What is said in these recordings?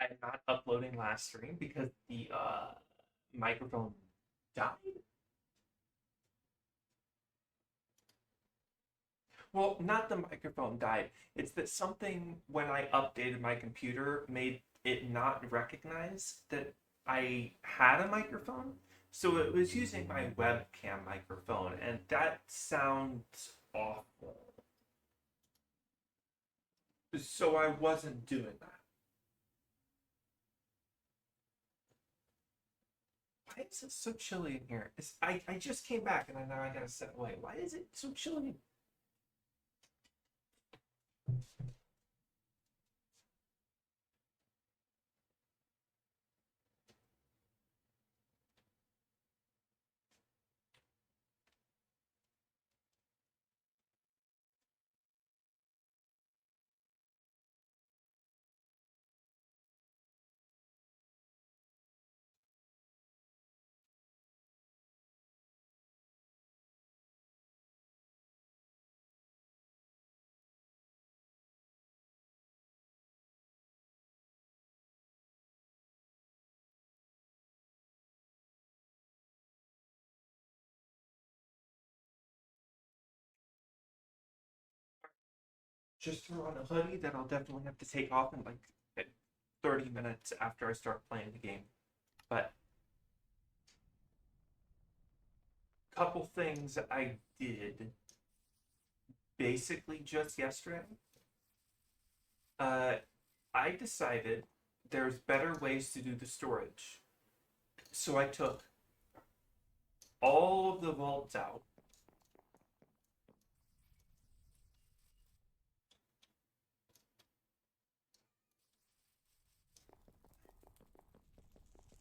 I'm not uploading last stream because the microphone died. Well, not the microphone died. It's that something when I updated my computer made it not recognize that I had a microphone. So it was using my webcam microphone, and that sounds awful. So I wasn't doing that. Why is it so chilly in here? I just came back and now I gotta step away. Why is it so chilly? Just threw on a hoodie that I'll definitely have to take off in like 30 minutes after I start playing the game. But couple things I did basically just yesterday. Uh, I decided there's better ways to do the storage. So I took all of the vaults out.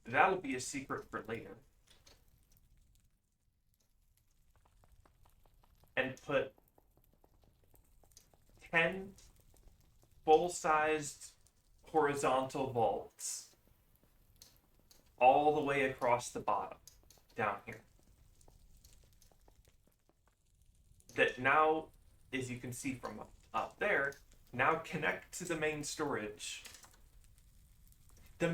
That'll be a secret for later. And put 10 full-sized horizontal vaults all the way across the bottom down here. That now, as you can see from up there, now connect to the main storage. The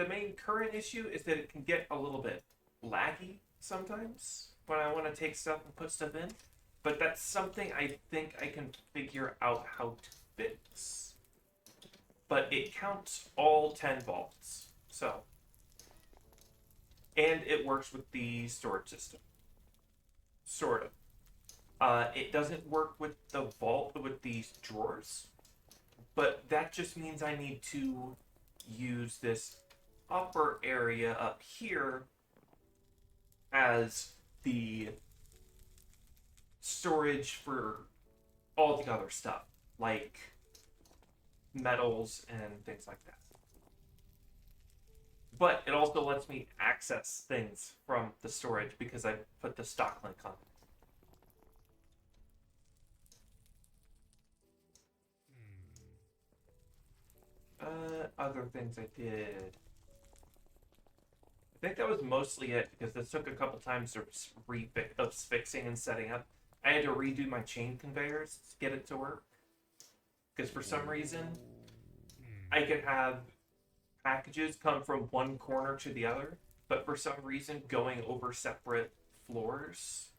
main current issue is that it can get a little bit laggy sometimes when I want to take stuff and put stuff in. But that's something I think I can figure out how to fix. But it counts all 10 vaults. So. And it works with the storage system. Sort of. It doesn't work with the vault, with these drawers. But that just means I need to use this upper area up here as the storage for all the other stuff, like metals and things like that. But it also lets me access things from the storage because I put the stock link on it. Other things I did. I think that was mostly it because this took a couple times of fixing and setting up. I had to redo my chain conveyors to get it to work because for some reason I could have packages come from one corner to the other, but for some reason going over separate floors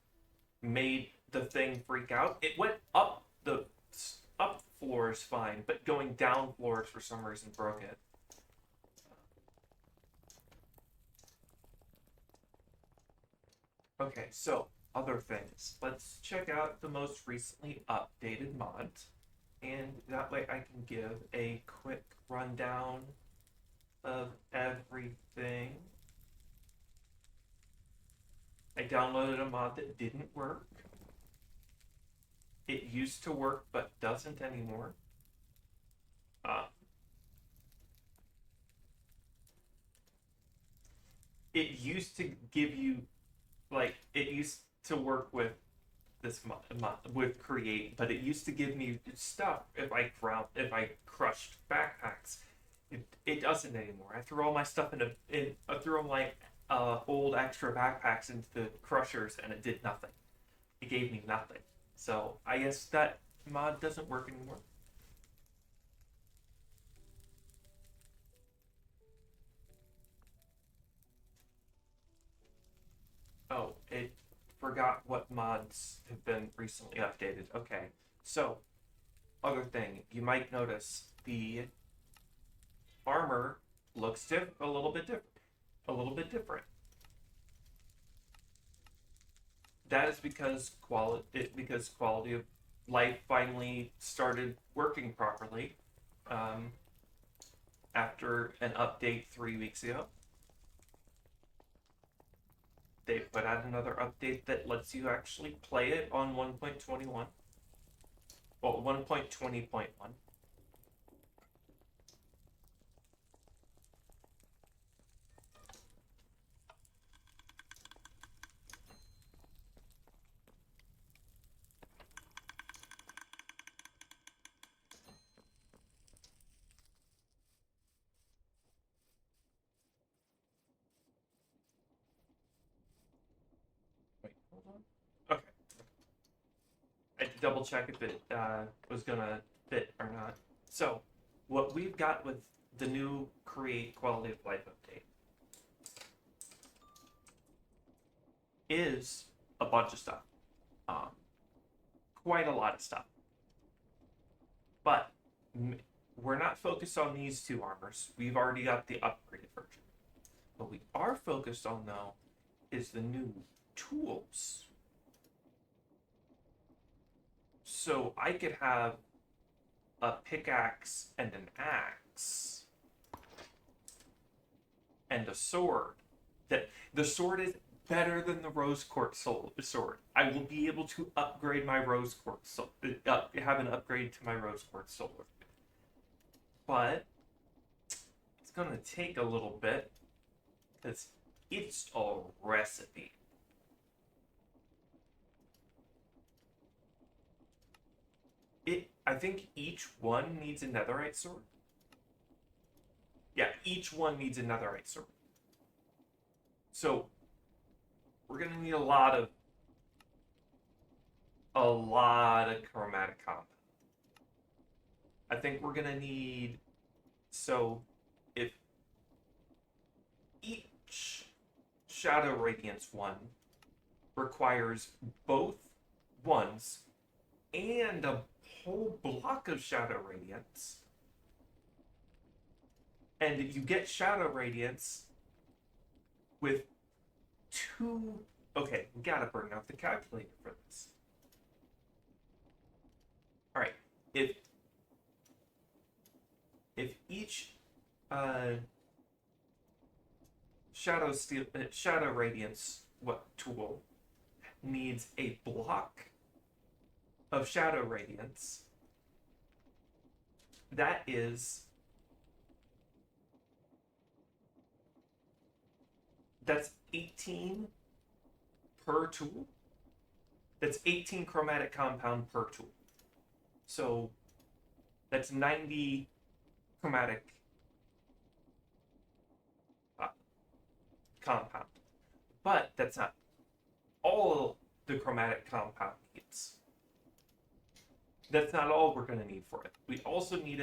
made the thing freak out. It went up the up floors fine, but going down floors for some reason broke it. Okay, so other things. Let's check out the most recently updated mod, and that way I can give a quick rundown of everything. I downloaded a mod that didn't work. It used to work but doesn't anymore. It used to give you, like, it used to work with this with create, but it used to give me stuff if I crushed backpacks. It doesn't anymore. I threw all my stuff I threw all my old extra backpacks into the crushers, and it did nothing. It gave me nothing. So I guess that mod doesn't work anymore. forgot what mods have been recently updated. Okay, so other thing you might notice, the armor looks a little bit different. A little bit different. That is because quality of life finally started working properly after an update 3 weeks ago. They put out another update that lets you actually play it on 1.21. Well, 1.20.1. Wait, hold on. Okay. I had to double check if it was gonna fit or not. So, what we've got with the new Create Quality of Life update is a bunch of stuff. Um, Quite a lot of stuff. But we're not focused on these two armors. We've already got the upgraded version. What we are focused on, though, is the new tools. So I could have a pickaxe and an axe and a sword. That the sword is better than the rose quartz sword. I will be able to upgrade my rose quartz have an upgrade to my rose quartz sword. But it's gonna take a little bit because it's a recipe. I think each one needs a netherite sword. Yeah, each one needs a netherite sword. So we're gonna need a lot of chromatic compound. I think we're gonna need, so if each Shadow Radiance one requires both ones and a whole block of Shadow Radiance, and you get Shadow Radiance with two. Okay, we gotta bring out the calculator for this. All right, if each Shadow Radiance tool needs a block of Shadow Radiance, that's 18 per tool. That's 18 chromatic compound per tool. So that's 90 chromatic compound. But that's not all the chromatic compound needs. That's not all we're going to need for it. We also need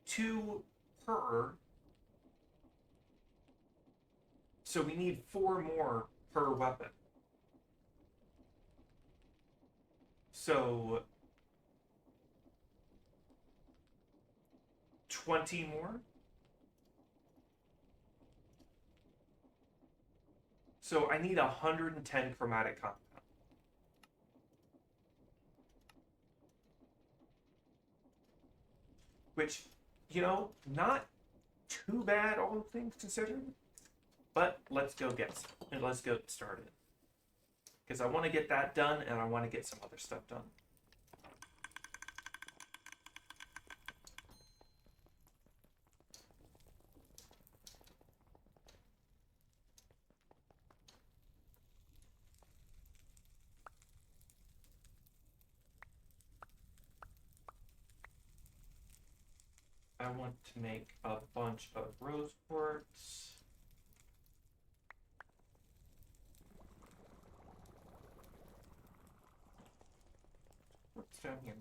2 per. So we need 4 more per weapon. So 20 more. So I need 110 chromatic compound. Which, not too bad, all things considered. But let's go started. Because I want to get that done, and I want to get some other stuff done. I want to make a bunch of rose quartz. What's down here?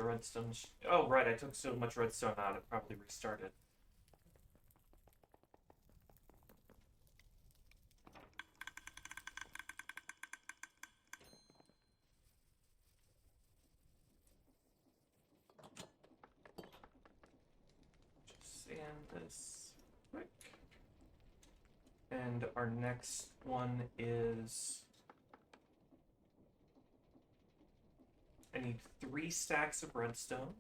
the redstone. Oh, right, I took so much redstone out, it probably restarted. Just sand this quick. And our next one is... I need 3 stacks of redstone.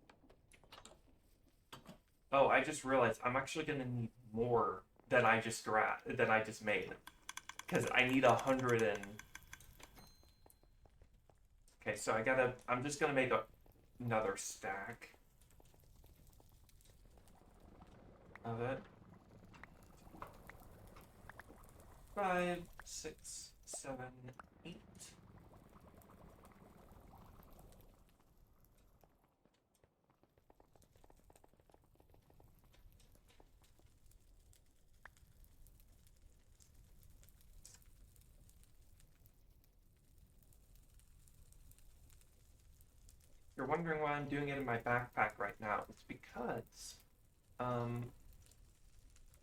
Oh, I just realized I'm actually gonna need more than I just made. Because I need 100 and... Okay, so I'm just gonna make another stack of it. 5, 6, 7, 8. You're wondering why I'm doing it in my backpack right now. It's because,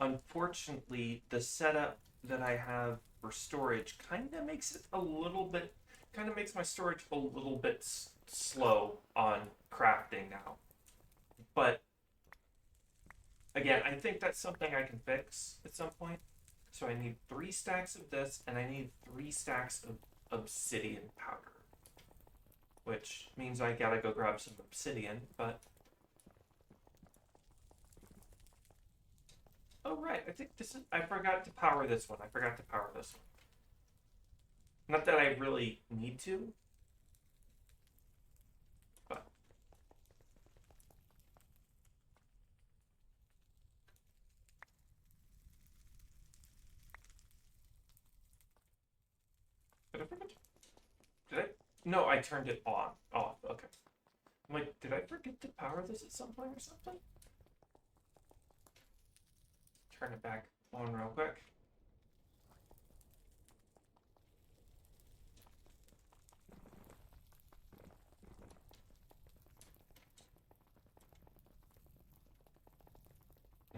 unfortunately, the setup that I have for storage kind of makes my storage a little bit slow on crafting now. But, again, I think that's something I can fix at some point. So I need 3 stacks of this, and I need 3 stacks of obsidian powder. Which means I gotta go grab some obsidian, but... Oh, right, I think this is... I forgot to power this one. Not that I really need to, but... Did I? No, I turned it on. Off, okay. I'm like, did I forget to power this at some point or something? Turn it back on real quick.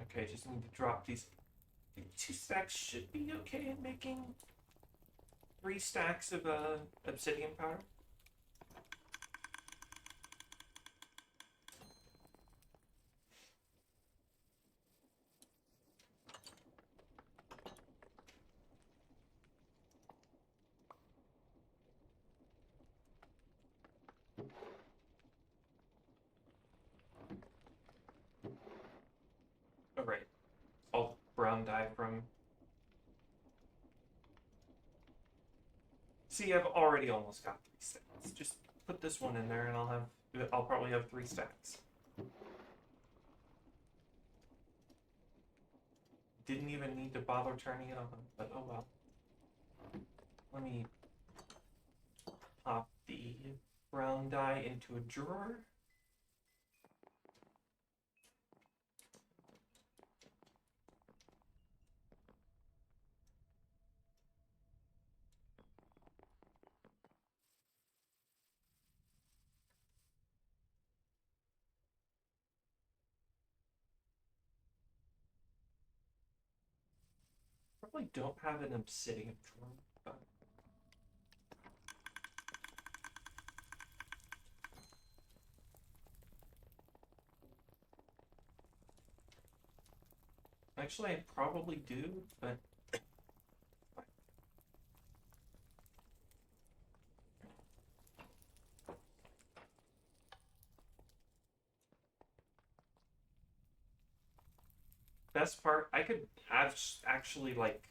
Okay, just need to drop these. 2 stacks should be okay in making 3 stacks of obsidian powder. Oh, right. All brown dye from... See, I've already almost got 3 stacks. Just put this one in there and I'll probably have 3 stacks. Didn't even need to bother turning it on, but oh well. Let me pop the brown dye into a drawer. Probably don't have an obsidian drawer, but... Actually, I probably do, but... Best part, I could actually, like,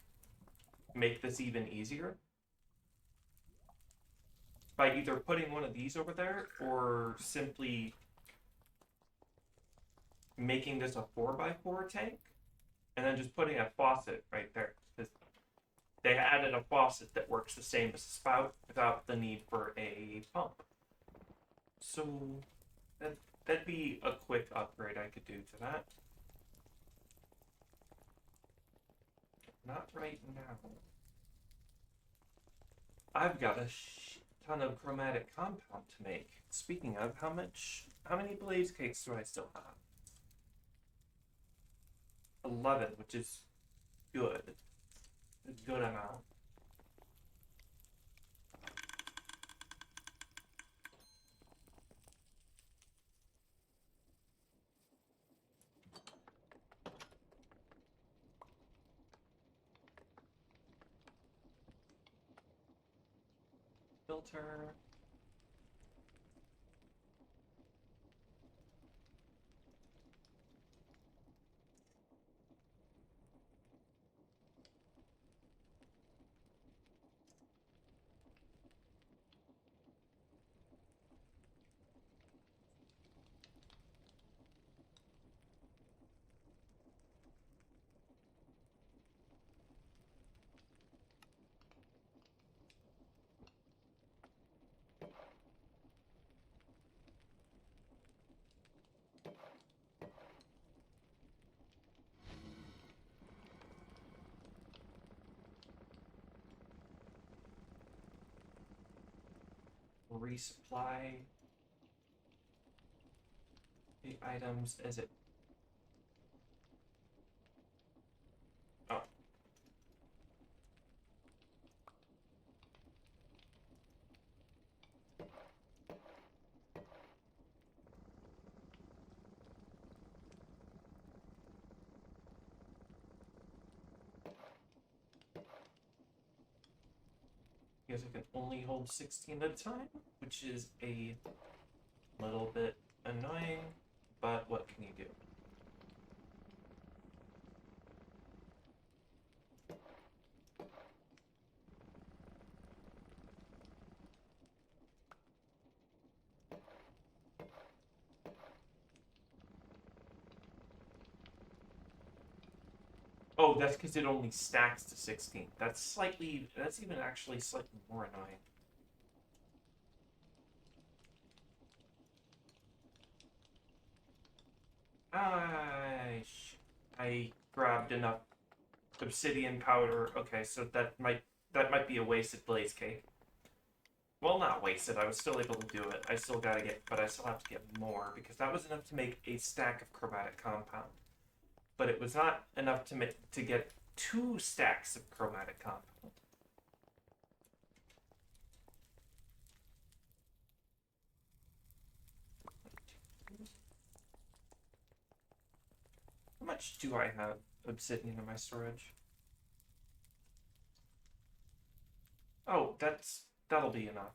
make this even easier by either putting one of these over there or simply making this a 4x4 tank and then just putting a faucet right there. Because they added a faucet that works the same as a spout without the need for a pump. So that'd be a quick upgrade I could do to that. Not right now. I've got a ton of chromatic compound to make. Speaking of, how many blaze cakes do I still have? 11, which is good. A good amount. Filter. Resupply the items as it. Oh. Because I can only hold 16 at a time, which is a little bit annoying, but what can you do? Oh, that's because it only stacks to 16. That's even actually slightly more annoying. I grabbed enough obsidian powder. Okay, so that might be a wasted blaze cake. Well, not wasted. I was still able to do it. I still have to get more because that was enough to make a stack of chromatic compound. But it was not enough to get 2 stacks of chromatic compound. How much do I have obsidian in my storage? Oh, that'll be enough.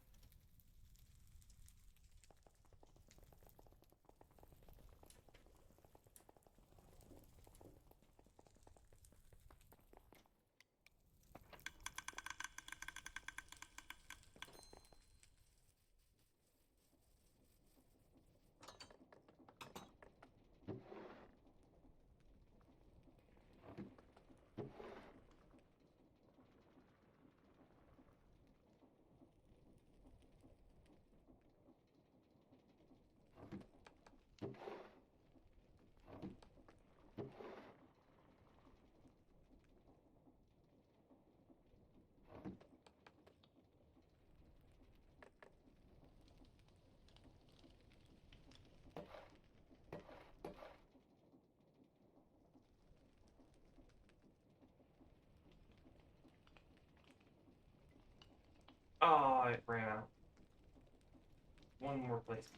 Oh, it ran out. One more place.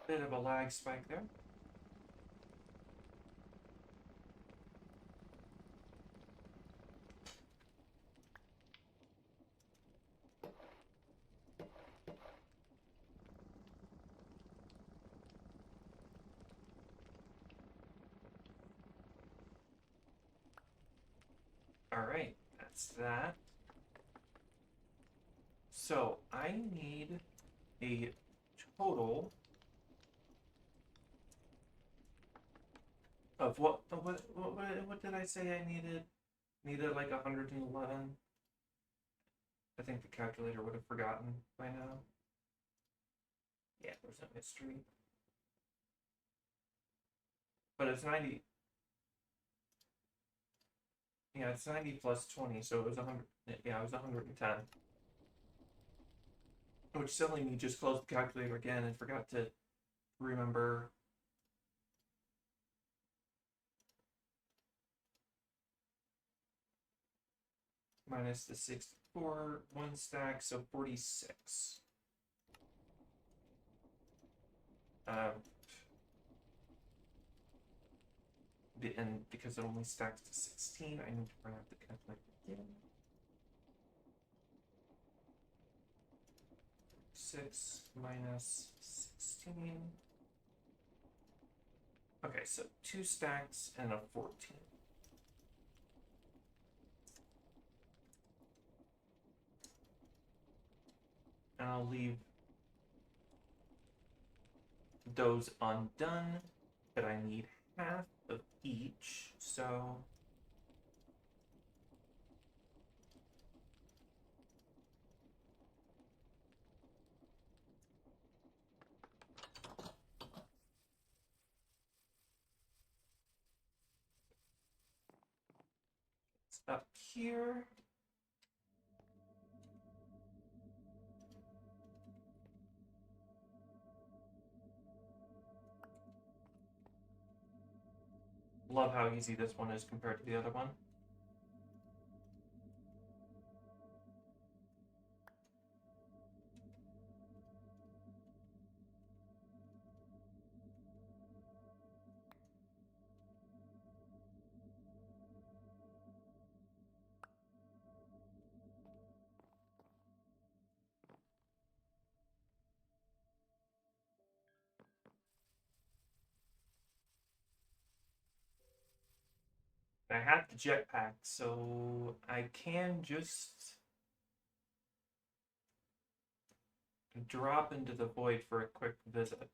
Bit of a lag spike there. Alright, that's that. So I need a total Of what did I say I needed? Needed like 111. I think the calculator would have forgotten by now. Yeah, there's no history. But it's 90. Yeah, it's 90 plus 20, so it was 100. Yeah, it was 110. Which silly me just closed the calculator again and forgot to remember. Minus the 64, one stack, so 46. And because it only stacks to 16, I need to bring up the calculator again. 6 minus 16. Okay, so 2 stacks and a 14. And I'll leave those undone, but I need half of each, so it's up here. Love how easy this one is compared to the other one. I have the jetpack, so I can just drop into the void for a quick visit.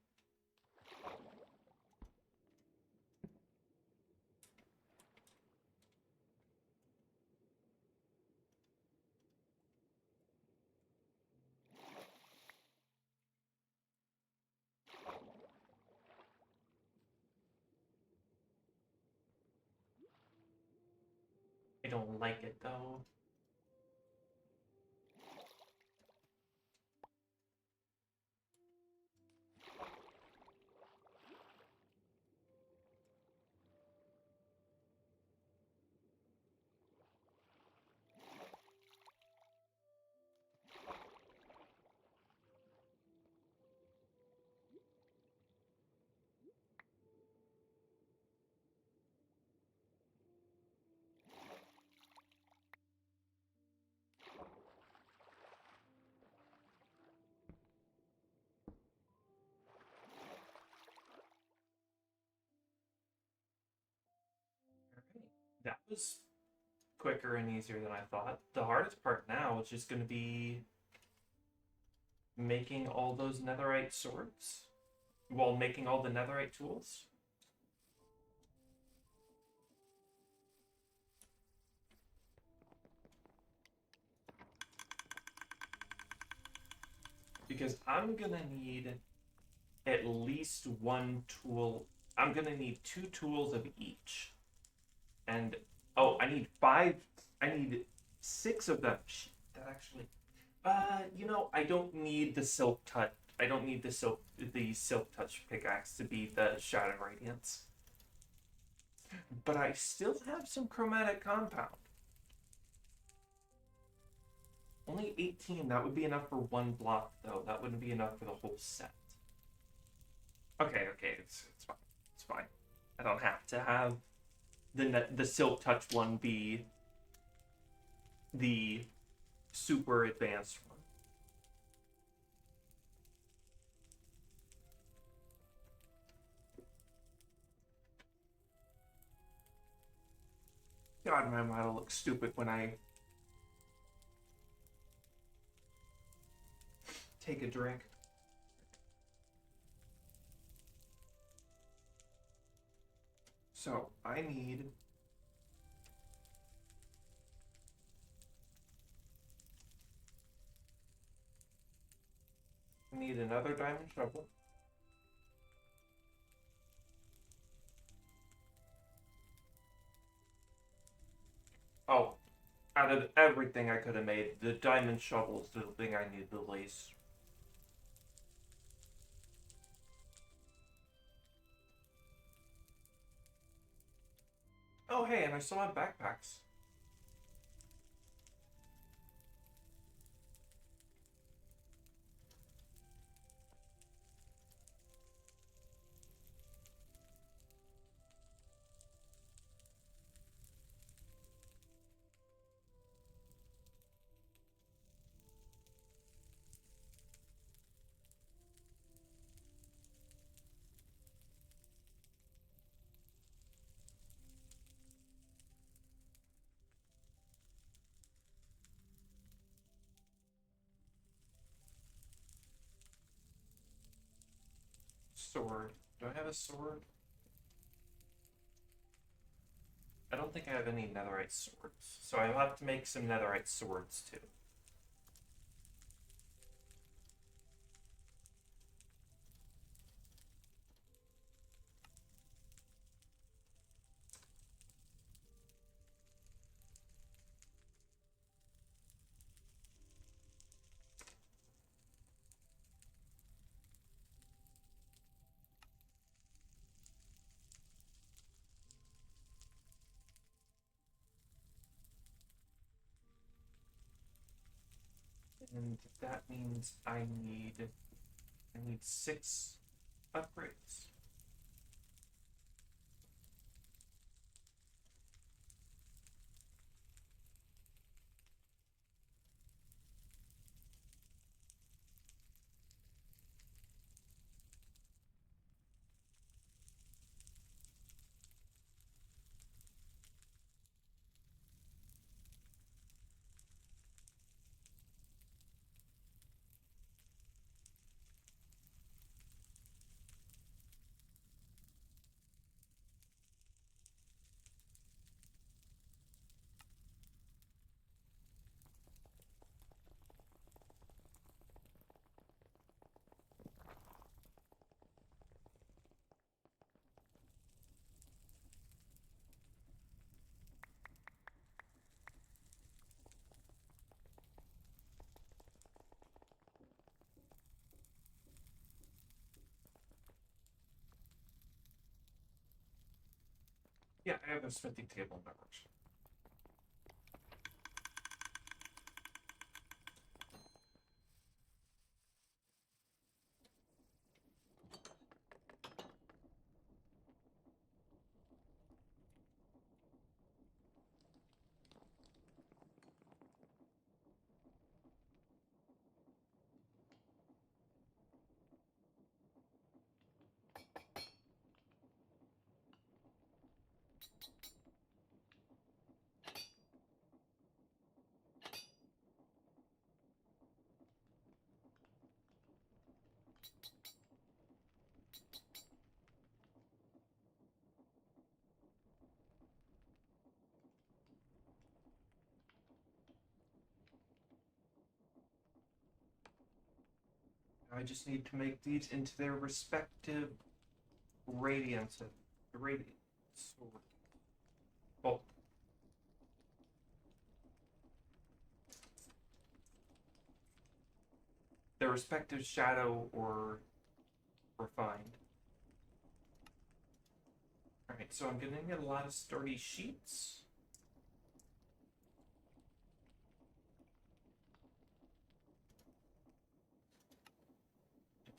I don't like it though. Alright. That was quicker and easier than I thought. The hardest part now is just going to be making all those netherite swords while making all the netherite tools. Because I'm going to need at least one tool. I'm going to need 2 tools of each. And, oh, I need 5. I need 6 of them. Shit, that actually... you know, I don't need the silk touch. I don't need the silk touch pickaxe to be the shot of radiance. But I still have some chromatic compound. Only 18. That would be enough for 1 block, though. That wouldn't be enough for the whole set. Okay, it's fine. It's fine. I don't have to have the silk touch one be the super advanced one. God, my model looks stupid when I take a drink. So I need another diamond shovel. Oh, out of everything I could have made, the diamond shovel is the thing I need the least. Oh, hey, and I still have backpacks. Sword. Do I have a sword? I don't think I have any netherite swords, so I'll have to make some netherite swords too. And that means I need 6 upgrades. Yeah, I have a smithing table in my workshop. I just need to make these into their respective radiance. Radiance. Well, their respective shadow or refined. Alright, so I'm gonna get a lot of sturdy sheets.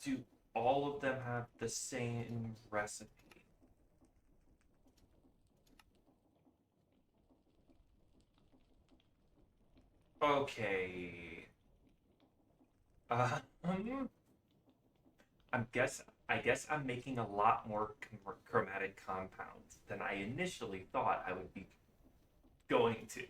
Do all of them have the same recipe? Okay. Um, I guess I'm making a lot more chromatic compounds than I initially thought I would be going to.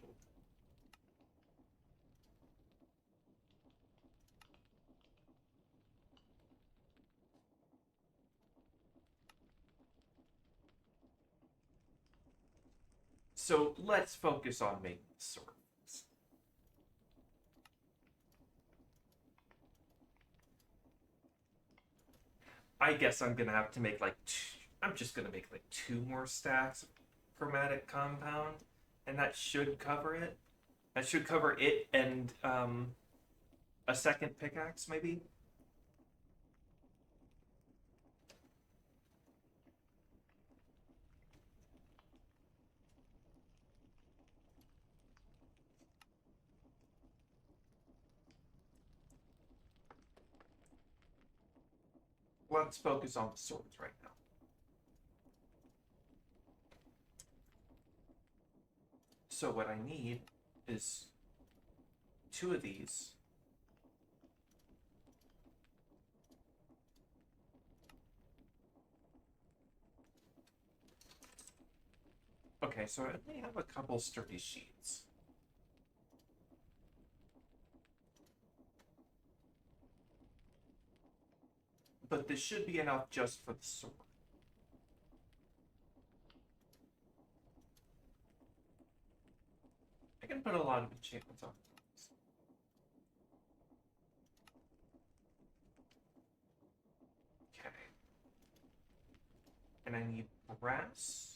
So let's focus on making the sword. I guess I'm gonna have to make like I'm just gonna make like 2 more stacks of chromatic compound, and that should cover it. That should cover it and a second pickaxe maybe. Let's focus on the swords right now. So what I need is 2 of these. Okay, so I only have a couple sturdy sheets. But this should be enough just for the sword. I can put a lot of enchantments on these. Okay. And I need brass.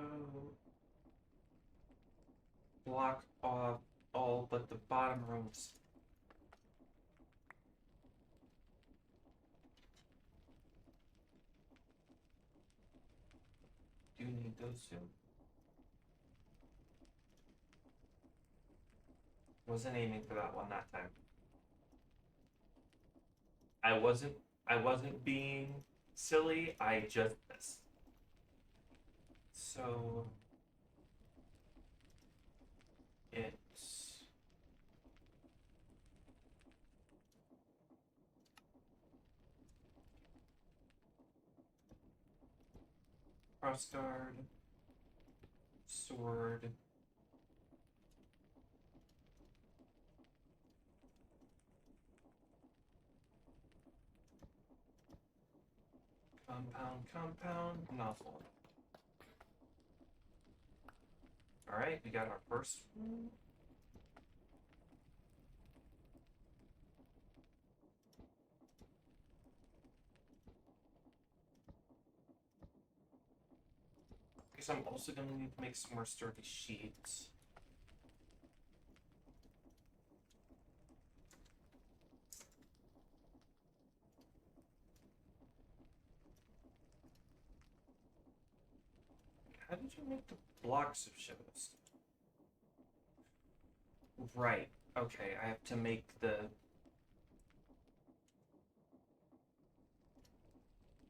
Oh. Block off all but the bottom rows. Do you need those soon? Wasn't aiming for that one that time. I wasn't being silly, I just missed. So it's crossguard, sword, compound, novel. Alright, we got our first one. Guess I'm also gonna need to make some more sturdy sheets. How did you make the blocks of shadows? Right. Okay, I have to make the...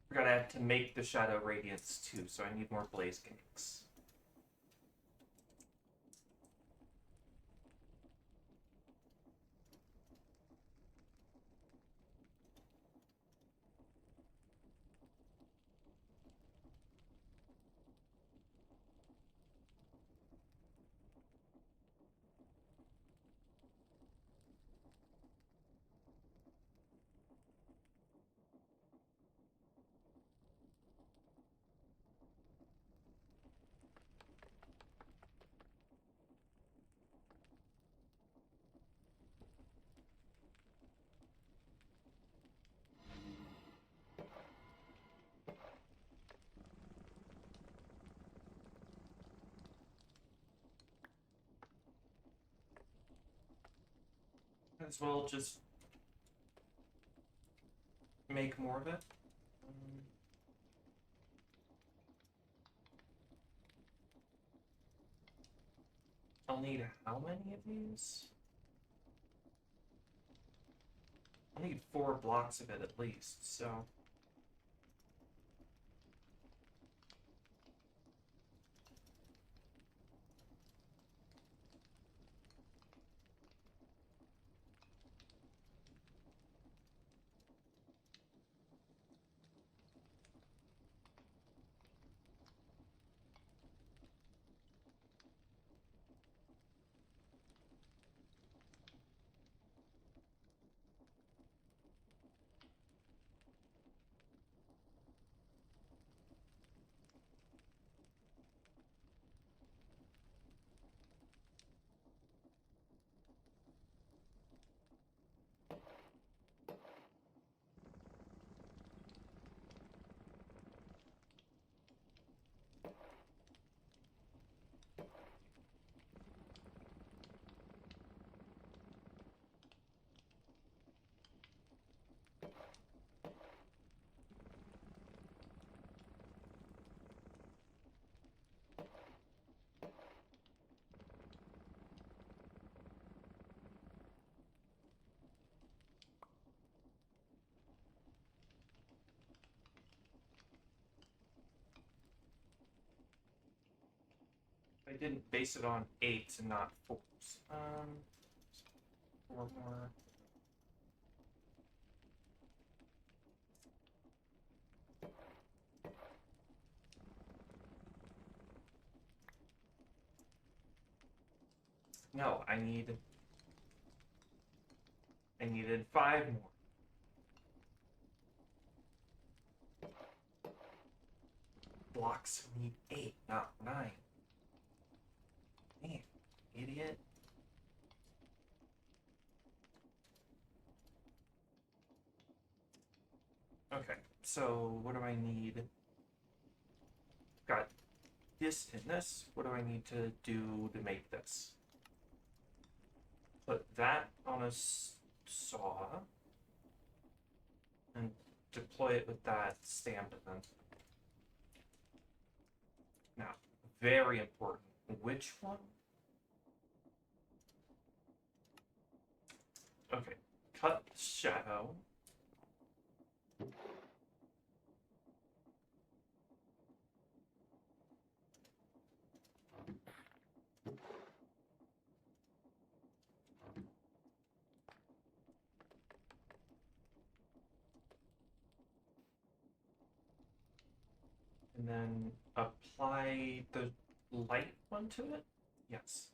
Forgot I have to make the shadow radiance too, so I need more blaze cakes. As well just make more of it. I'll need how many of these? I'll need 4 blocks of it at least, so... I didn't base it on 8s and not 4s. 4 more. No, I needed 5 more. Blocks need 8, not 9. Man, idiot. Okay, so what do I need? Got this and this. What do I need to do to make this? Put that on a saw and deploy it with that stamped event. Now, very important. Which one? Okay, cut shadow. And then apply the light one to it? Yes.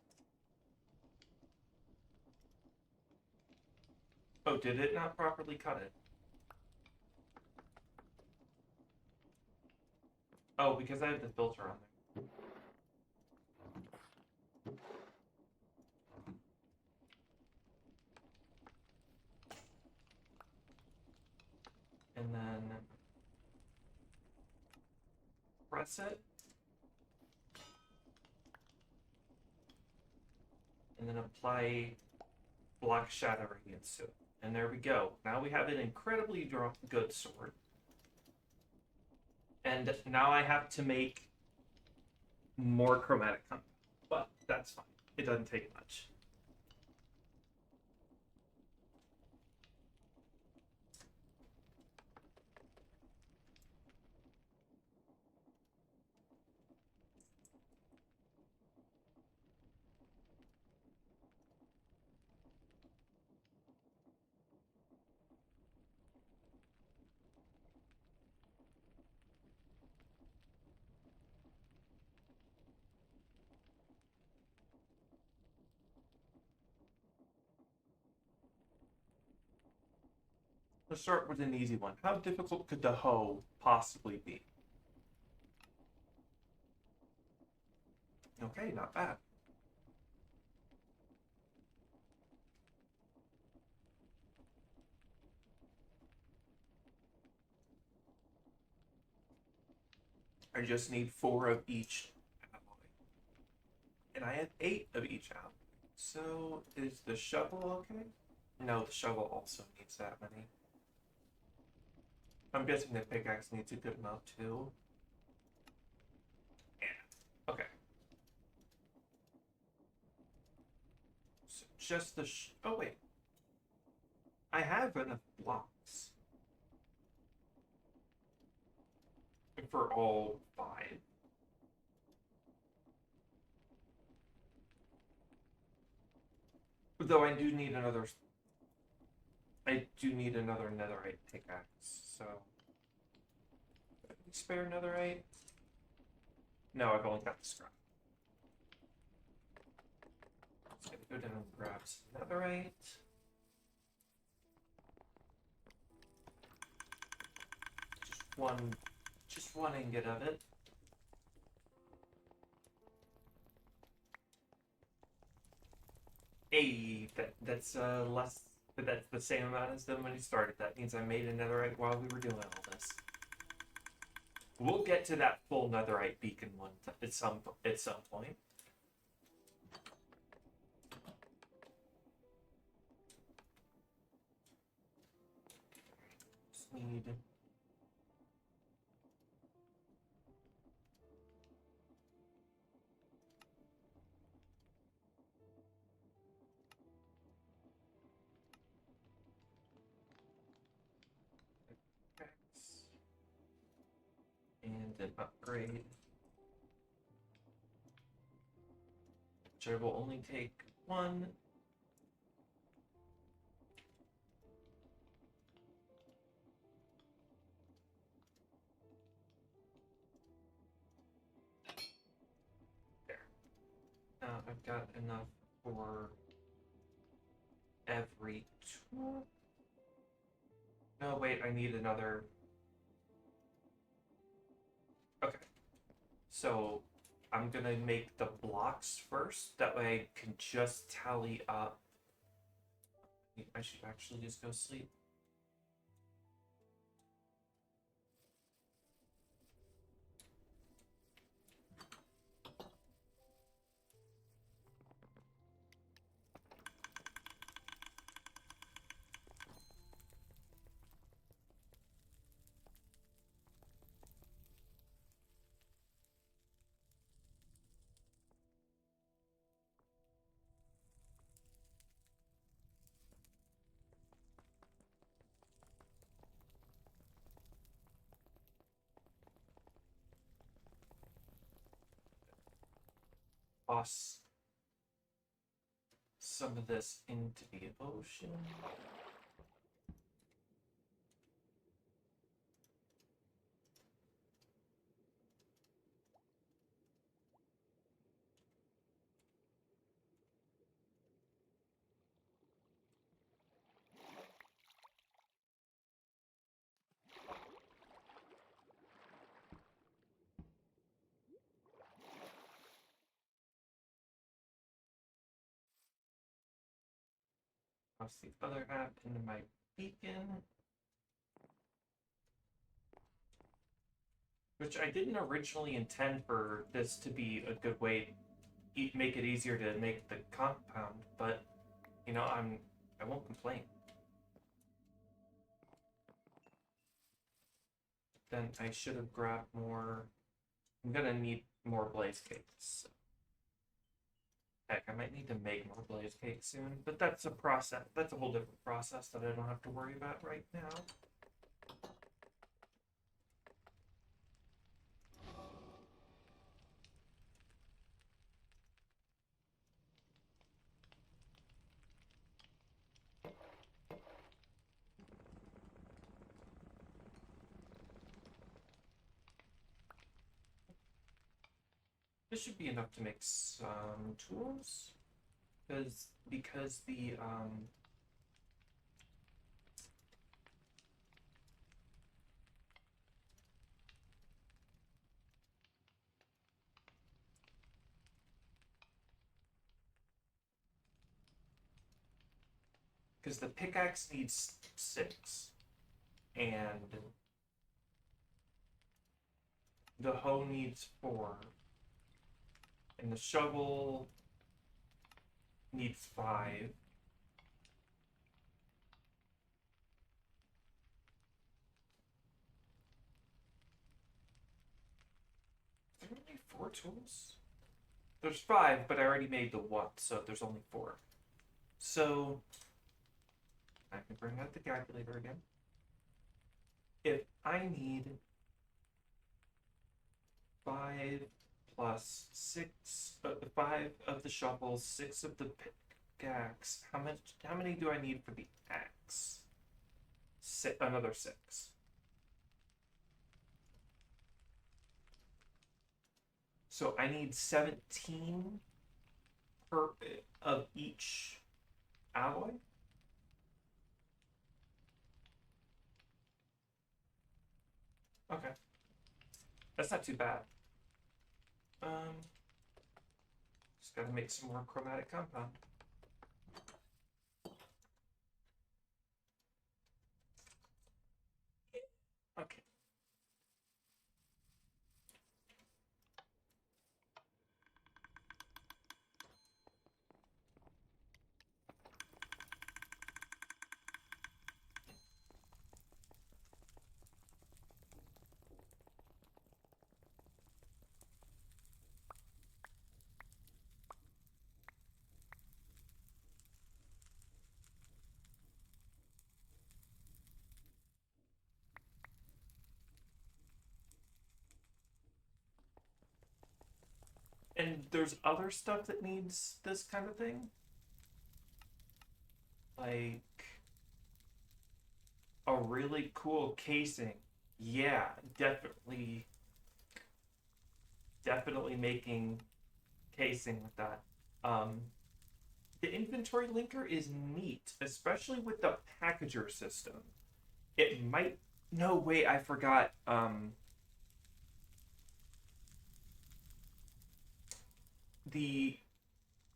Oh, did it not properly cut it? Oh, because I have the filter on there. And then press it. And then apply block shadow radiance to it. And there we go. Now we have an incredibly good sword. And now I have to make more chromatic compound. But that's fine. It doesn't take much. Let's start with an easy one. How difficult could the hoe possibly be? Okay, not bad. I just need 4 of each alloy. And I have 8 of each alloy. So, is the shovel okay? No, the shovel also needs that many. I'm guessing the pickaxe needs a good amount too. Yeah. Okay. So just the oh wait. I have enough blocks. For all 5. Though I do need another netherite pickaxe, so spare netherite? No, I've only got the scrap. Just gonna go down and grab some netherite. Just one ingot of it. Hey, that's less, but that's the same amount as when we started. That means I made a netherite while we were doing all this. We'll get to that full netherite beacon one at some point. Just need and an upgrade. which I will only take one. There. Now I've got enough for every tool. No, wait, I need another. Okay. So I'm gonna make the blocks first. That way I can just tally up. I should actually just go sleep. Toss some of this into the ocean. Toss the other half into my beacon. Which I didn't originally intend for this to be a good way to make it easier to make the compound, but you know, I won't complain. Then I should have grabbed more. I'm gonna need more blaze cakes. Heck, I might need to make more blaze cakes soon, but that's a process. That's a whole different process that I don't have to worry about right now. This should be enough to make some tools, because the pickaxe needs 6, and the hoe needs 4, and the shovel needs 5. Are there only 4 tools? There's 5, but I already made the 1, so there's only 4. So I can bring out the calculator again. If I need 5 plus 6, 5 of the shovels, 6 of the pickaxe, how many do I need for the axe? Another 6. So I need 17 per of each alloy. Okay. That's not too bad. Just gotta make some more chromatic compound. Okay. And there's other stuff that needs this kind of thing. Like a really cool casing. Yeah, definitely making casing with that. Um, the inventory linker is neat, especially with the packager system. It might. No, wait, I forgot. The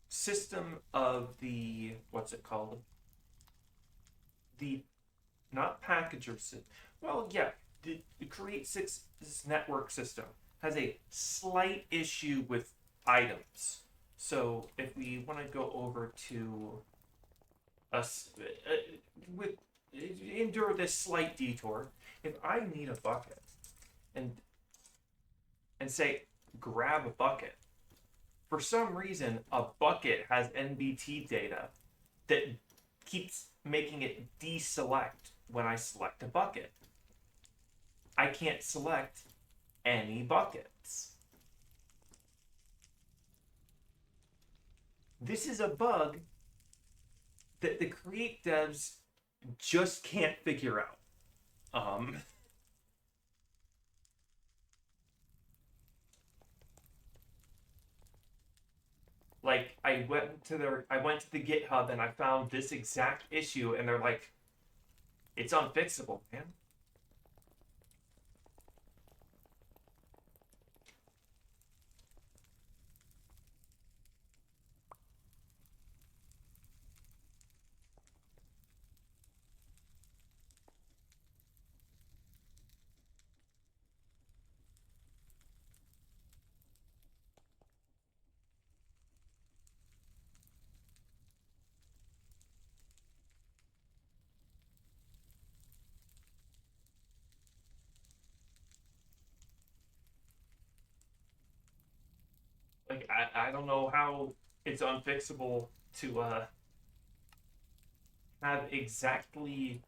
system of the what's it called? The not packager system. Well, yeah, the Create Six network system has a slight issue with items. So if we want to go over to us with endure this slight detour, if I need a bucket and say grab a bucket, for some reason a bucket has NBT data that keeps making it deselect when I select a bucket. I can't select any buckets. This is a bug that the Create devs just can't figure out. Like I went to the GitHub and I found this exact issue, and they're like, it's unfixable, man. Like I don't know how it's unfixable to have exactly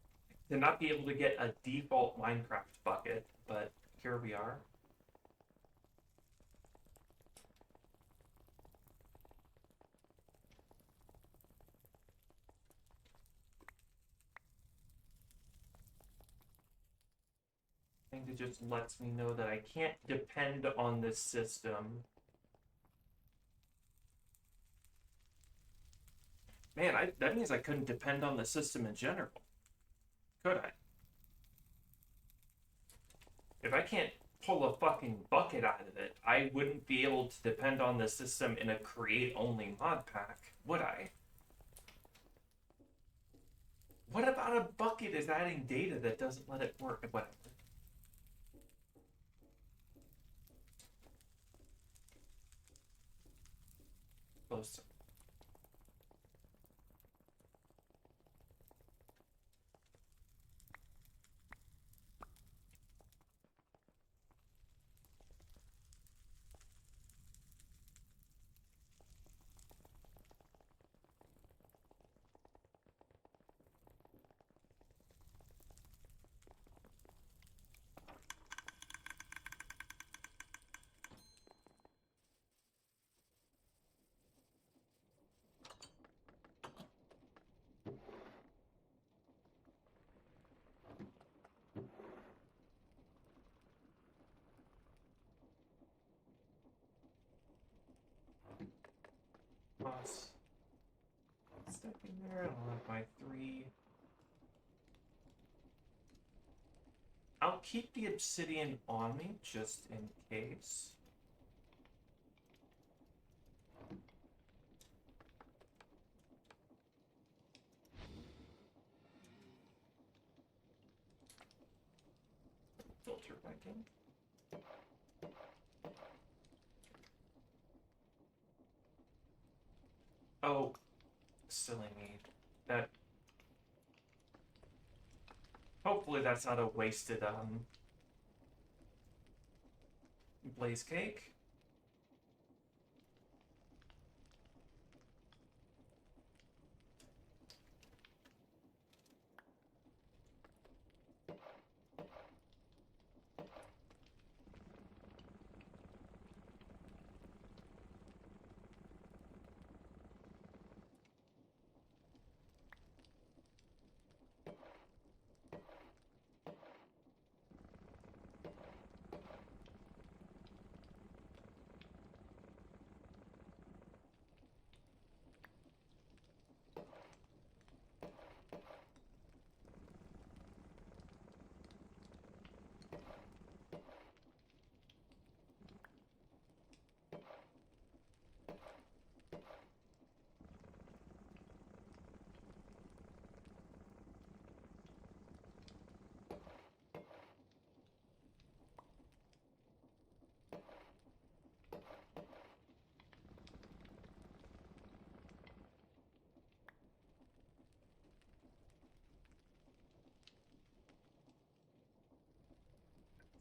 to not be able to get a default Minecraft bucket, but here we are. I think it just lets me know that I can't depend on this system. Man, that means I couldn't depend on the system in general, could I? If I can't pull a fucking bucket out of it, I wouldn't be able to depend on the system in a create only mod pack, would I? What about a bucket is adding data that doesn't let it work? Whatever. Close. Pause. Step in there. I'll have my 3. I'll keep the obsidian on me just in case. Filter back in. Oh, silly me. That. Hopefully that's not a wasted blaze cake.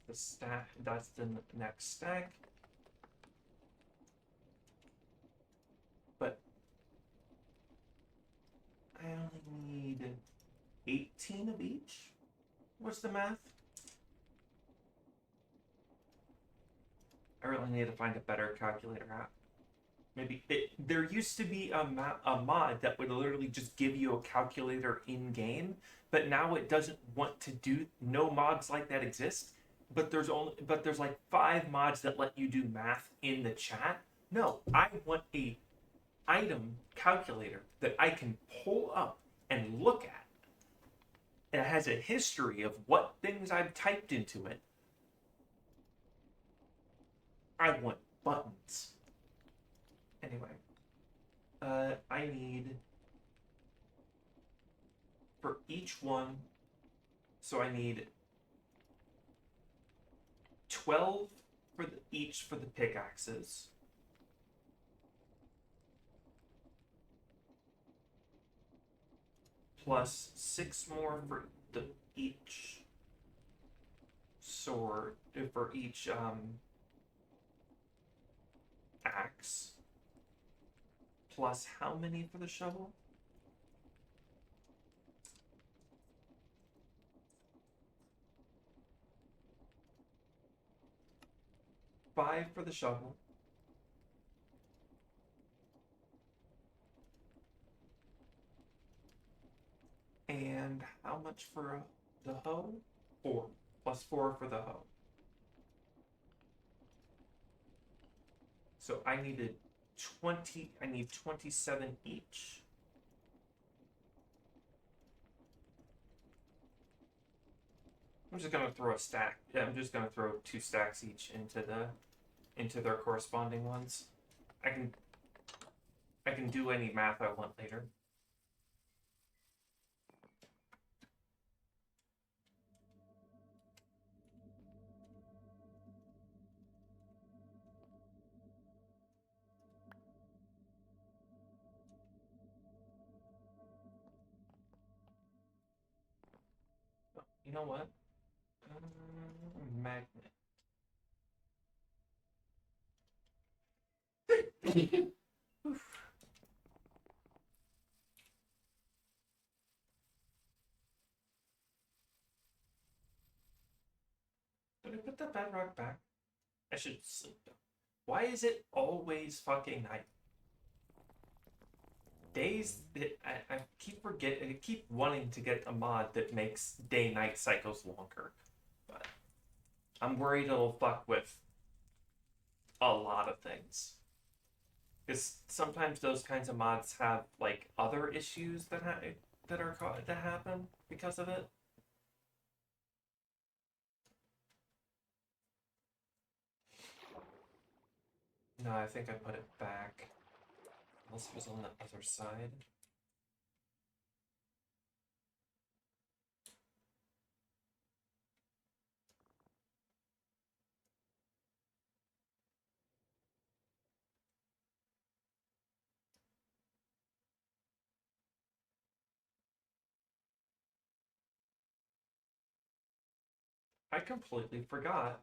the stack. That's the next stack. But I only need 18 of each. What's the math? I really need to find a better calculator app. Maybe there used to be a mod that would literally just give you a calculator in game, but now it doesn't want to do. No mods like that exist. But there's like 5 mods that let you do math in the chat. No, I want a item calculator that I can pull up and look at. It has a history of what things I've typed into it. I want buttons. Anyway, I need for each one, so I need 12 for each for the pickaxes. Plus 6 more for each sword, for each axe. Plus how many for the shovel? Five for the shovel. And how much for the hoe? 4. Plus 4 for the hoe. So I need 27 each. I'm just gonna throw a stack. Yeah, I'm just gonna throw 2 stacks each into their corresponding ones. I can do any math I want later. You know what? Magnet. Did I put the bedrock back? I should sleep though. Why is it always fucking night? Days, I keep forgetting, I keep wanting to get a mod that makes day-night cycles longer, but I'm worried it'll fuck with a lot of things. Because sometimes those kinds of mods have like other issues that happen because of it. No, I think I put it back. Unless it was on the other side. I completely forgot.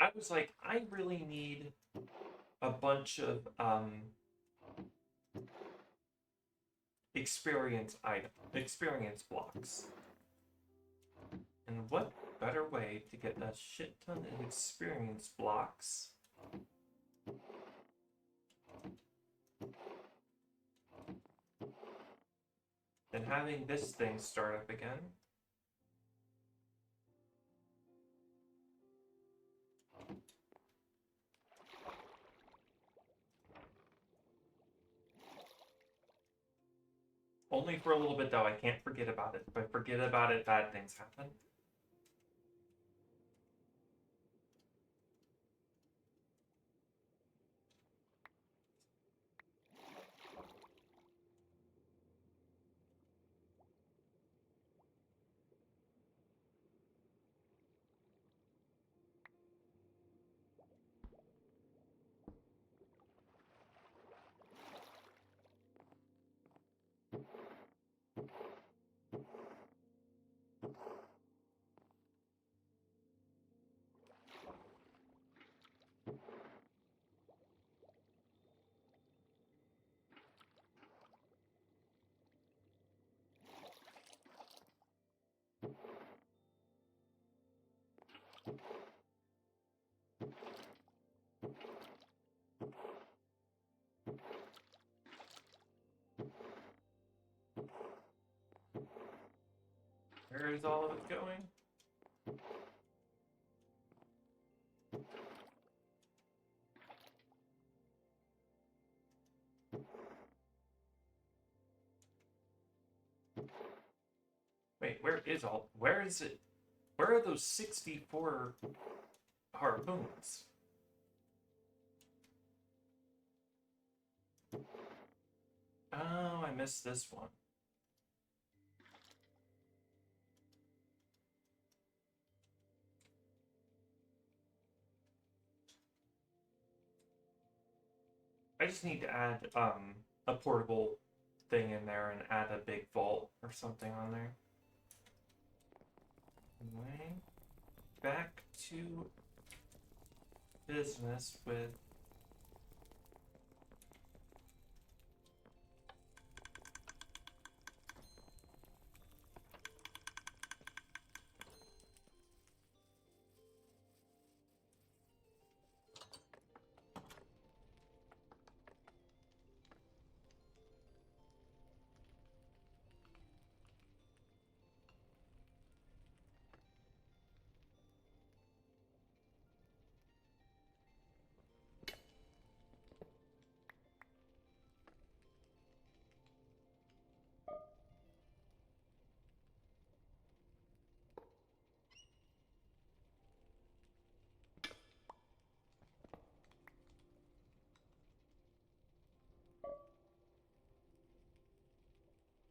I was like, I really need a bunch of experience blocks. And what better way to get a shit ton of experience blocks than having this thing start up again? Only for a little bit though, I can't forget about it. If I forget about it, bad things happen. is all of it going? Wait, where is it? Where are those 64 harpoons? Oh, I missed this one. I just need to add a portable thing in there and add a big vault or something on there. Anyway, back to business with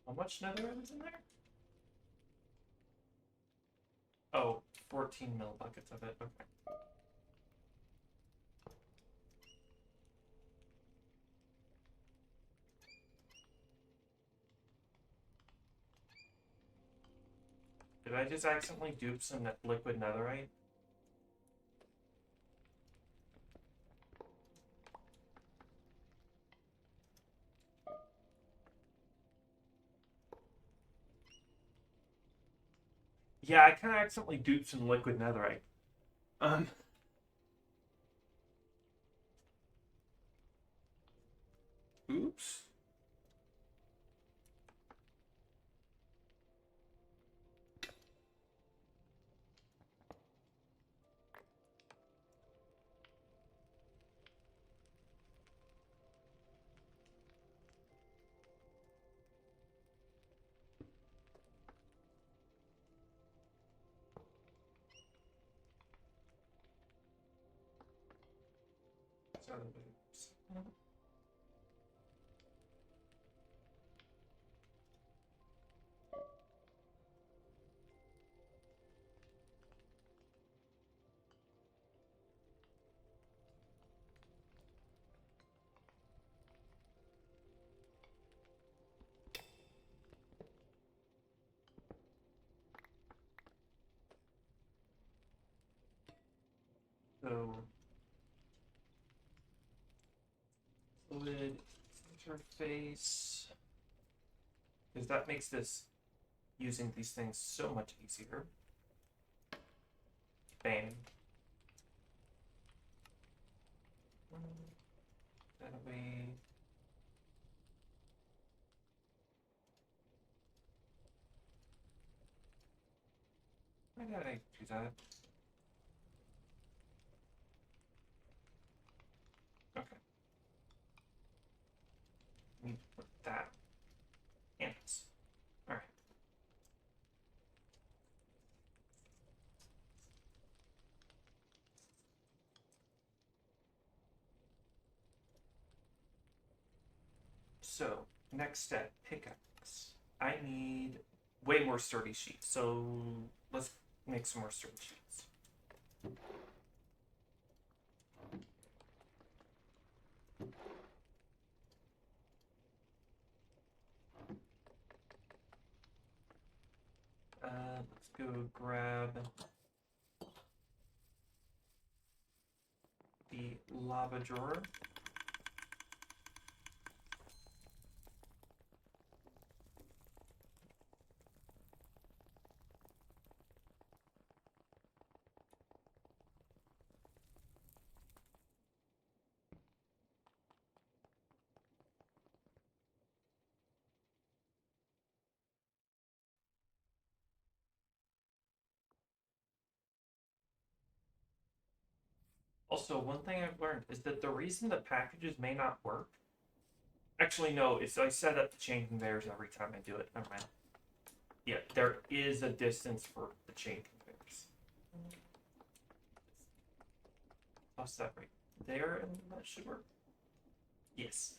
how much netherite is in there? Oh, 14 mil buckets of it. Okay. Did I just accidentally dupe some liquid netherite? Yeah, I kind of accidentally duped some liquid netherite. Um. Oops. So, fluid interface, because that makes this using these things so much easier. Bam. That way. Why did I do that? Okay. Need to put that in. Alright. So, next step, pickaxe. I need way more sturdy sheets, so let's make some more sturdy sheets. Let's go grab the lava drawer. Also, one thing I've learned is that the reason the packages may not work. Actually, no, it's I set up the chain conveyors every time I do it. Never mind. Yeah, there is a distance for the chain conveyors. Toss that right there, and that should work. Yes.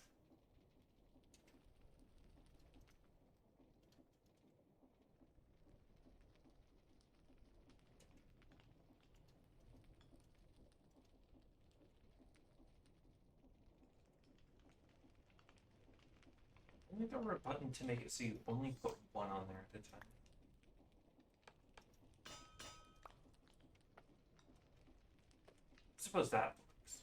I think there were a button to make it so you only put one on there at a time. I suppose that works.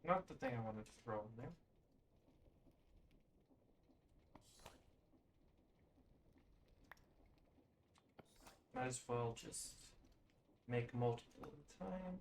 Not the thing I wanted to throw in there. Might as well just make multiple at a time.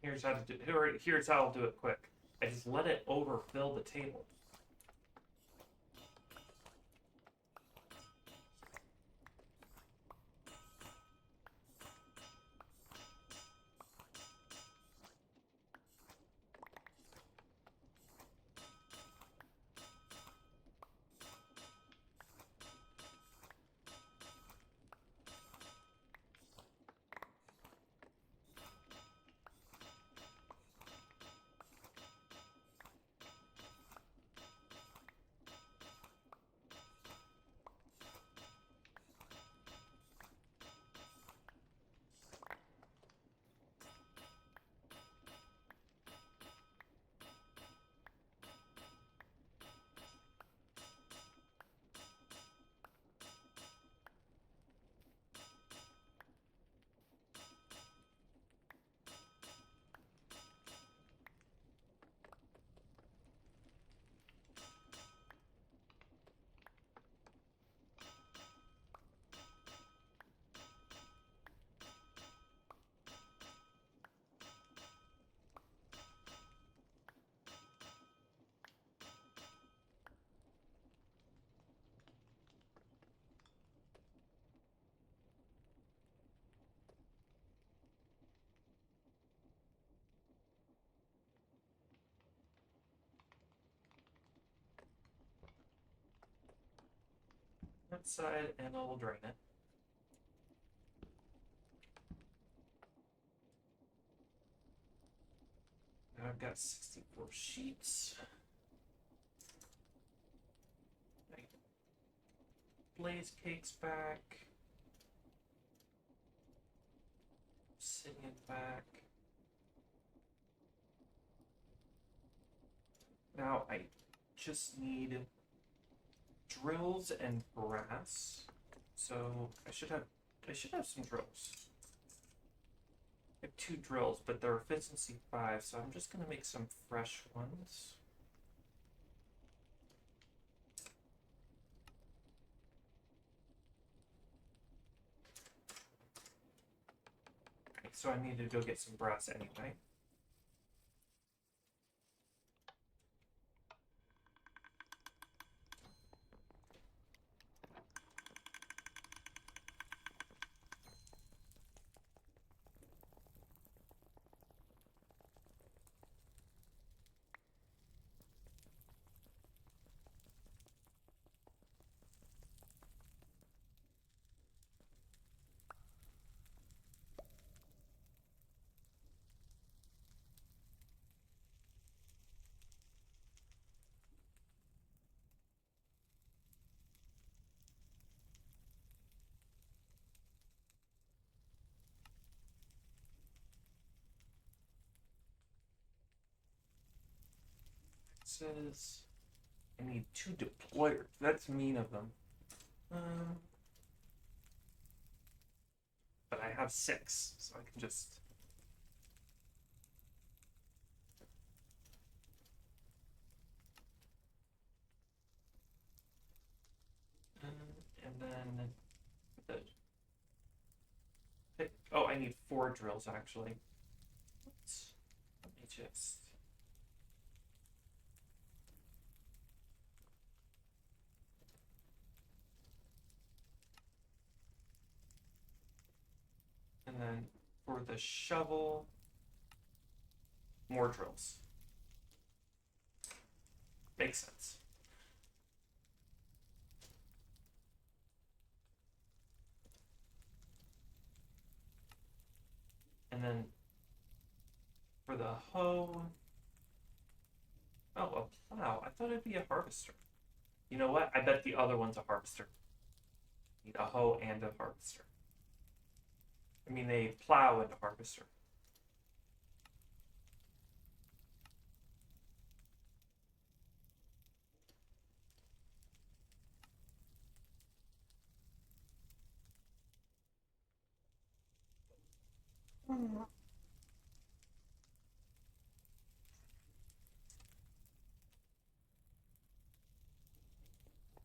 Here's how to do. Here's how I'll do it quick. I just let it overfill the table. That side, and I'll drain it. Now I've got 64 sheets. Right. Blaze cakes back. Obsidian back. Now I just need drills and brass. So I should have some drills. I have 2 drills, but they're efficiency 5, so I'm just gonna make some fresh ones. So I need to go get some brass anyway. It says I need 2 deployers. That's mean of them. But I have 6, so I can just... and then oh, I need 4 drills actually. Let me just... And then for the shovel, more drills. Makes sense. And then for the hoe, oh, a plow. I thought it'd be a harvester. You know what? I bet the other one's a harvester. Need a hoe and a harvester. I mean, a plow and a harvester.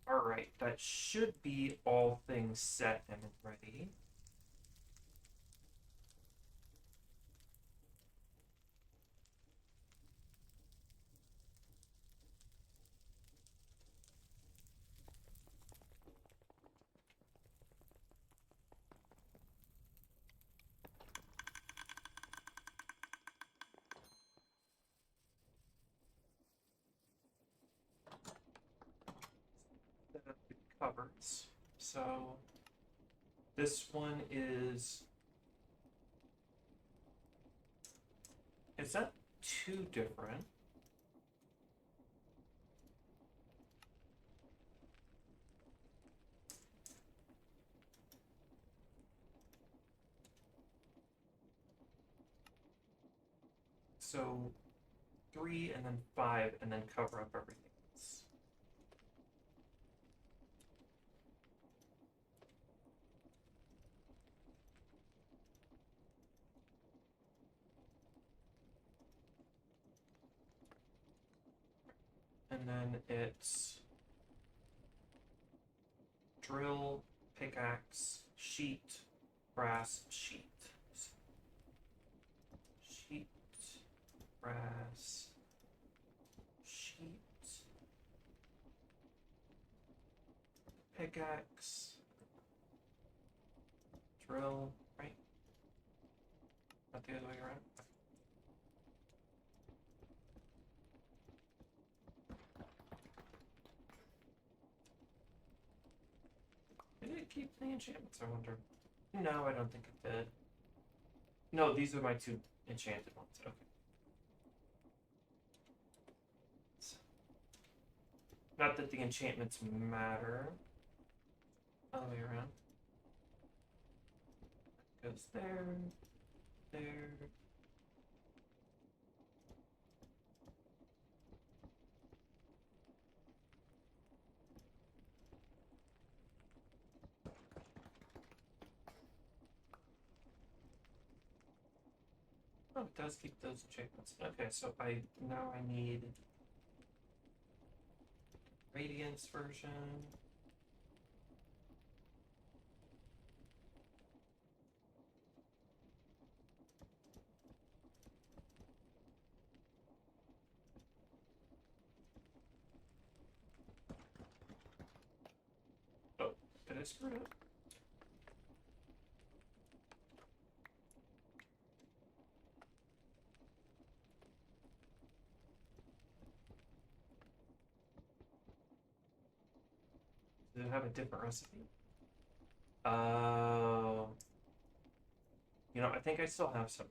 All right, that should be all things set and ready. Set up the cupboards. So this one is that too different? So 3 and then 5 and then cover up everything else. And then it's drill, pickaxe, sheet, brass, sheet. Sheet, brass, sheet, pickaxe, drill, right? Not the other way around. Did it keep the enchantments, I wonder? No, I don't think it did. No, these are my 2 enchanted ones. Okay. Not that the enchantments matter. Other way around. Goes there, there. Oh, it does keep those chickens. Okay, so I need Radiance version. Oh, did I screw it up? Does it have a different recipe? You know, I think I still have some.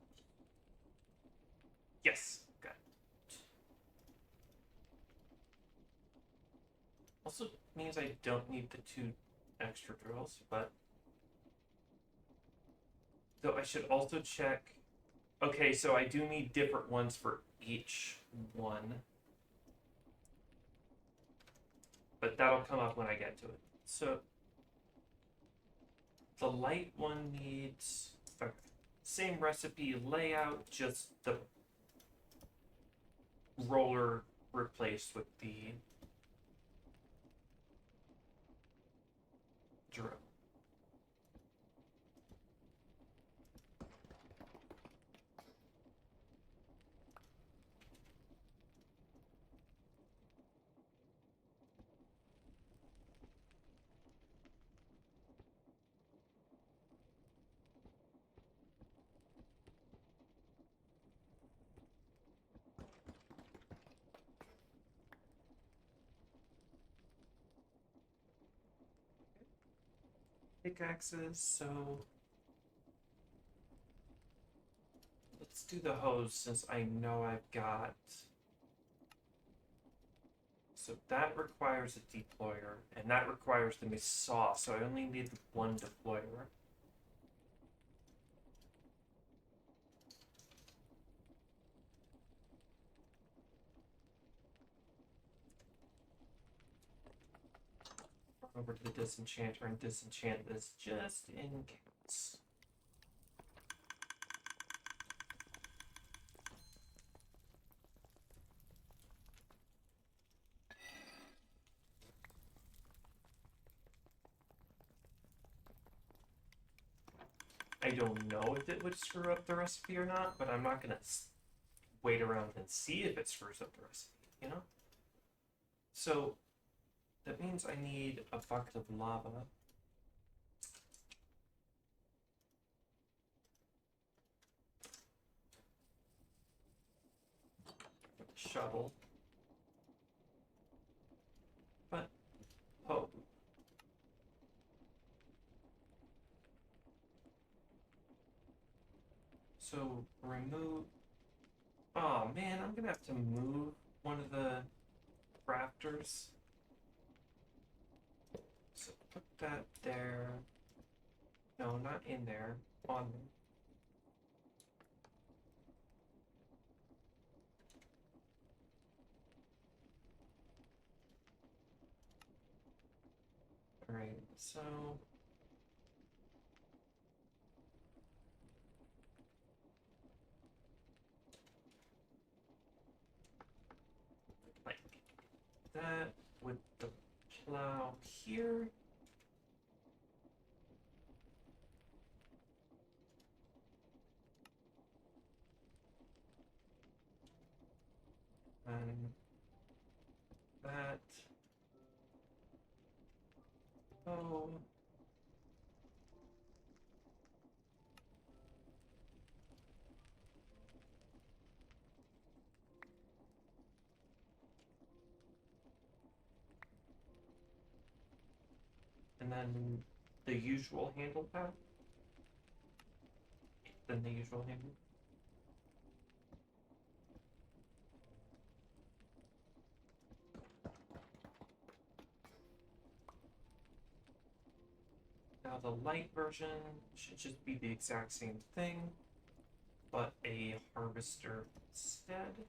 Yes. Okay. Also means I don't need the 2 extra drills, but though I should also check. Okay, so I do need different ones for each one, but that'll come up when I get to it. So the light one needs same recipe layout, just the roller replaced with the drill. Pickaxes, so let's do the hose since I know I've got. So that requires a deployer, and that requires the saw, so I only need the 1 deployer. Over to the disenchanter and disenchant this just in case. I don't know if it would screw up the recipe or not, but I'm not gonna wait around and see if it screws up the recipe, you know? So that means I need a bucket of lava. Shovel. But, oh. So remove. Oh man, I'm gonna have to move one of the rafters. So put that there. No, not in there. On there. Alright, so like that with the plow here. And that. Oh. And then the usual handle path. Then the usual handle. Now the light version should just be the exact same thing, but a harvester instead.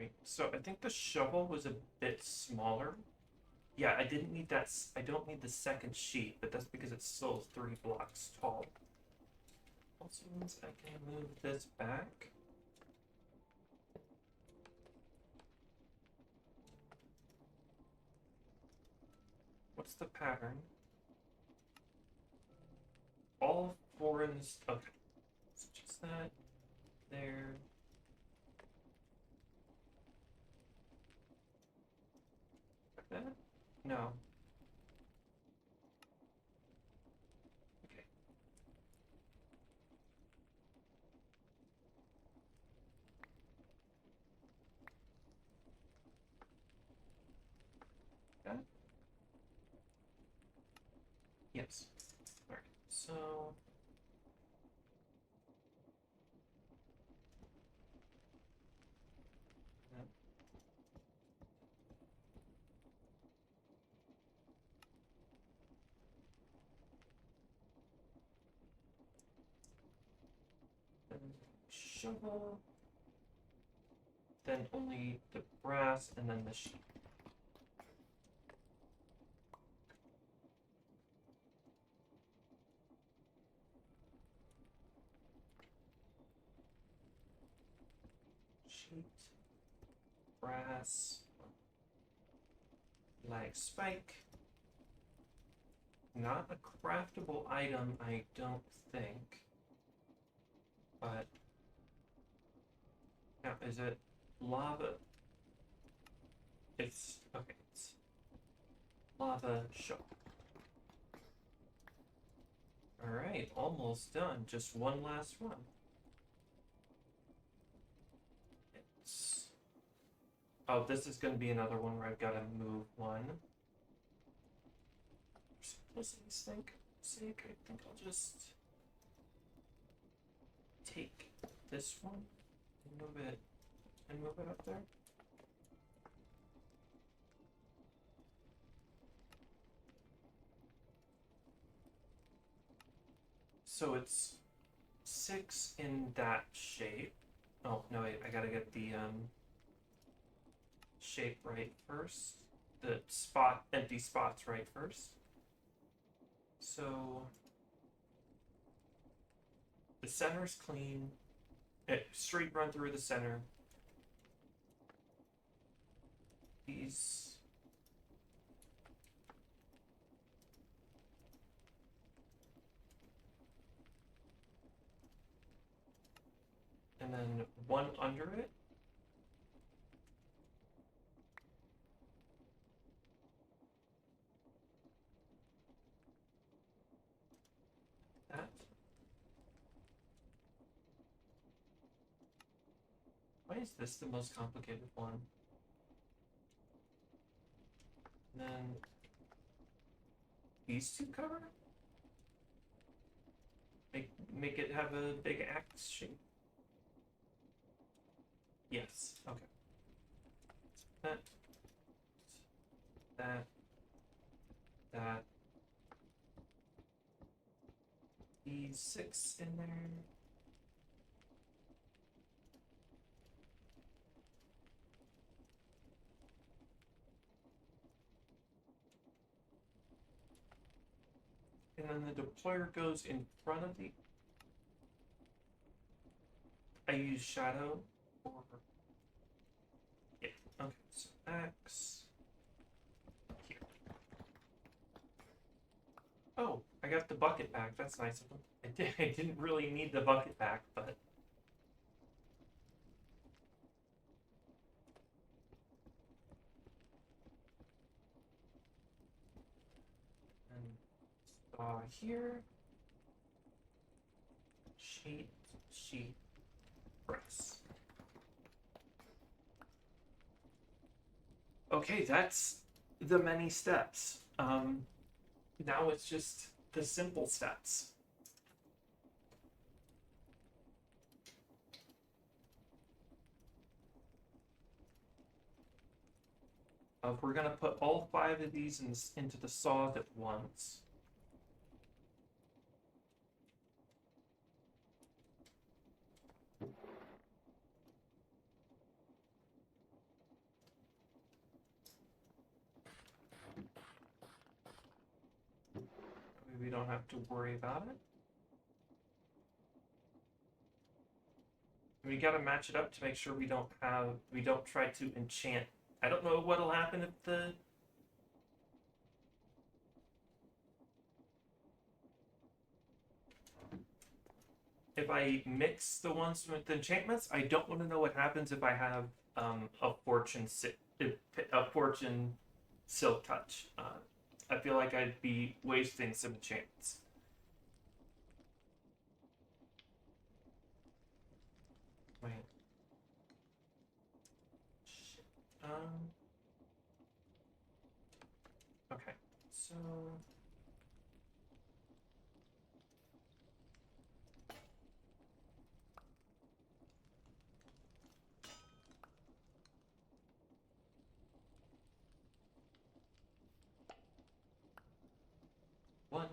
Right. So I think the shovel was a bit smaller. Yeah, I didn't need that. I don't need the second sheet, but that's because it's still 3 blocks tall. Also means I can move this back. What's the pattern? All foreigns. Okay. So just that. There. Like that? No. Okay. That? Yes. Alright. So. Then shovel. Then only the brass, and then the sheet. Sheet. Brass. Lag spike. Not a craftable item, I don't think. But now, is it lava? It's okay. It's lava shovel. All right, almost done. Just one last one. It's oh, this is going to be another one where I've got to move one. For simplicity's sake, I think I'll just take this one and move it up there. So it's 6 in that shape. Oh no, wait, I gotta get the shape right first. The empty spots right first. So the center's clean. Straight run through the center. These. And then one under it. That. Why is this the most complicated one? And then these two cover? Make it have a big axe shape. Yes, okay. That. These 6 in there. And then the deployer goes in front of the. I use shadow or. Yeah, okay, so X. Here. Oh, I got the bucket back. That's nice of them. I didn't really need the bucket back, but. And here. Sheet, press. Okay, that's the many steps. Now it's just the simple steps. We're gonna put all 5 of these into the saws at once. we don't have to worry about it. We gotta match it up to make sure we don't try to enchant. I don't know what'll happen if I mix the ones with enchantments. I don't want to know what happens if I have a fortune silk touch. I feel like I'd be wasting some enchantments. Wait. Shit. Okay. So. One.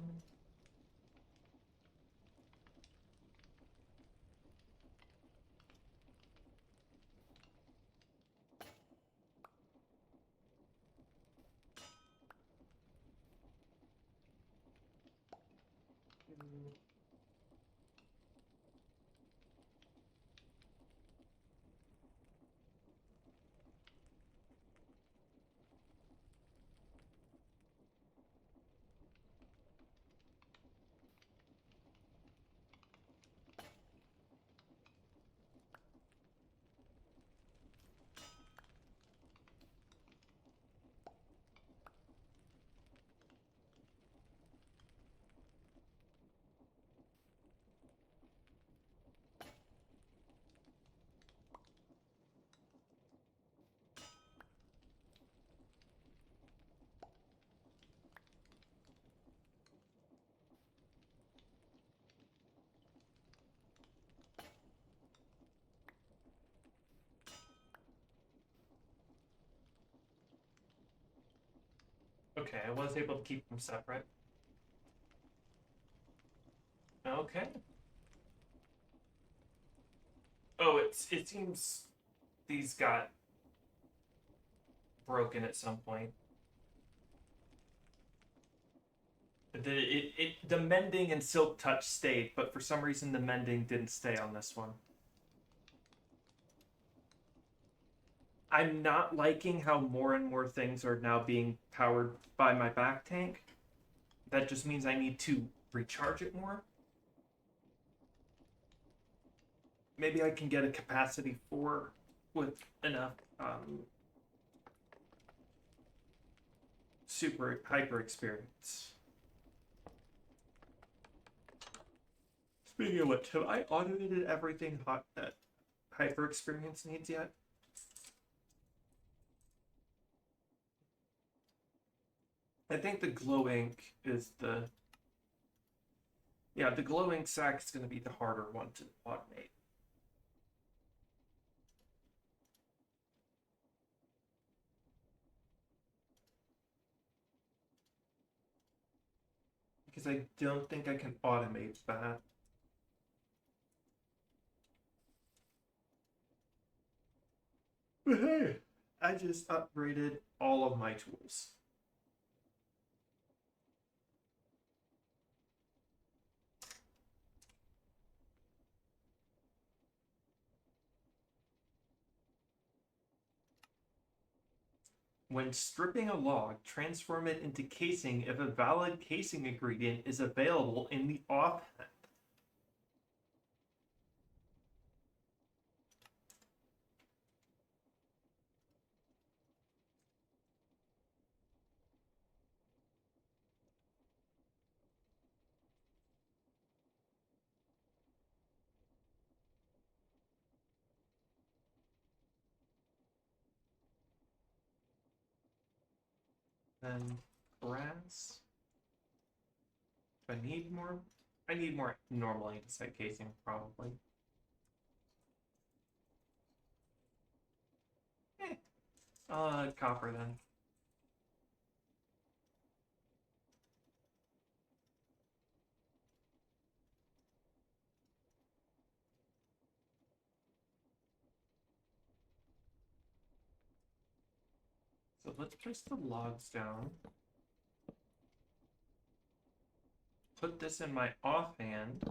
Two. Okay, I was able to keep them separate. Okay. Oh, it seems these got broken at some point. The mending and silk touch stayed, but for some reason the mending didn't stay on this one. I'm not liking how more and more things are now being powered by my back tank. That just means I need to recharge it more. Maybe I can get a capacity 4 with enough super hyper experience. Speaking of which, have I automated everything that hyper experience needs yet? I think the glow ink is the... Yeah, the glow ink sack is going to be the harder one to automate. Because I don't think I can automate that. But hey, I just upgraded all of my tools. When stripping a log, transform it into casing if a valid casing ingredient is available in the offhand. Then brass. Do I need more? I need more normal andesite casing, probably. Copper then. So let's place the logs down. put this in my offhand.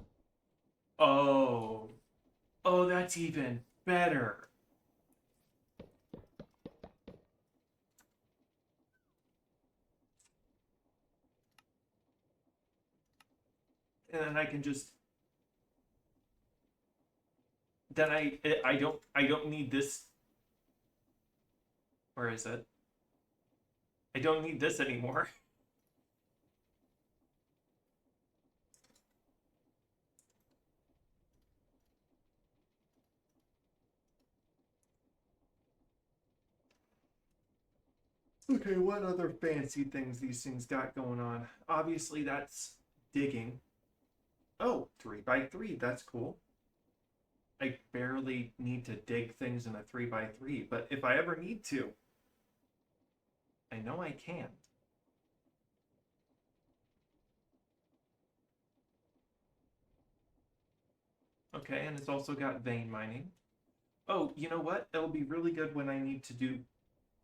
Oh. Oh, that's even better. And then I can just then I don't need this. Where is it? I don't need this anymore. Okay, what other fancy things these things got going on? Obviously, that's digging. Oh, 3x3, that's cool. I barely need to dig things in a 3x3, but if I ever need to, I know I can. Okay, and it's also got vein mining. Oh, you know what? It'll be really good when I need to do.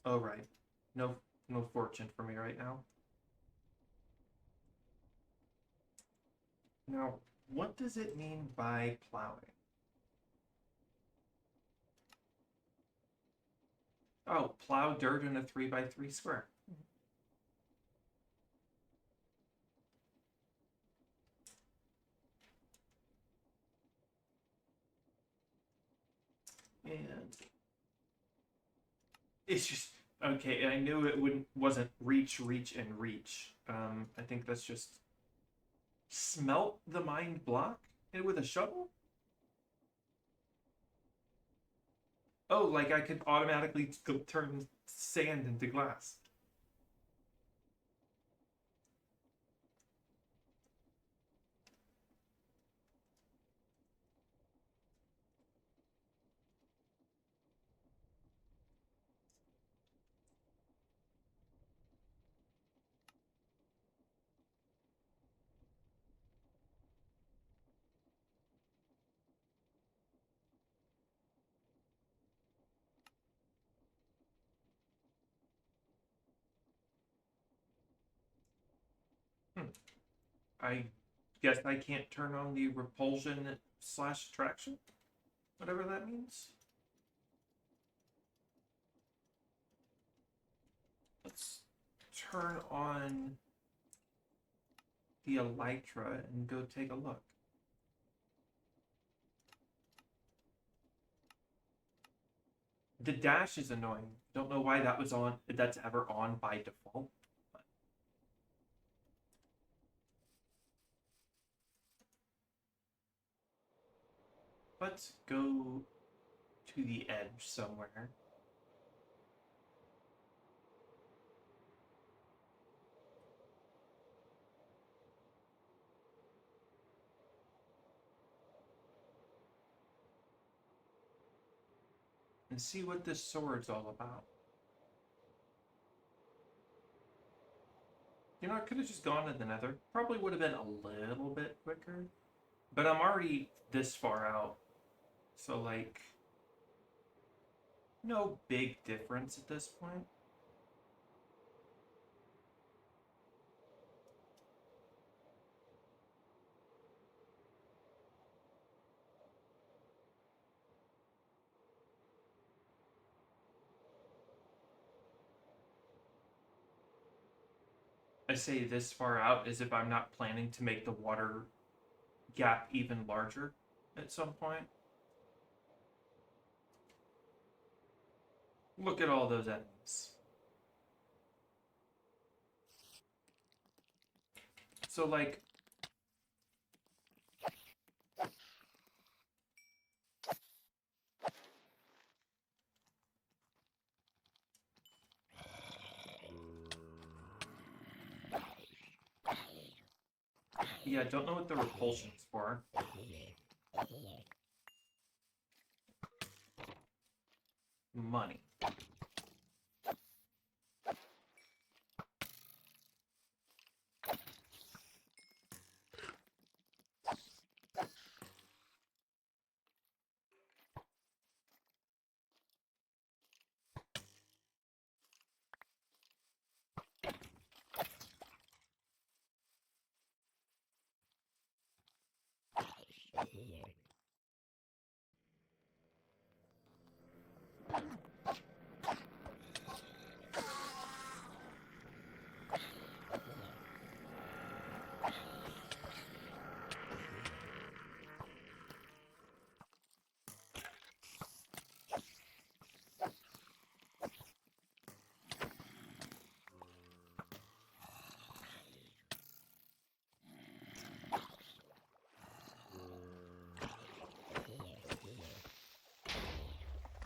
Oh, right. No, no fortune for me right now. Now, what does it mean by plowing? Oh, plow dirt in a 3x3 square. And it's just okay. I knew it wasn't reach, reach, and reach. I think that's just smelt the mined block with a shovel. Oh, like I could automatically turn sand into glass. Hmm. I guess I can't turn on the repulsion slash attraction, whatever that means. Let's turn on the elytra and go take a look. The dash is annoying. Don't know why that was on. That's ever on by default. Let's go to the edge somewhere. And see what this sword's all about. You know, I could have just gone to the nether. Probably would have been a little bit quicker. But I'm already this far out. So, like, no big difference at this point. I say this far out as if I'm not planning to make the water gap even larger at some point. Look at all those enemies. So, like, yeah, don't know what the repulsion's for. Money.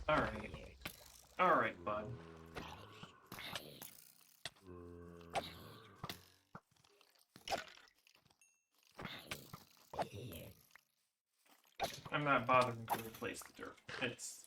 Alright. Alright, bud. I'm not bothering to replace the dirt. It's...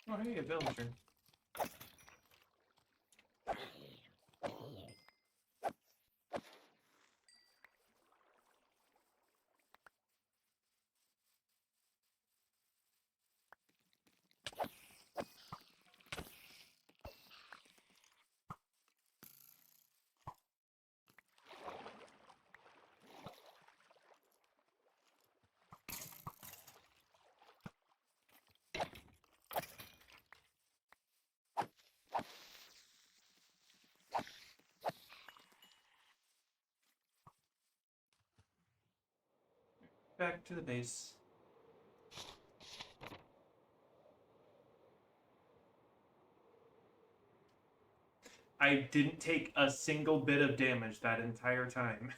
Oh, hey, a villager. Back to the base. I didn't take a single bit of damage that entire time.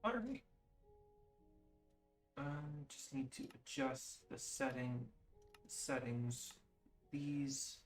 Alright. Just need to adjust the settings. These.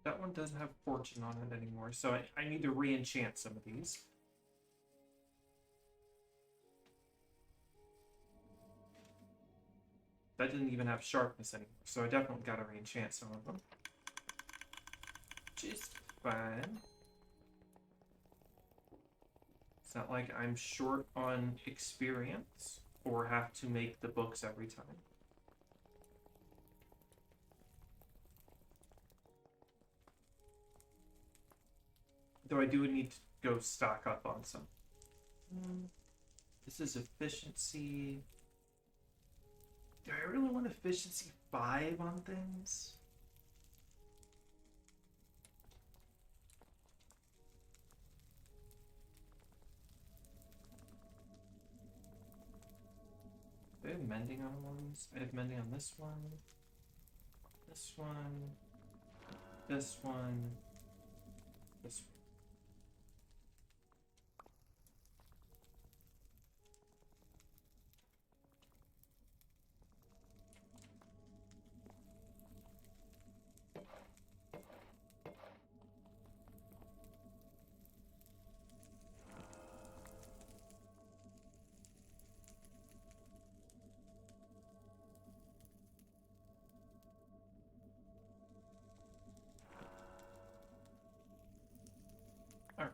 That one doesn't have fortune on it anymore, so I need to re-enchant some of these. That didn't even have sharpness anymore, so I definitely gotta re-enchant some of them. Just fine. It's not like I'm short on experience or have to make the books every time. Though I do need to go stock up on some. This is efficiency. Do I really want efficiency 5 on things? Do I have mending on ones? I have mending on this one. This one. This one. This one. Alright.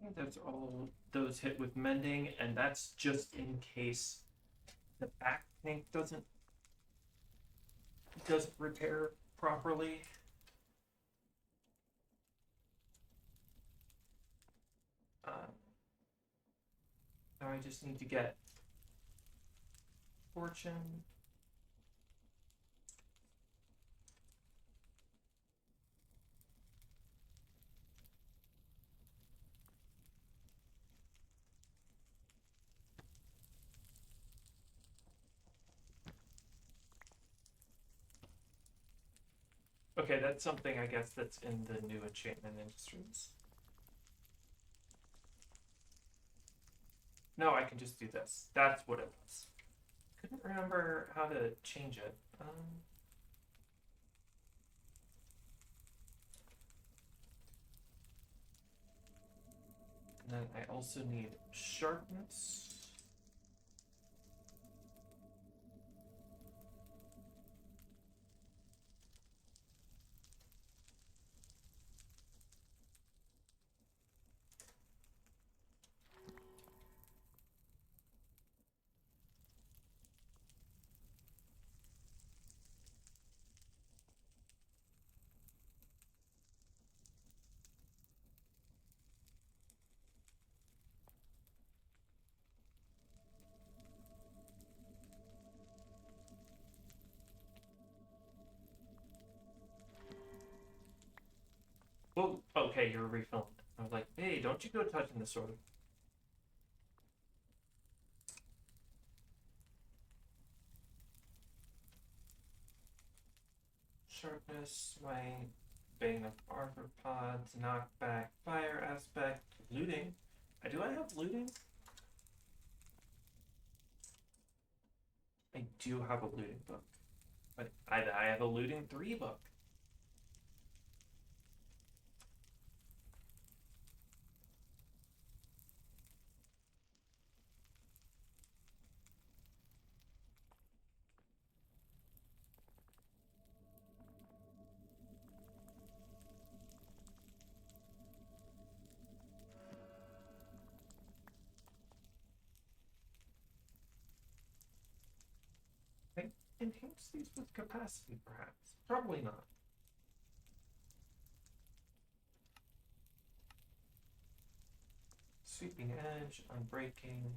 I think that's all those hit with mending, and that's just in case the back tank doesn't repair properly. Now I just need to get fortune. Okay, that's something I guess that's in the new enchantment industries. No, I can just do this. That's what it was. Couldn't remember how to change it. And then I also need sharpness. Well, okay, you're refilling it. I was like, hey, don't you go touching the sword. Sharpness, my bang of arthropods, knockback, fire aspect, looting. Do I have looting? I do have a looting book. But I have a looting 3 book. I enhance these with capacity, perhaps. Probably not. Sweeping edge, unbreaking.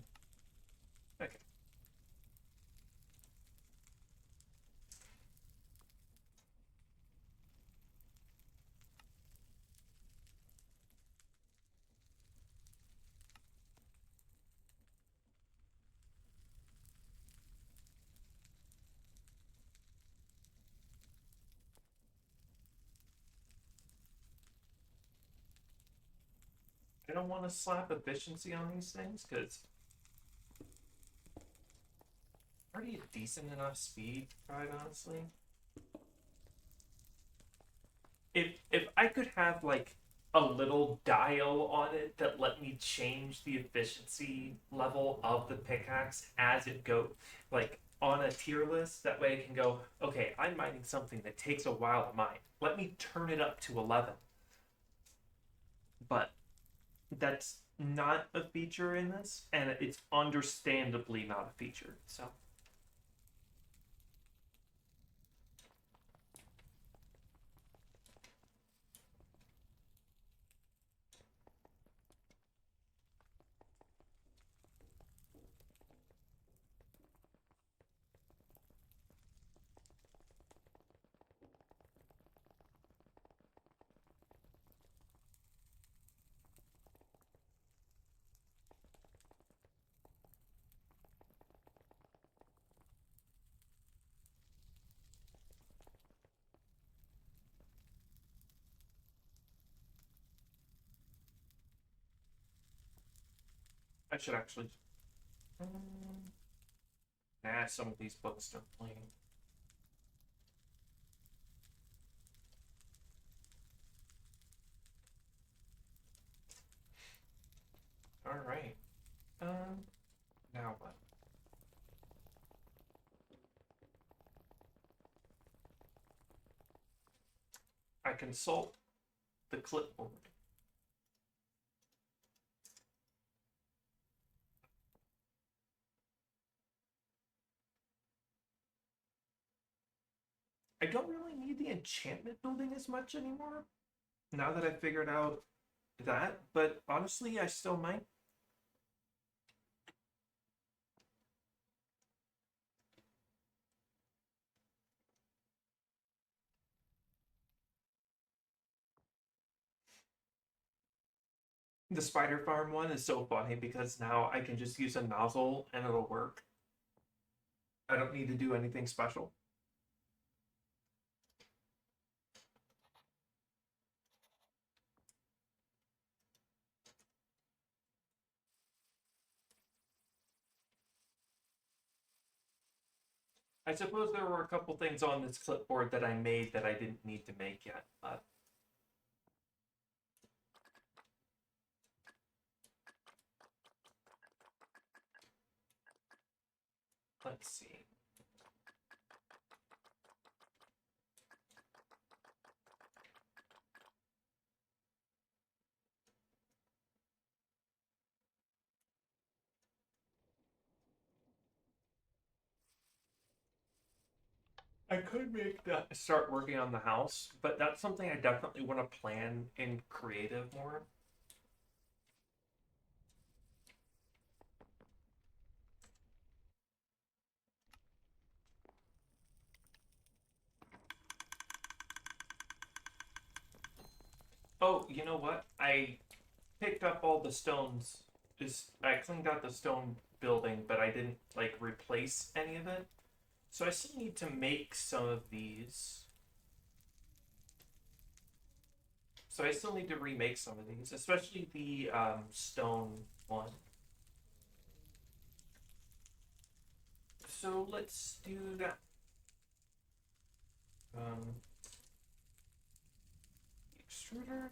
Okay. I don't want to slap efficiency on these things because already a decent enough speed, quite honestly. If I could have like a little dial on it that let me change the efficiency level of the pickaxe as it goes, like on a tier list. That way I can go, okay, I'm mining something that takes a while to mine. Let me turn it up to 11. But that's not a feature in this, and it's understandably not a feature. So I should actually. Nah, some of these books don't play. All right. Now what? I consult the clipboard. I don't really need the enchantment building as much anymore. Now that I figured out that, but honestly, I still might. The spider farm one is so funny because now I can just use a nozzle and it'll work. I don't need to do anything special. I suppose there were a couple things on this clipboard that I made that I didn't need to make yet, but let's see. I could make that start working on the house, but that's something I definitely want to plan in creative more. Oh, you know what? I picked up all the stones. Just I cleaned out the stone building, but I didn't like replace any of it. So I still need to make some of these. So I still need to remake some of these, especially the stone one. So let's do that. Um, extruder.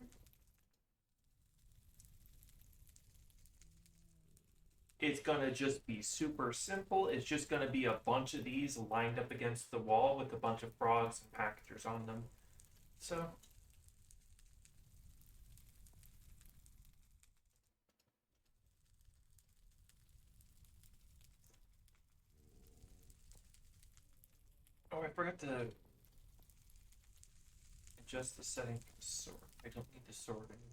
It's gonna just be super simple. It's just gonna be a bunch of these lined up against the wall with a bunch of frogs and packagers on them. So oh, I forgot to adjust the setting for the sword. I don't need the sword anymore.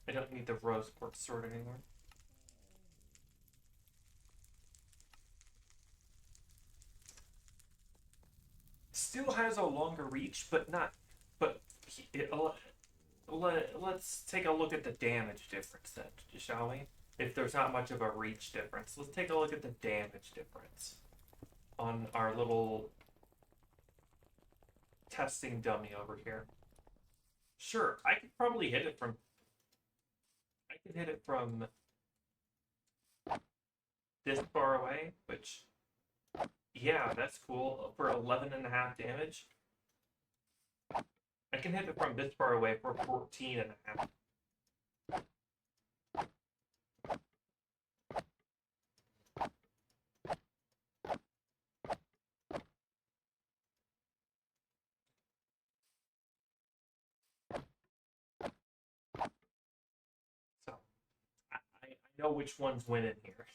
I don't need the rose quartz sword anymore. Still has a longer reach, but not. But let's take a look at the damage difference then, shall we? If there's not much of a reach difference, let's take a look at the damage difference on our little testing dummy over here. Sure, I could probably hit it from. I could hit it from this far away, which, yeah, that's cool. For 11.5 damage, I can hit it from this far away for 14.5. know which ones went in here.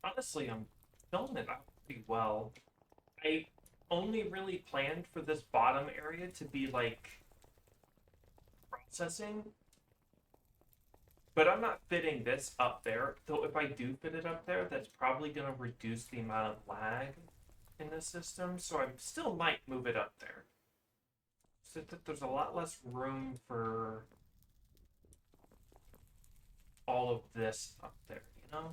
Honestly, I'm filling it out pretty well. I only really planned for this bottom area to be like processing, but I'm not fitting this up there. Though if I do fit it up there, that's probably going to reduce the amount of lag in the system, so I still might move it up there. So that there's a lot less room for all of this up there, you know?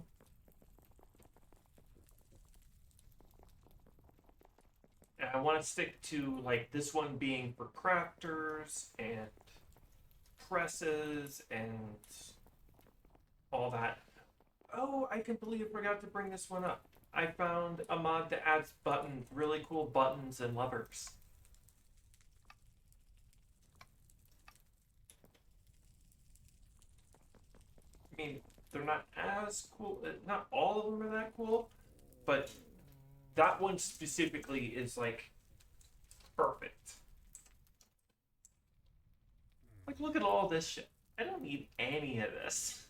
And I want to stick to like this one being for crafters and presses and all that. Oh, I completely forgot to bring this one up. I found a mod that adds buttons, really cool buttons and levers. I mean, they're not as cool. Not all of them are that cool, but that one specifically is like perfect. Like, look at all this shit. I don't need any of this.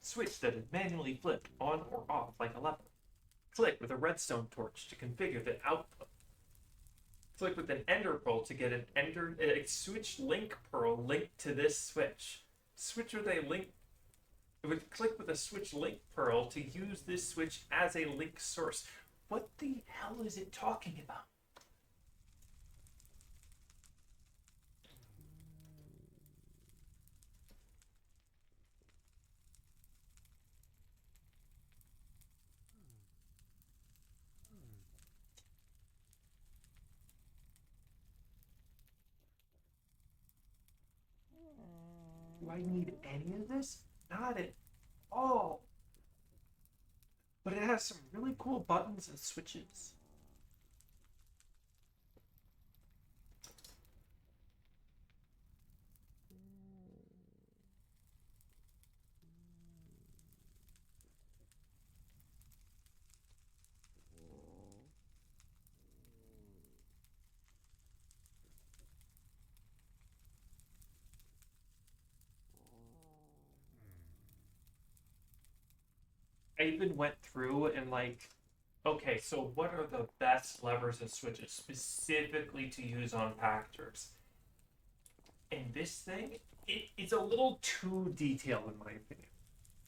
Switch that is manually flipped on or off like a lever. Click with a redstone torch to configure the output. Click with an ender pearl to get a switch link pearl linked to this switch. Switch with a link. Click with a switch link pearl to use this switch as a link source. What the hell is it talking about? Do I need any of this? Not at all. But it has some really cool buttons and switches. I even went through and like, okay, so what are the best levers and switches specifically to use on packers? And this thing, it's a little too detailed in my opinion,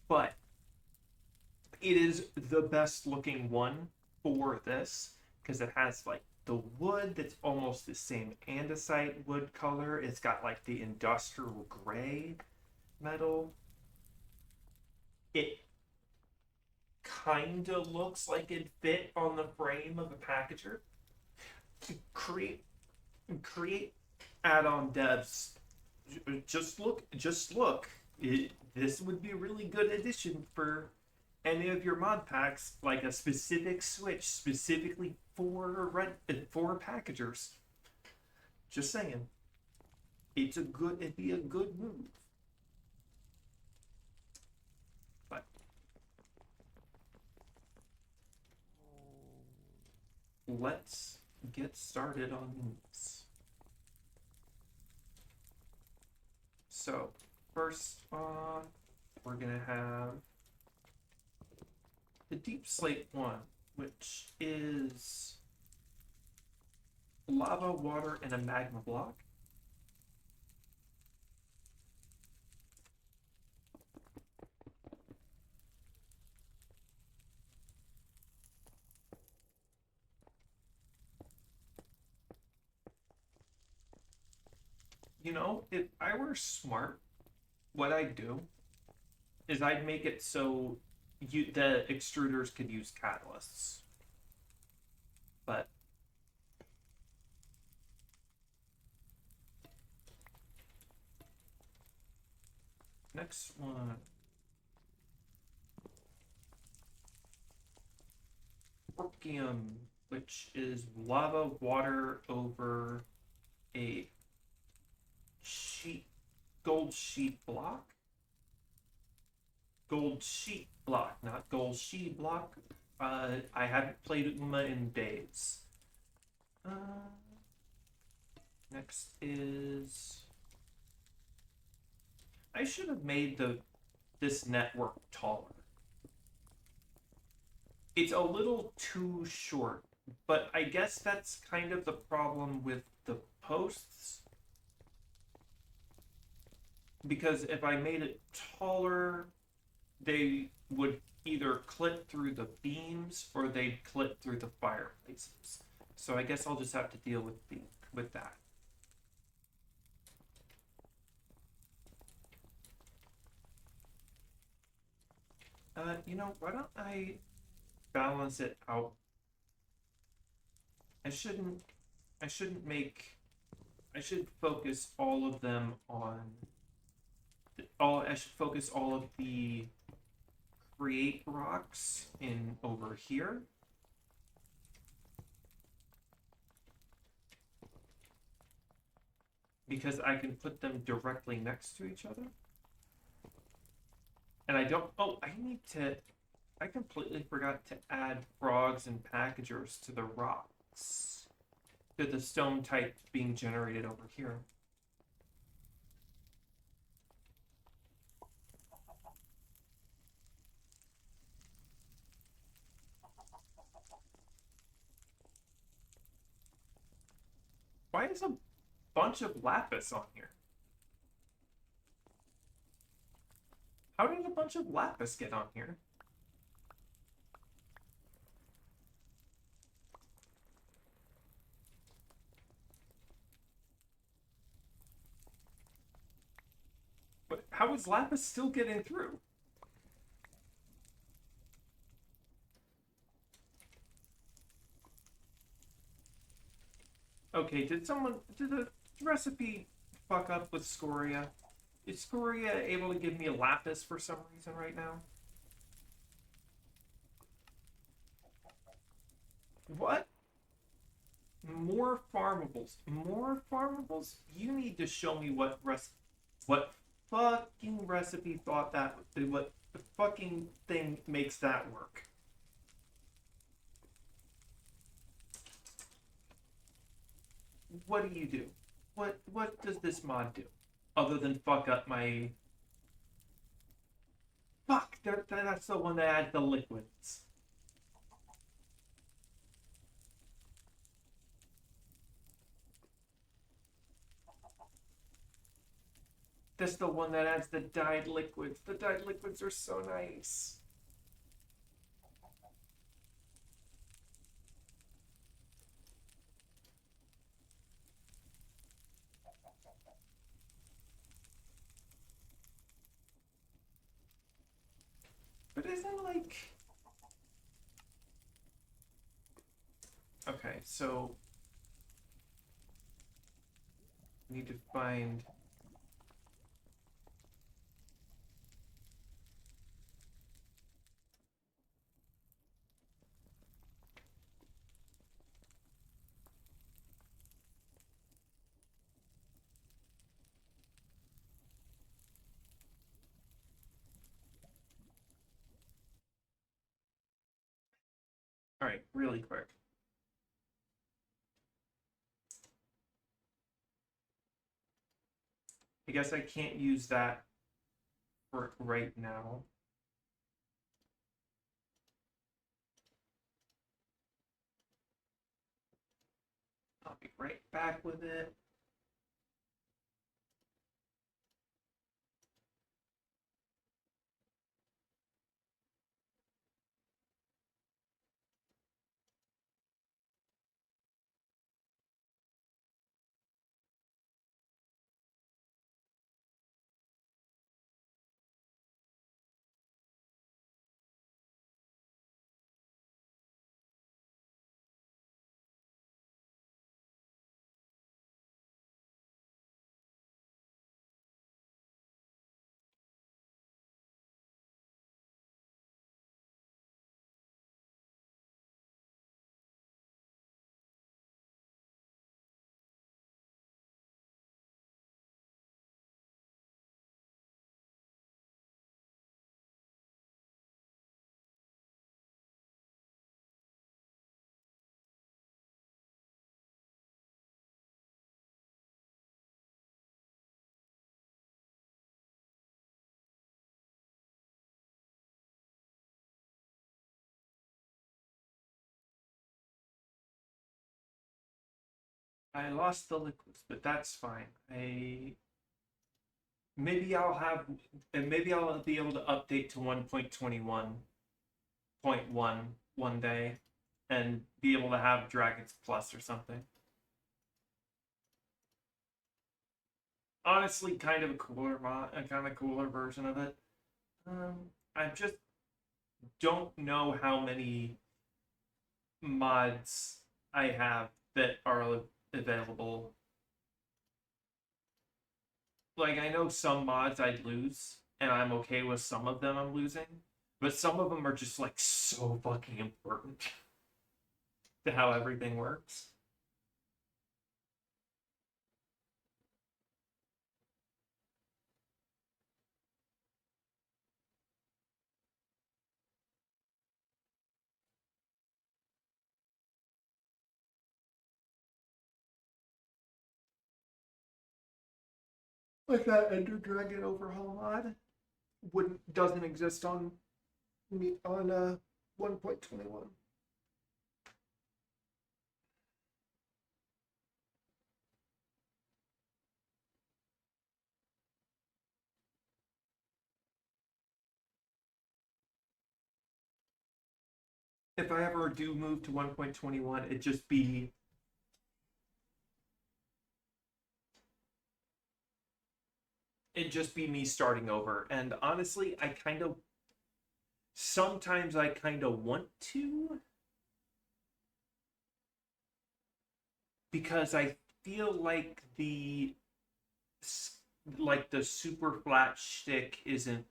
but it is the best looking one for this because it has like the wood that's almost the same andesite wood color. It's got like the industrial gray metal. It kind of looks like it fit on the frame of a packager. Create create add-on devs. Just look. This would be a really good addition for any of your mod packs, like a specific switch specifically for packagers. Just saying, it'd be a good move. But let's get started on these. So first off, we're gonna have the deep slate one, which is lava, water, and a magma block. You know, if I were smart, what I'd do is I'd make it so the extruders could use catalysts. But next one, Orchium, which is lava water over a sheet, gold sheet block. Gold sheet block, not gold sheet block. I haven't played Uma in days. Uh, Next is I should have made this network taller. It's a little too short, but I guess that's kind of the problem with the posts. Because if I made it taller, they would either clip through the beams or they'd clip through the fireplaces. So I guess I'll just have to deal with that. Why don't I balance it out? I shouldn't I shouldn't make I should focus all of them on all I should focus all of the create rocks in over here. Because I can put them directly next to each other. And I don't I completely forgot to add frogs and packagers to the rocks. To the stone type being generated over here. Why is a bunch of lapis on here? How did a bunch of lapis get on here? But how is lapis still getting through? Okay, did the recipe fuck up with Scoria? Is Scoria able to give me a lapis for some reason right now? What? More farmables. More farmables? You need to show me what fucking recipe thought that what the fucking thing makes that work. What do you do? What does this mod do? Other than fuck up my fuck, that's the one that adds the liquids. That's the one that adds the dyed liquids. The dyed liquids are so nice. But isn't like okay, so I need to find all right, really quick. I guess I can't use that for right now. I'll be right back with it. I lost the liquids, but that's fine. I maybe I'll have maybe I'll be able to update to 1.21.1 one day and be able to have Dragons Plus or something. Honestly, kind of a cooler a kind of cooler version of it. I just don't know how many mods I have that are available. Like, I know some mods I'd lose, and I'm okay with some of them I'm losing, but some of them are just like so fucking important to how everything works. Like that Ender Dragon overhaul mod wouldn't doesn't exist on me on 1.21. If I ever do move to 1.21, it'd just be me starting over. And honestly, I kind of sometimes I kind of want to because I feel like the super flat shtick isn't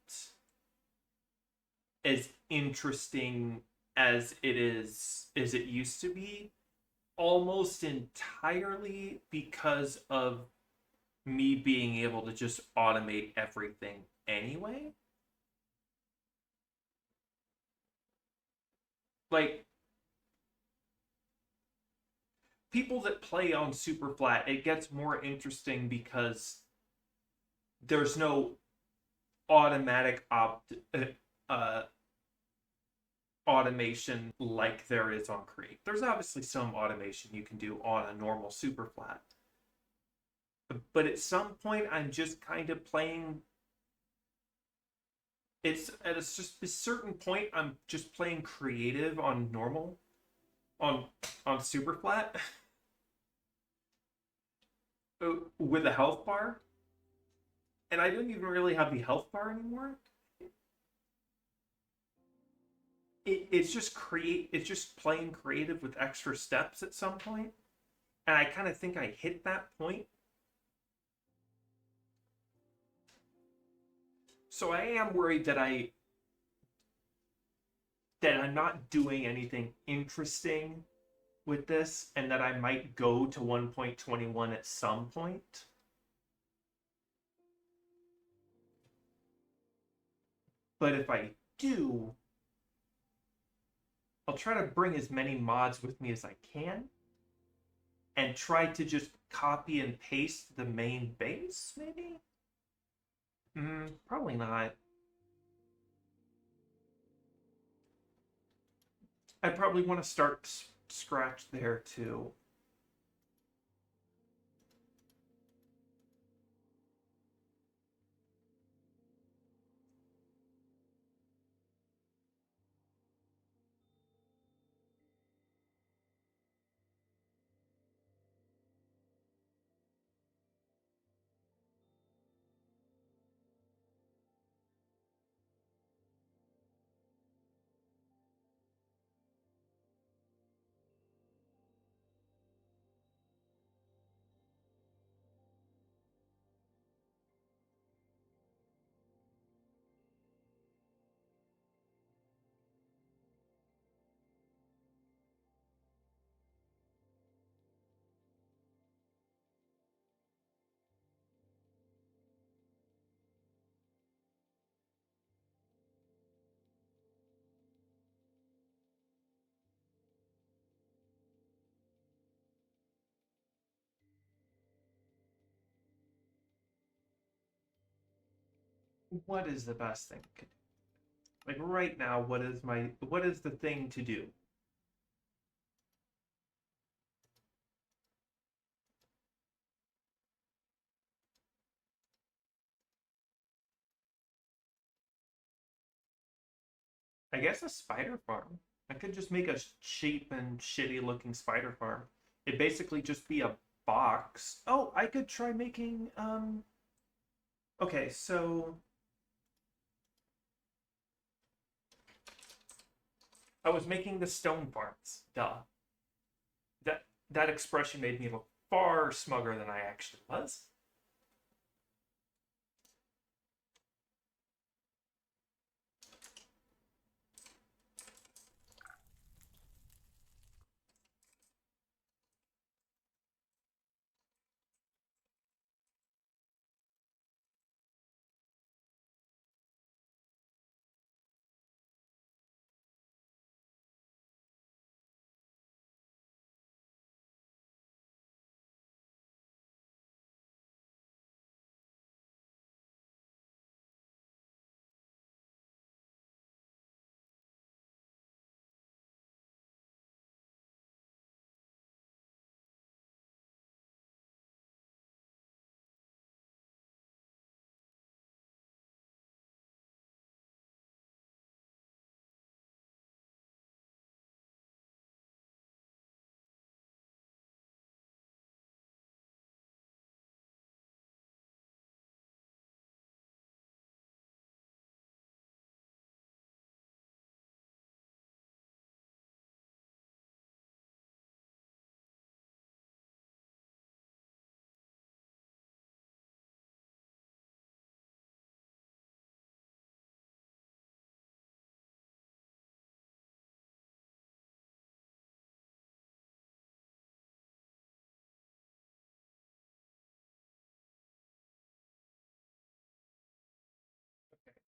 as interesting as it used to be, almost entirely because of me being able to just automate everything anyway. Like, people that play on super flat, it gets more interesting because there's no automatic uh, automation like there is on Create. There's obviously some automation you can do on a normal super flat, but at some point I'm just kind of playing. It's at a certain point I'm just playing creative on normal on super flat with a health bar, and I don't even really have the health bar anymore. It's just playing creative with extra steps at some point, and I kind of think I hit that point. So I am worried that I'm not doing anything interesting with this, and that I might go to 1.21 at some point. But if I do, I'll try to bring as many mods with me as I can and try to just copy and paste the main base, maybe? Probably not. I probably want to start scratch there too. What is the best thing? Like right now, what is the thing to do? I guess a spider farm. I could just make a cheap and shitty looking spider farm. It'd basically just be a box. Oh, I could try making okay, so I was making the stone farms. Duh. That expression made me look far smugger than I actually was.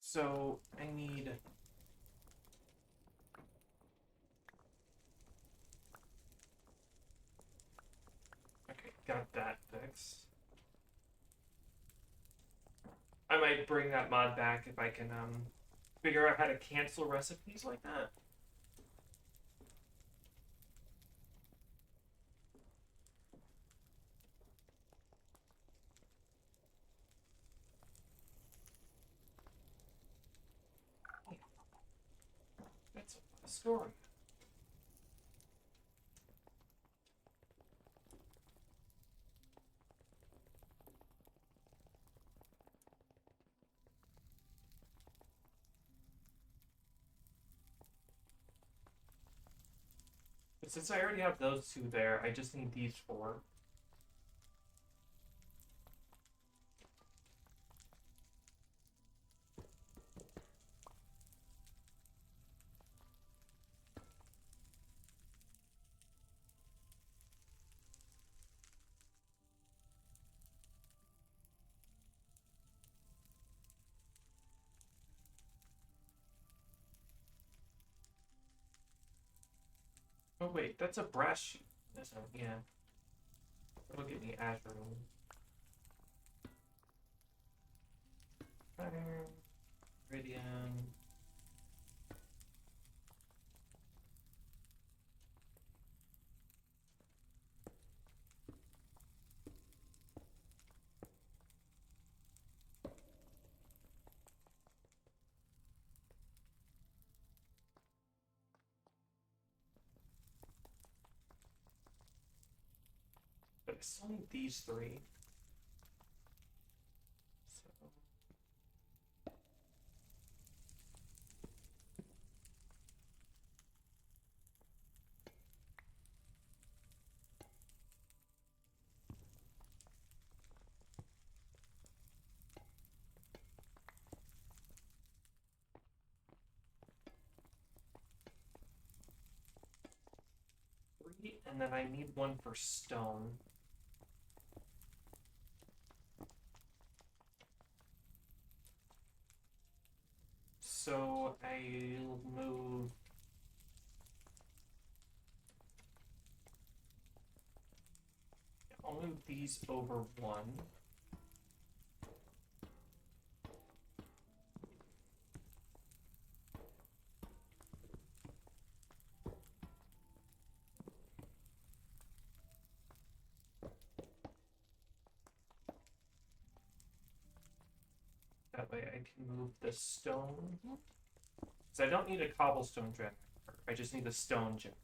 So I need okay, got that fixed. I might bring that mod back if I can figure out how to cancel recipes like that. That's a story. But since I already have those two there, I just need these four. Oh wait, that's a brush. That's a, yeah. It'll get me Azure. Fire, Radiance. But I still need these three. So three, and then I need one for stone. So I'll move. I'll move these over one. That way I can move the stone. So I don't need a cobblestone generator. I just need a stone generator.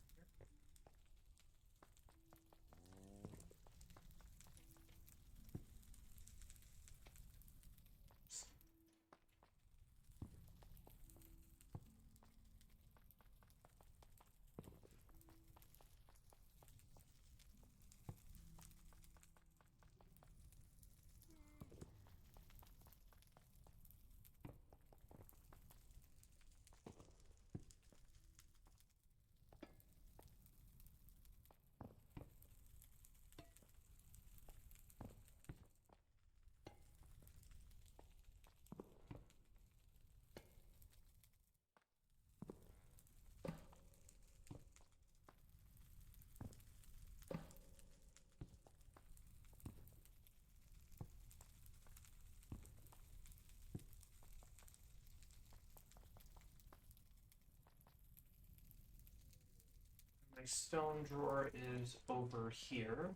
My stone drawer is over here.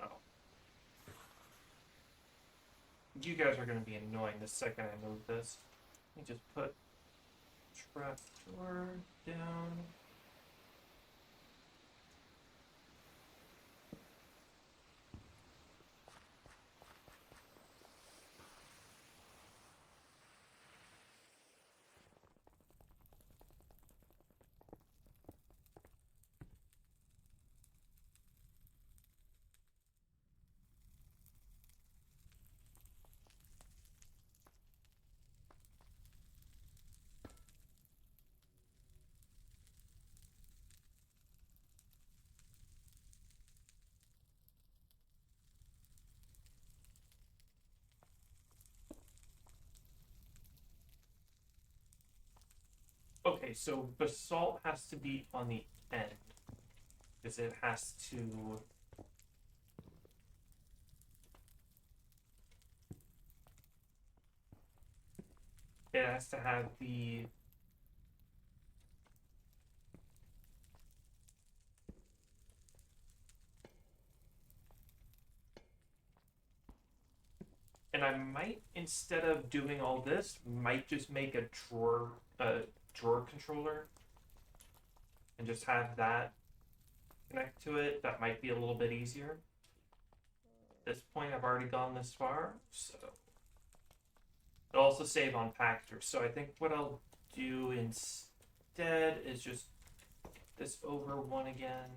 Oh. You guys are going to be annoying the second I move this. Let me just put trap door down. Okay, so basalt has to be on the end because it has to. It has to have the. And I might, instead of doing all this, might just make a drawer controller and just have that connect to it. That might be a little bit easier. At this point, I've already gone this far, so it'll also save on packers. So I think what I'll do instead is just this over one again.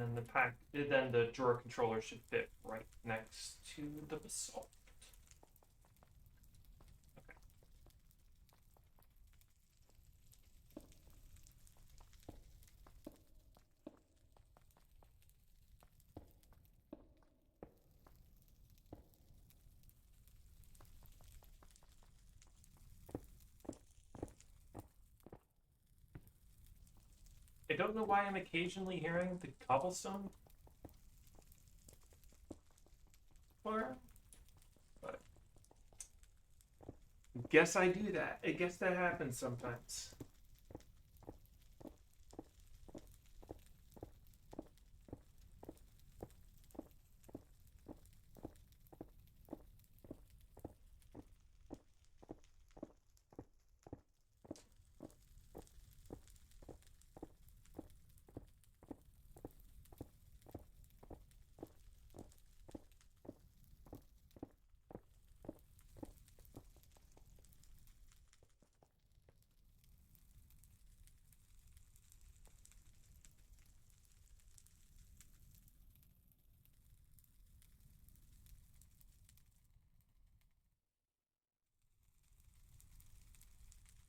And then the drawer controller should fit right next to the basalt. Okay. I don't know why I'm occasionally hearing the cobblestone bar, but guess I do that. I guess that happens sometimes.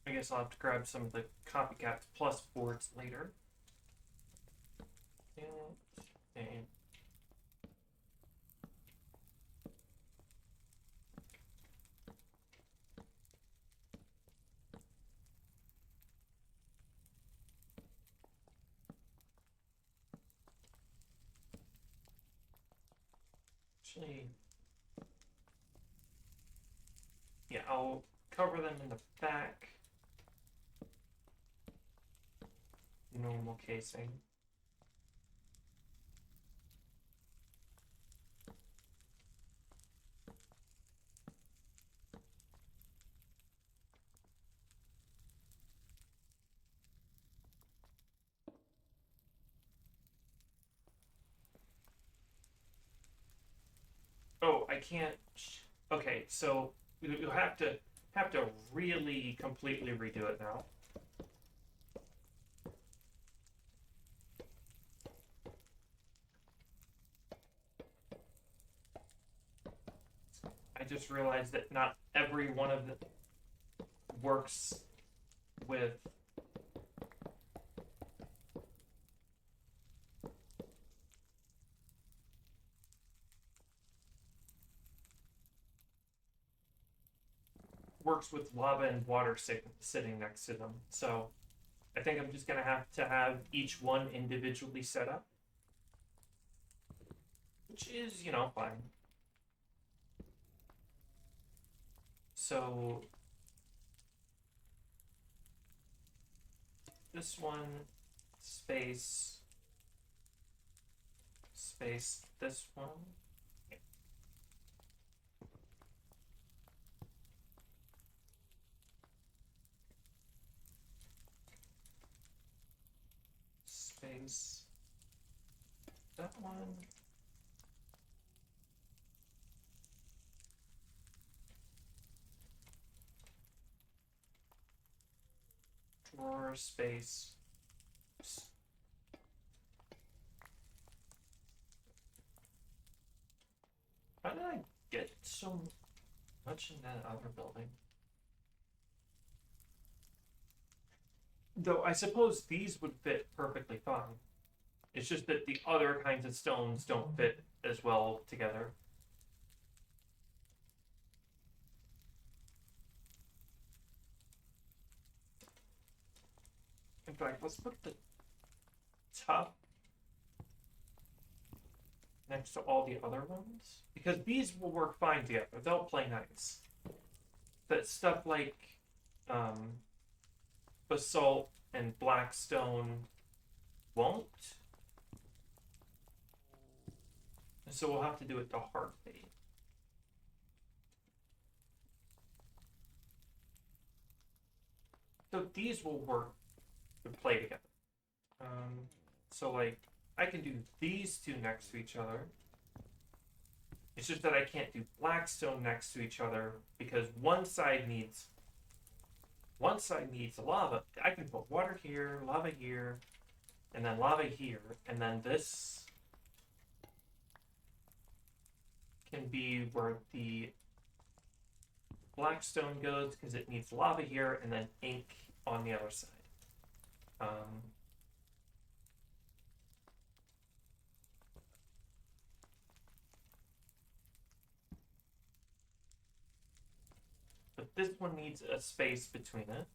I guess I'll have to grab some of the Copycats Plus boards later. And Actually, yeah, I'll cover them in the back. Normal casing. Oh, I can't. Okay, so you'll have to really completely redo it now. I just realized that not every one of them works with lava and water sitting next to them. So I think I'm just gonna have to have each one individually set up, which is, fine. So this one, space, space, this one. Space, that one. Drawer, space. How did I get so much in that other building? Though I suppose these would fit perfectly fine. It's just that the other kinds of stones don't fit as well together. In fact, let's put the top next to all the other ones, because these will work fine together. They'll play nice. That stuff like basalt and blackstone won't. And so we'll have to do it the hard way. So these will work to play together. So like I can do these two next to each other. It's just that I can't do blackstone next to each other because one side needs lava. I can put water here, lava here, and then lava here, and then this can be where the blackstone goes because it needs lava here and then ink on the other side. But this one needs a space between it.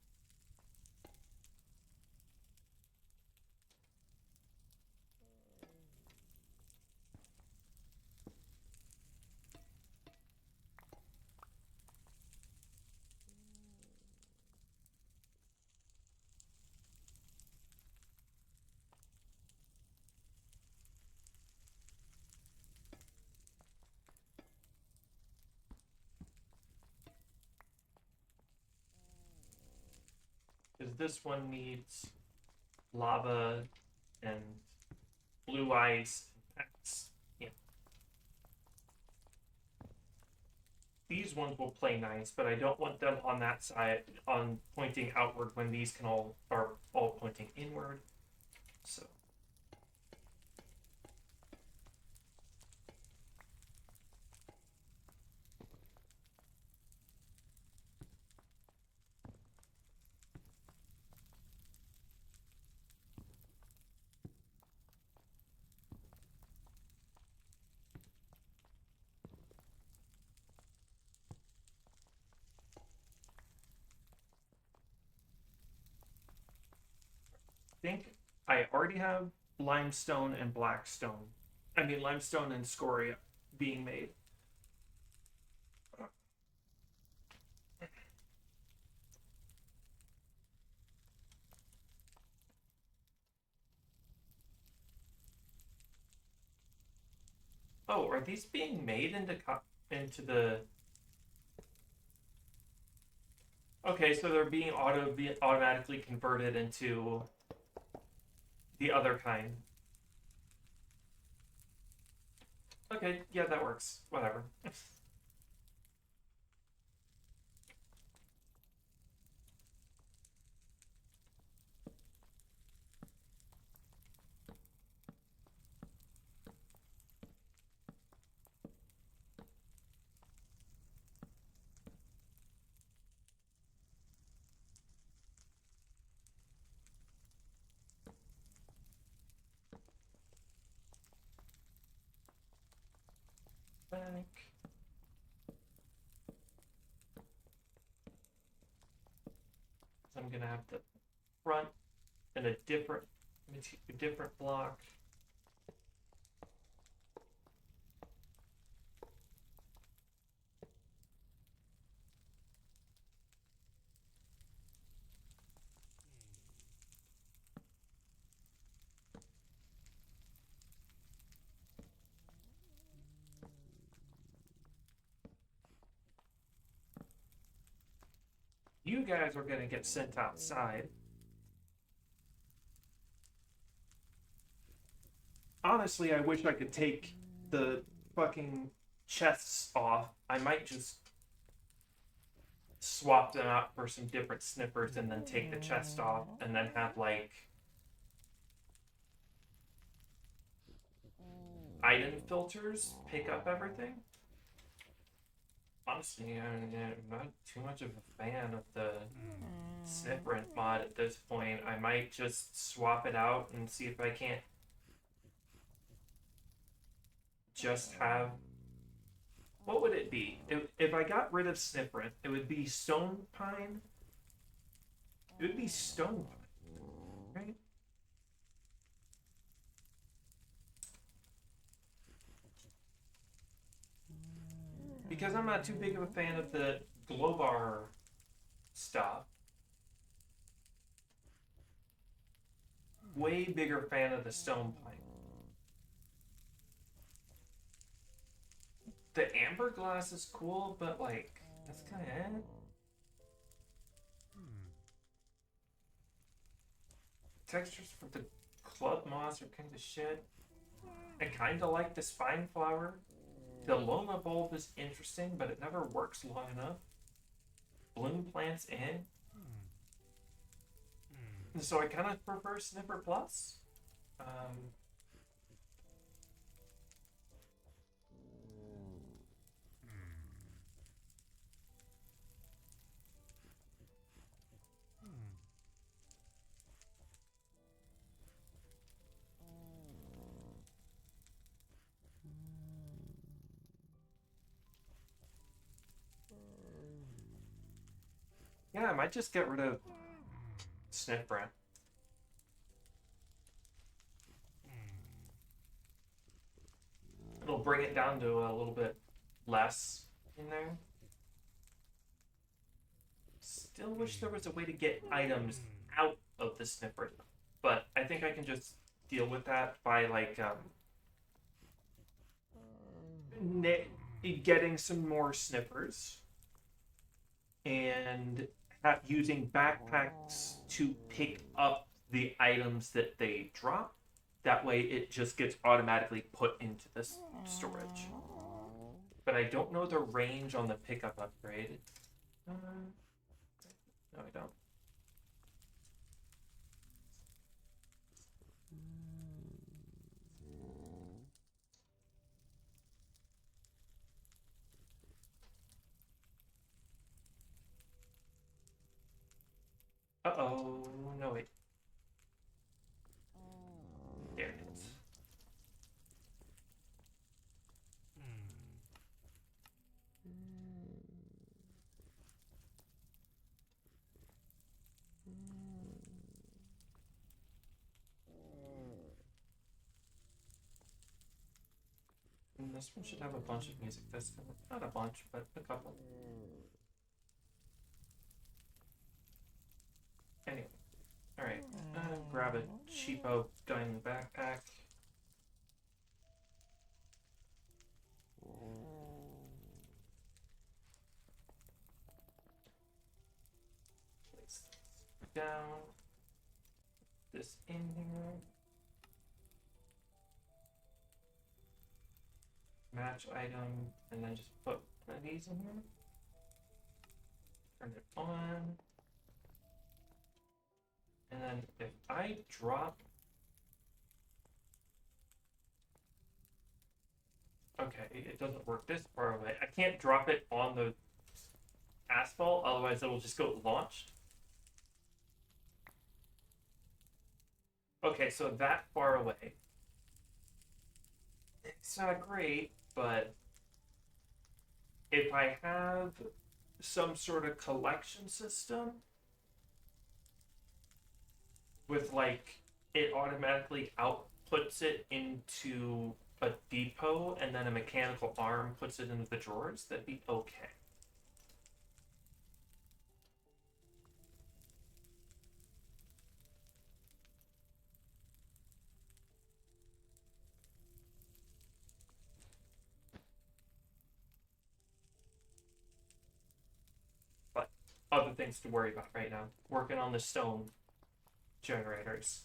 Because this one needs lava and blue ice. Yeah. These ones will play nice, but I don't want them on that side, on pointing outward when these are all pointing inward. So. Think I already have limestone and blackstone. I mean limestone and scoria being made. Oh, are these being made into the? Okay, so they're being automatically converted into the other kind. Okay, yeah, that works. Whatever. Back. So I'm gonna have the front and a different block. You guys are gonna get sent outside. Honestly, I wish I could take the fucking chests off. I might just swap them out for some different snippers and then take the chest off and then have like item filters pick up everything. Honestly, I'm not too much of a fan of the Snifferent mod at this point. I might just swap it out and see if I can't just have. What would it be? If I got rid of Snifferent, it would be Stone Pine. It would be Stone Pine, right? Because I'm not too big of a fan of the Globar stuff. Way bigger fan of the Stone Pine. The amber glass is cool, but like that's kind of it. Textures for the club moss are kind of shit. I kind of like the spine flower. The Loma bulb is interesting, but it never works long enough. Bloom plants in. So I kind of prefer Sniffer Plus. Yeah, I might just get rid of Sniffer. It'll bring it down to a little bit less in there. Still wish there was a way to get items out of the sniffer, but I think I can just deal with that by like getting some more sniffers and using backpacks to pick up the items that they drop. That way it just gets automatically put into this storage. But I don't know the range on the pickup upgrade. No, I don't. Uh-oh. No, wait. There it is. And the This one should have a bunch of music this time. Not a bunch, but a couple. Anyway. Alright. Grab a cheapo diamond backpack. Place this down. This in here. Match item, and then just put one of these in here. Turn it on. And then if I drop... Okay, it doesn't work this far away. I can't drop it on the asphalt, otherwise it'll just go launched. Okay, so that far away. It's not great, but if I have some sort of collection system with like it automatically outputs it into a depot and then a mechanical arm puts it into the drawers, that'd be okay. But other things to worry about right now. Working on the stone generators.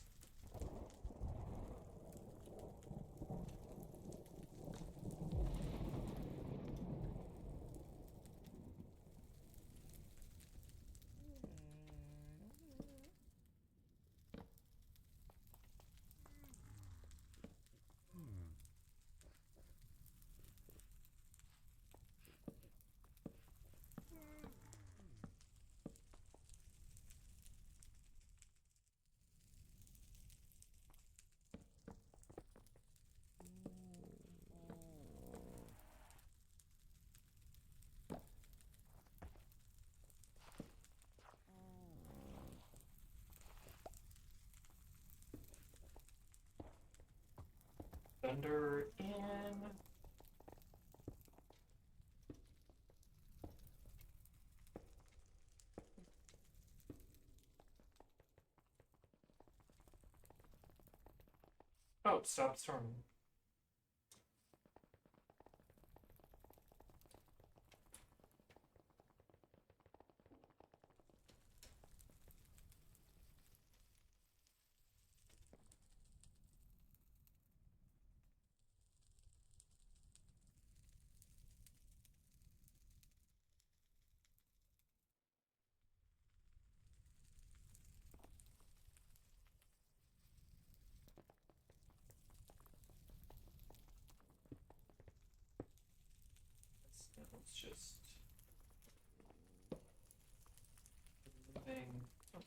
Thunder in. Oh, stop storming. Let's just moving. Oh.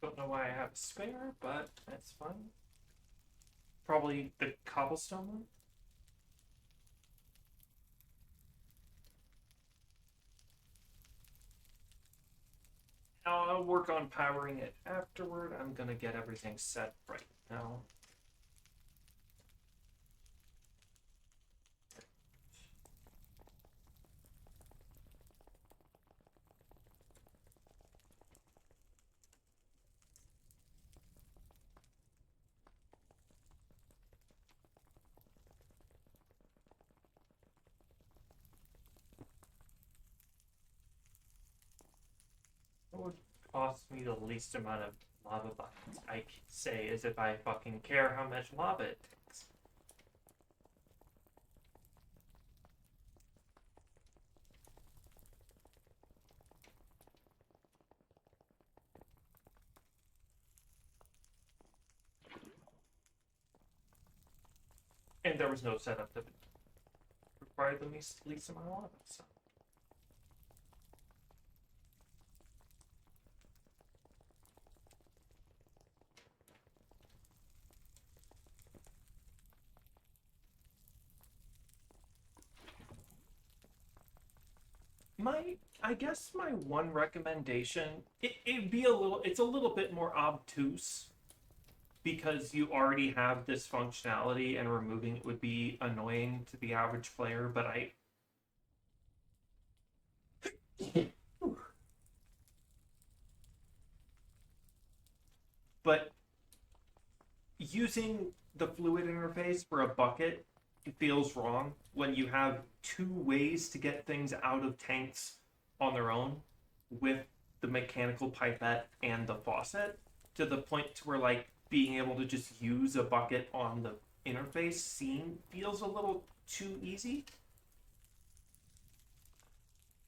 Don't know why I have a spare, but that's fine. Probably the cobblestone one. I'll work on powering it afterward. I'm gonna get everything set right now. What would cost me the least amount of lava buckets? I say as if I fucking care how much lava it takes. And there was no setup to require the least amount of lava. So. I guess my one recommendation, it's a little bit more obtuse because you already have this functionality and removing it would be annoying to the average player, but but using the fluid interface for a bucket feels wrong when you have two ways to get things out of tanks on their own with the mechanical pipette and the faucet, to the point to where like being able to just use a bucket on the interface feels a little too easy.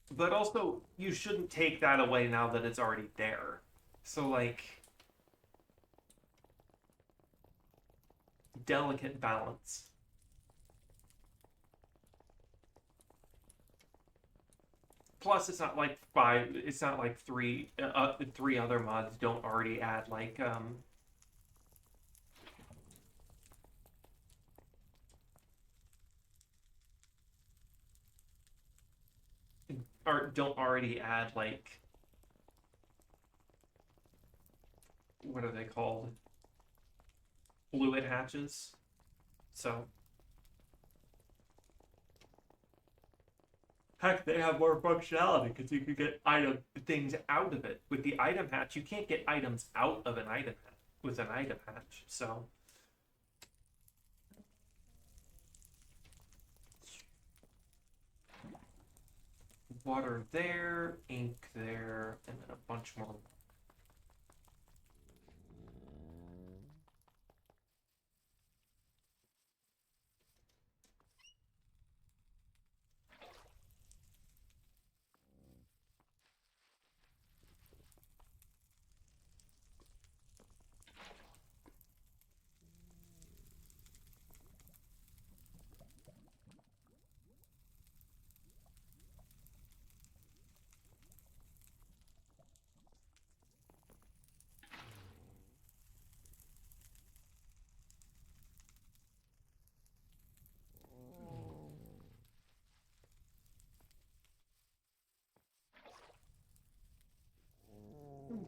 But also you shouldn't take that away now that it's already there. So like delicate balance. Plus, it's not like five. It's not like three other mods don't already add like or don't already add like what are they called? Fluid hatches. So heck, they have more functionality because you could get things out of it. With the item hatch, you can't get items out of an item hatch with an item hatch. So water there, ink there, and then a bunch more.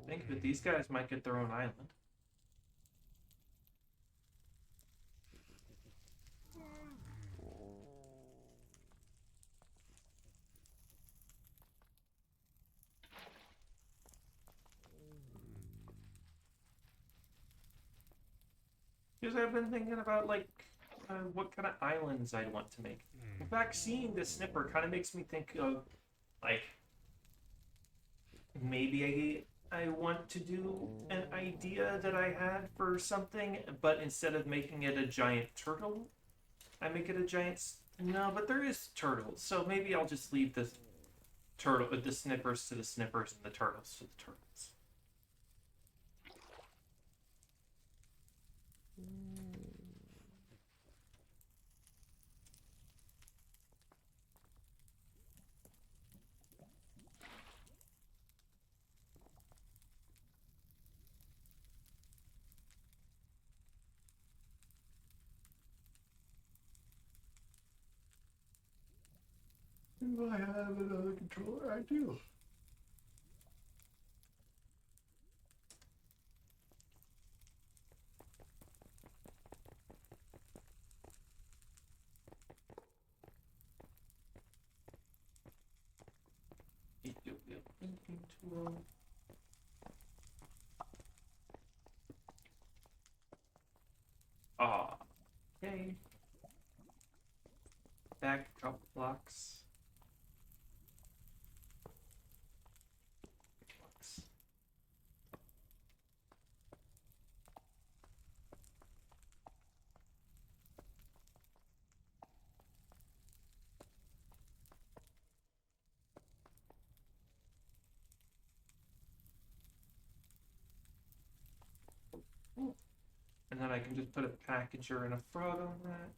Think of it, these guys might get their own island. Because I've been thinking about like what kind of islands I'd want to make. In fact, seeing the snipper kind of makes me think of like maybe I want to do an idea that I had for something, but instead of making it a giant turtle, I make it a giant. No, but there is turtles, so maybe I'll just leave the turtle, the snippers to the snippers, and the turtles to the turtles. Do I have another controller? I do. Tool. Ah, okay. Back a couple blocks. And then I can just put a packager and a frog on that.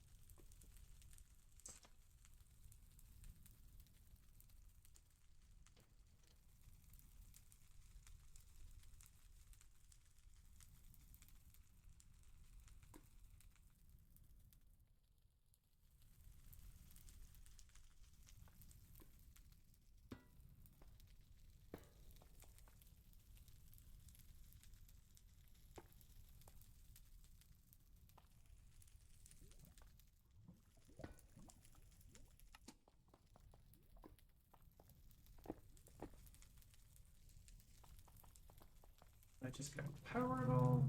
just gotta power it all.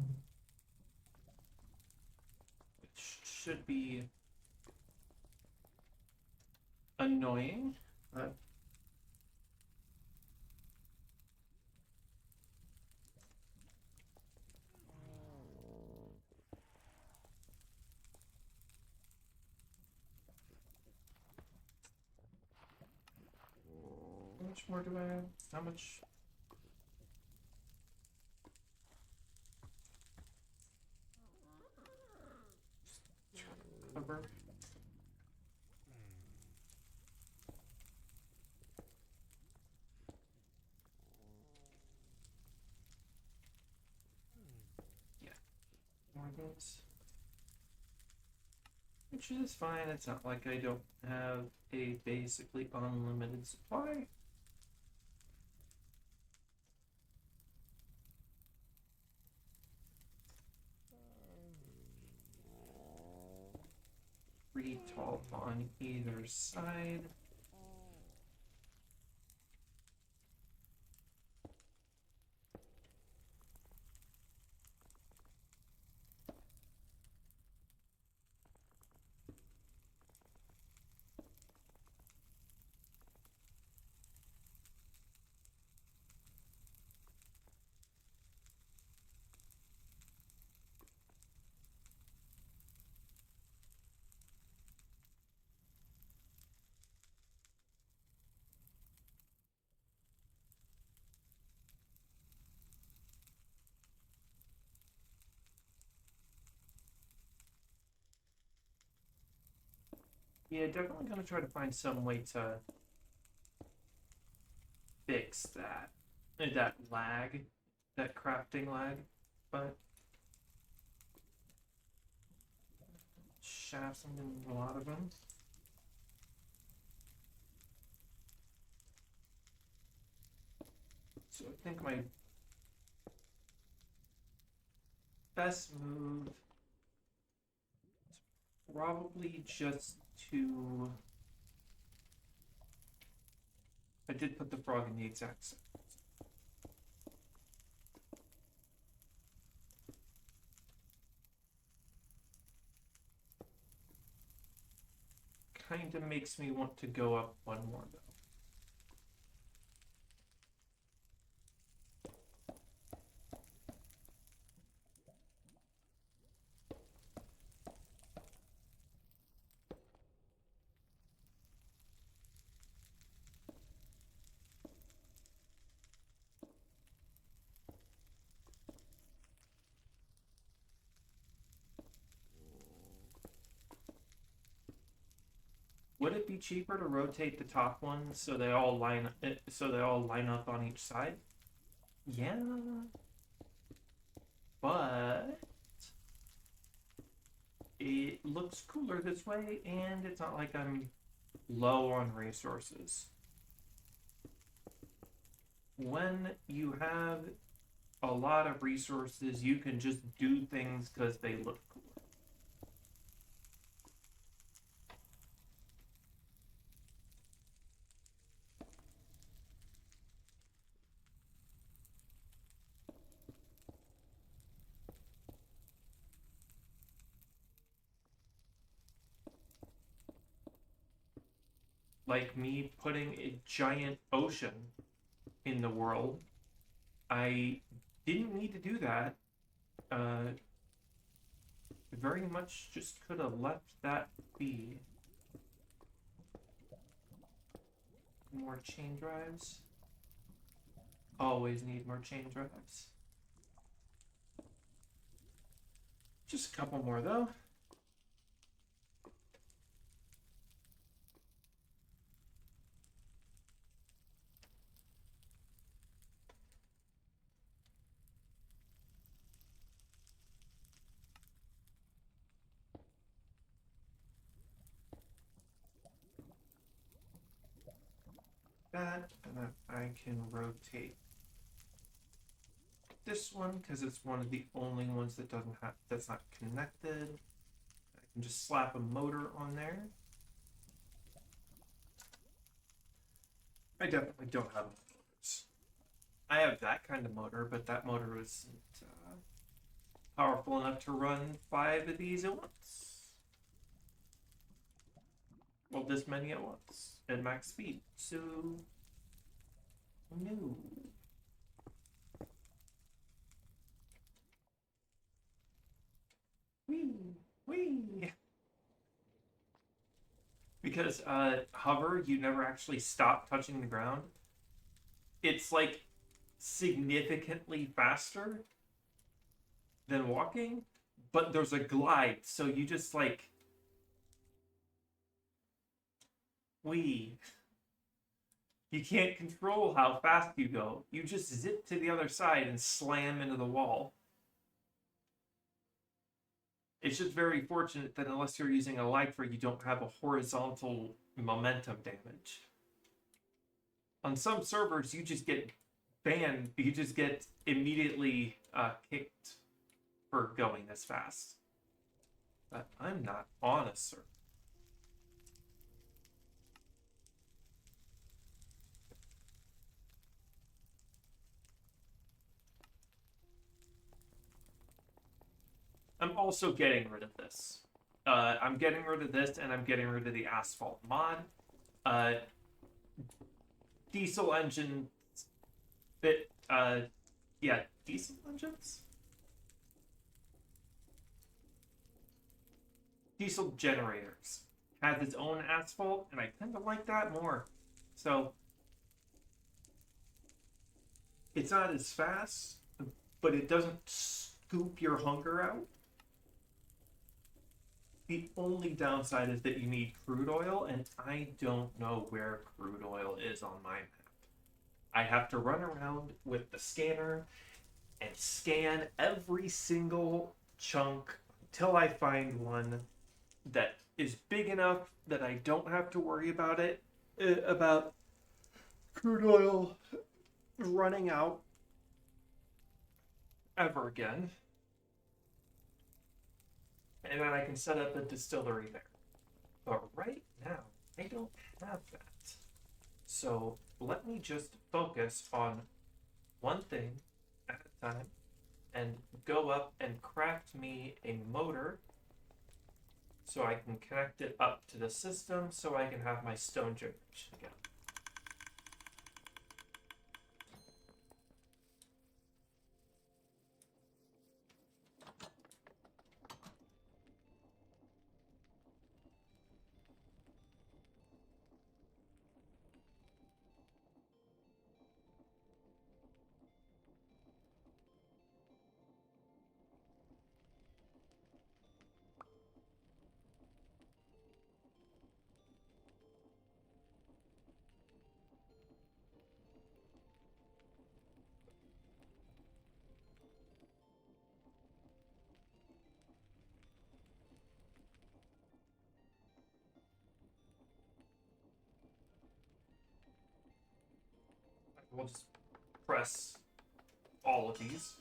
Which should be annoying, but how much more do I have? How much? Cover. Yeah, more of those. Which is fine, it's not like I don't have a basically unlimited supply. Three tall on either side. Yeah, definitely gonna try to find some way to fix that lag, that crafting lag, but shafts, I'm getting a lot of them. So I think my best move is probably just to... I did put the frog in the exact same. Kind of makes me want to go up one more though. Would it be cheaper to rotate the top ones so they all line up on each side? Yeah, but it looks cooler this way, and it's not like I'm low on resources. When you have a lot of resources, you can just do things because they look cool. Like me putting a giant ocean in the world. I didn't need to do that. Very much just could have left that be. More chain drives. Always need more chain drives. Just a couple more though. That, and then I can rotate this one because it's one of the only ones that that's not connected. I can just slap a motor on there. I definitely don't have motors. I have that kind of motor, but that motor isn't powerful enough to run 5 of these at once. Well, this many at once at max speed. So, no. Whee! Whee! Because hover, you never actually stop touching the ground. It's like significantly faster than walking, but there's a glide, so you just like wee. You can't control how fast you go. You just zip to the other side and slam into the wall. It's just very fortunate that unless you're using a Lycra, you don't have a horizontal momentum damage. On some servers, you just get banned. You just get immediately kicked for going this fast. But I'm not on a server. I'm also getting rid of this. I'm getting rid of this, and I'm getting rid of the asphalt mod. Uh, diesel engine bit. Yeah, diesel engines. Diesel generators has its own asphalt, and I tend to like that more. So it's not as fast, but it doesn't scoop your hunger out. The only downside is that you need crude oil, and I don't know where crude oil is on my map. I have to run around with the scanner and scan every single chunk until I find one that is big enough that I don't have to worry about it, about crude oil running out ever again. And then I can set up a distillery there. But right now, I don't have that. So let me just focus on one thing at a time and go up and craft me a motor so I can connect it up to the system so I can have my stone generation again. We'll just press all of these.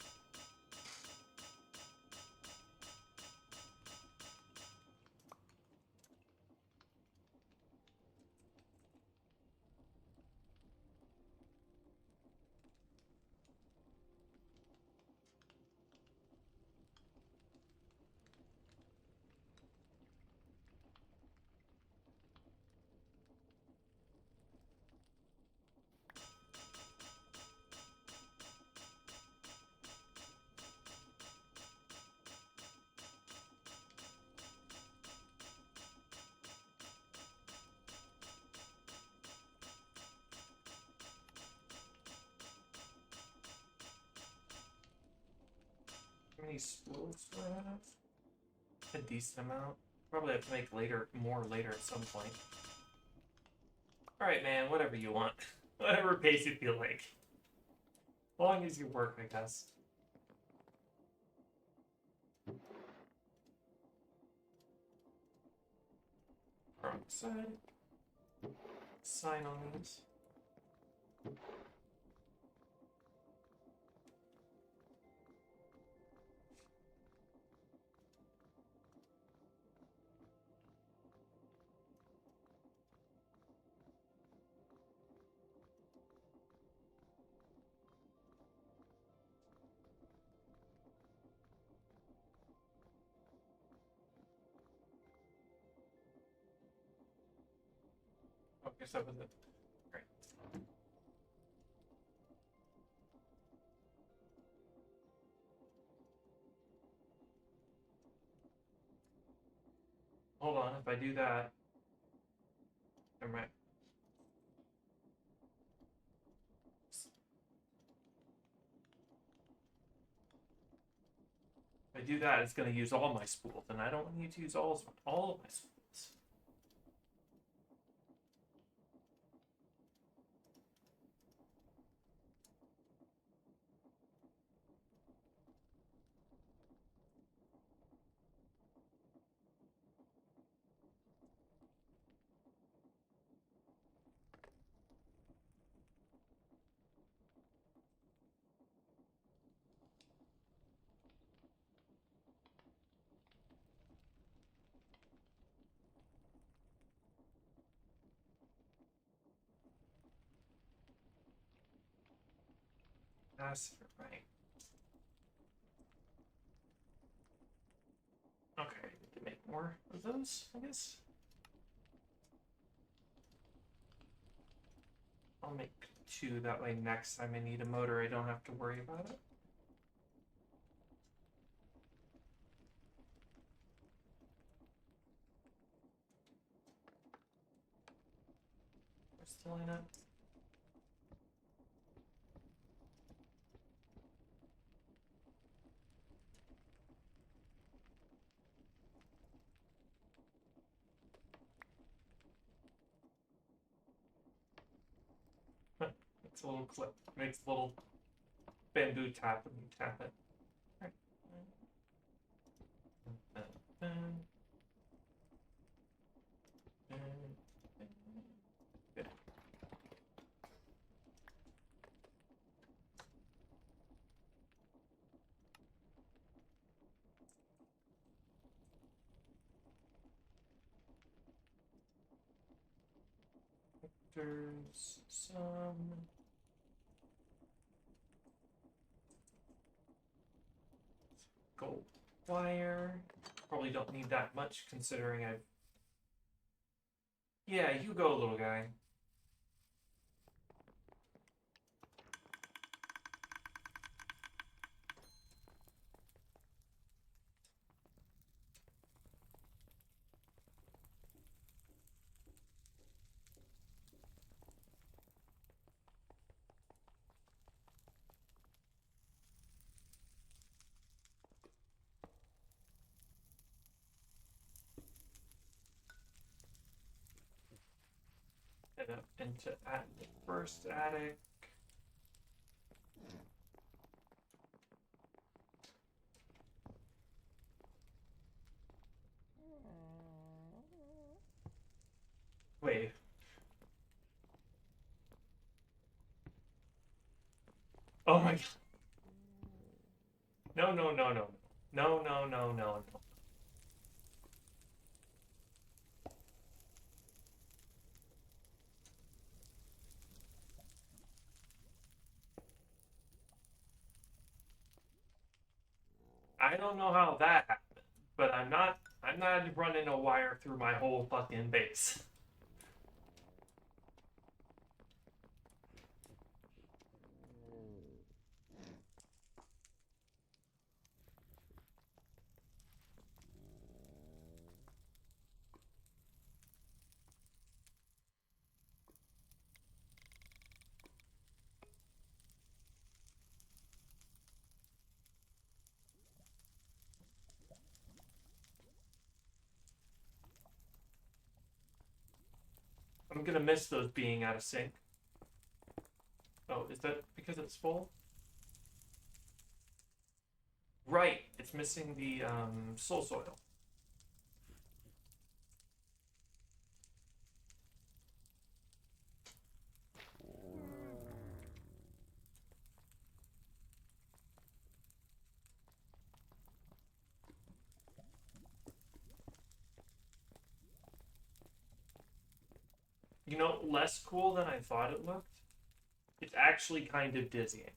How many spools do I have? A decent amount. Probably have to make more later at some point. Alright, man, whatever you want. Whatever pace you feel like. As long as you work, I guess. Wrong side. Sign on these. guess that was it. Great. Hold on, if I do that... Never mind. If I do that, it's going to use all my spools, and I don't want you to use all of my spools. That's right. Okay, I need to make more of those, I guess. I'll make 2, that way next time I need a motor, I don't have to worry about it. We're still in it. It's a little clip. Makes a little bamboo tap when you tap it. Right. Good. There's some gold wire. Probably don't need that much considering I've... Yeah, you go, little guy. Head up into the first attic. Wait. Oh my god. No, no, no, no. No, no, no, no, no. I don't know how that happened, but I'm not running a wire through my whole fucking base. I'm gonna miss those being out of sync. Oh, is that because it's full? Right, it's missing the soul soil. You know, less cool than I thought it looked. It's actually kind of dizzying.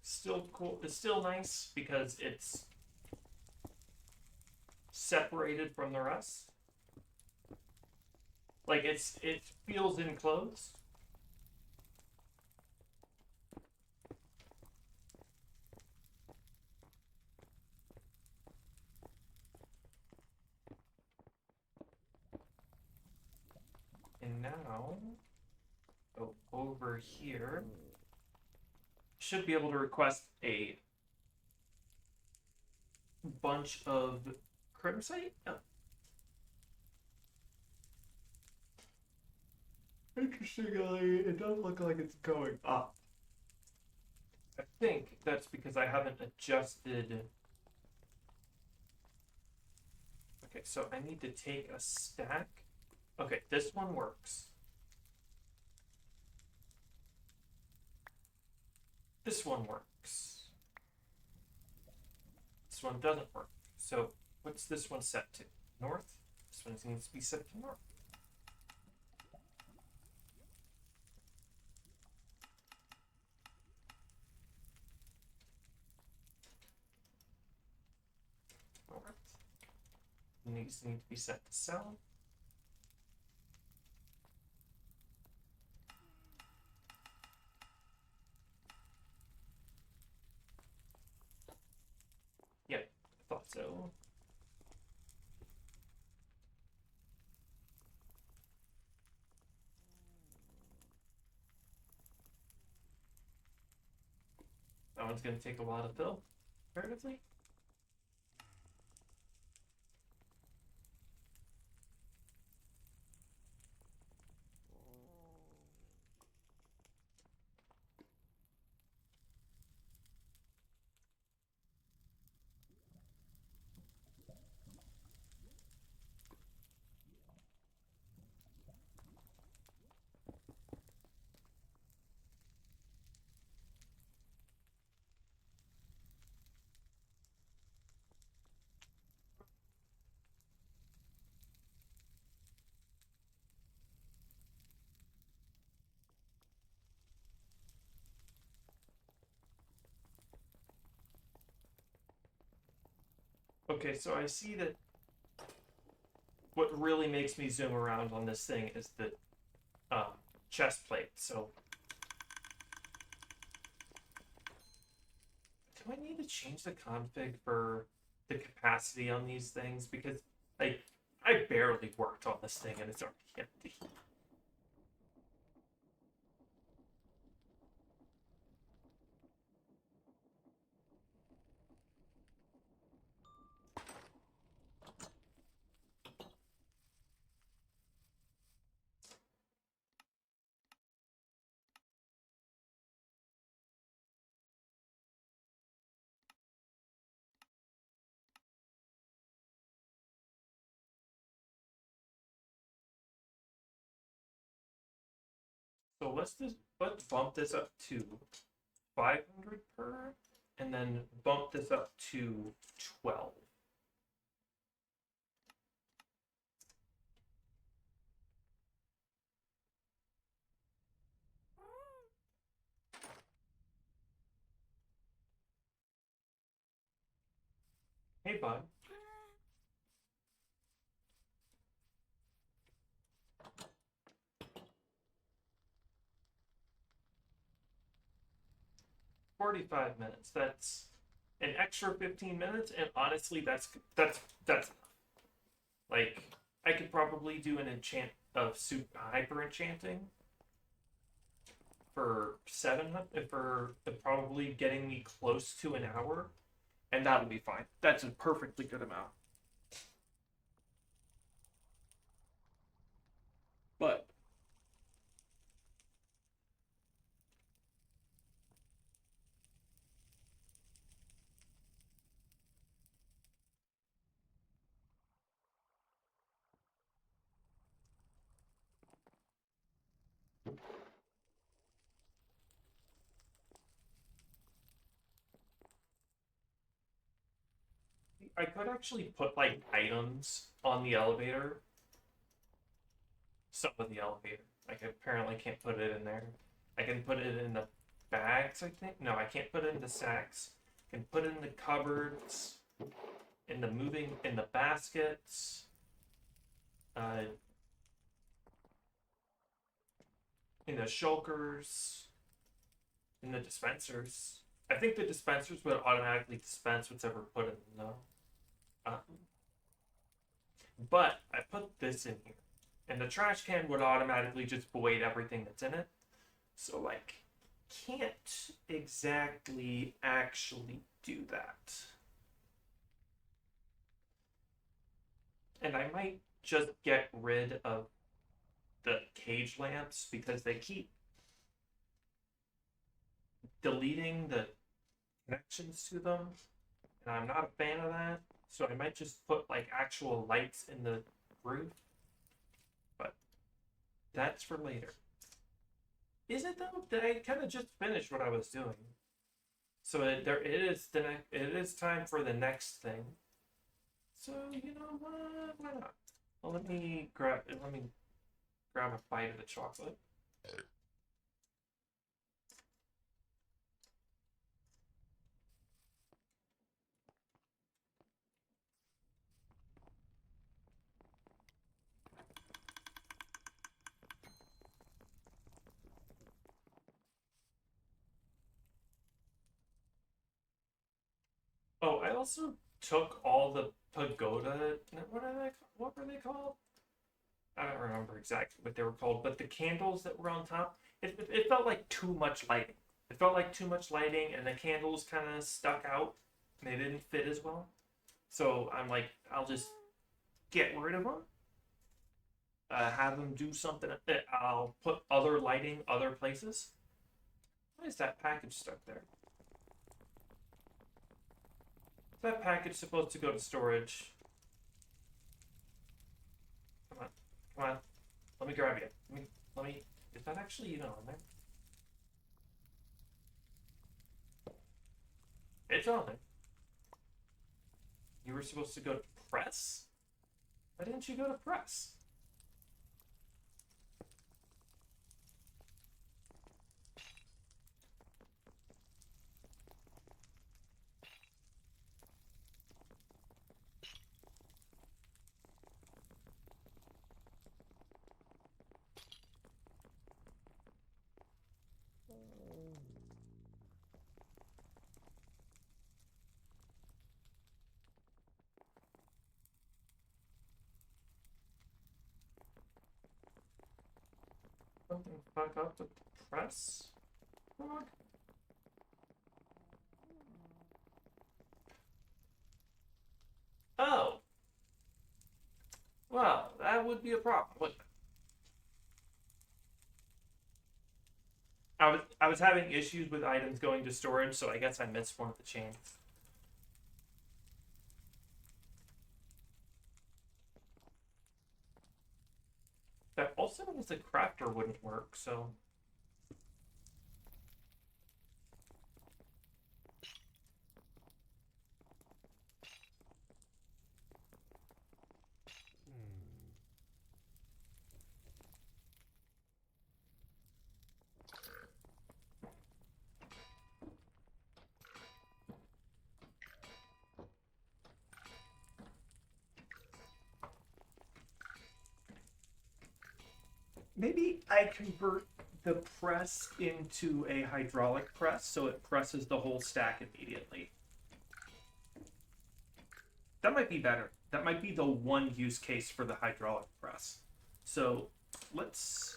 still cool. It's still nice because it's separated from the rest. Like it feels enclosed. And now, go over here. Should be able to request a bunch of crimsite. Oh. Interestingly, it does look like it's going up. I think that's because I haven't adjusted. Okay, so I need to take a stack. Okay, this one works. This one works. This one doesn't work. So what's this one set to? North? This one needs to be set to north. North. These need to be set to south. Yeah, I thought so. That one's going to take a while to fill, comparatively. Okay, so I see that what really makes me zoom around on this thing is the chest plate. So do I need to change the config for the capacity on these things? Because I barely worked on this thing and it's already empty. So let's bump this up to 500 per, and then bump this up to 12. Hey, bud. "45 minutes. That's an extra 15 minutes, and honestly, that's like I could probably do an enchant of hyper enchanting for 700 for probably getting me close to an hour, and that would be fine. That's a perfectly good amount. But I could actually put like items on the elevator. Some of the elevator. I apparently can't put it in there. I can put it in the bags, I think. No, I can't put it into sacks. I can put it in the cupboards, in the baskets, uh, in the shulkers, in the dispensers. I think the dispensers would automatically dispense whatever put in them, though. But I put this in here, and the trash can would automatically just void everything that's in it. So, like, can't exactly actually do that. And I might just get rid of the cage lamps because they keep deleting the connections to them, and I'm not a fan of that. So I might just put like actual lights in the roof, but that's for later. Is it though? Did I kind of just finish what I was doing? So there it is. It is time for the next thing. So you know what? Why not? Well, let me grab a bite of the chocolate. Oh, I also took all the pagoda. What were they called? I don't remember exactly what they were called, but the candles that were on top, it felt like too much lighting. It felt like too much lighting, and the candles kind of stuck out, and they didn't fit as well. So I'm like, I'll just get rid of them, have them do something. I'll put other lighting other places. Why is that package stuck there? Is that package supposed to go to storage? Come on, come on. Let me grab you. Let me. Is that actually even on there? It's on there. You were supposed to go to press? Why didn't you go to press? Something fuck up with the press? Log? Oh, well, that would be a problem, wouldn't it? I was having issues with items going to storage, so I guess I missed one of the chains. That also means the crafter wouldn't work, so maybe I convert the press into a hydraulic press so it presses the whole stack immediately. That might be better. That might be the one use case for the hydraulic press. So let's.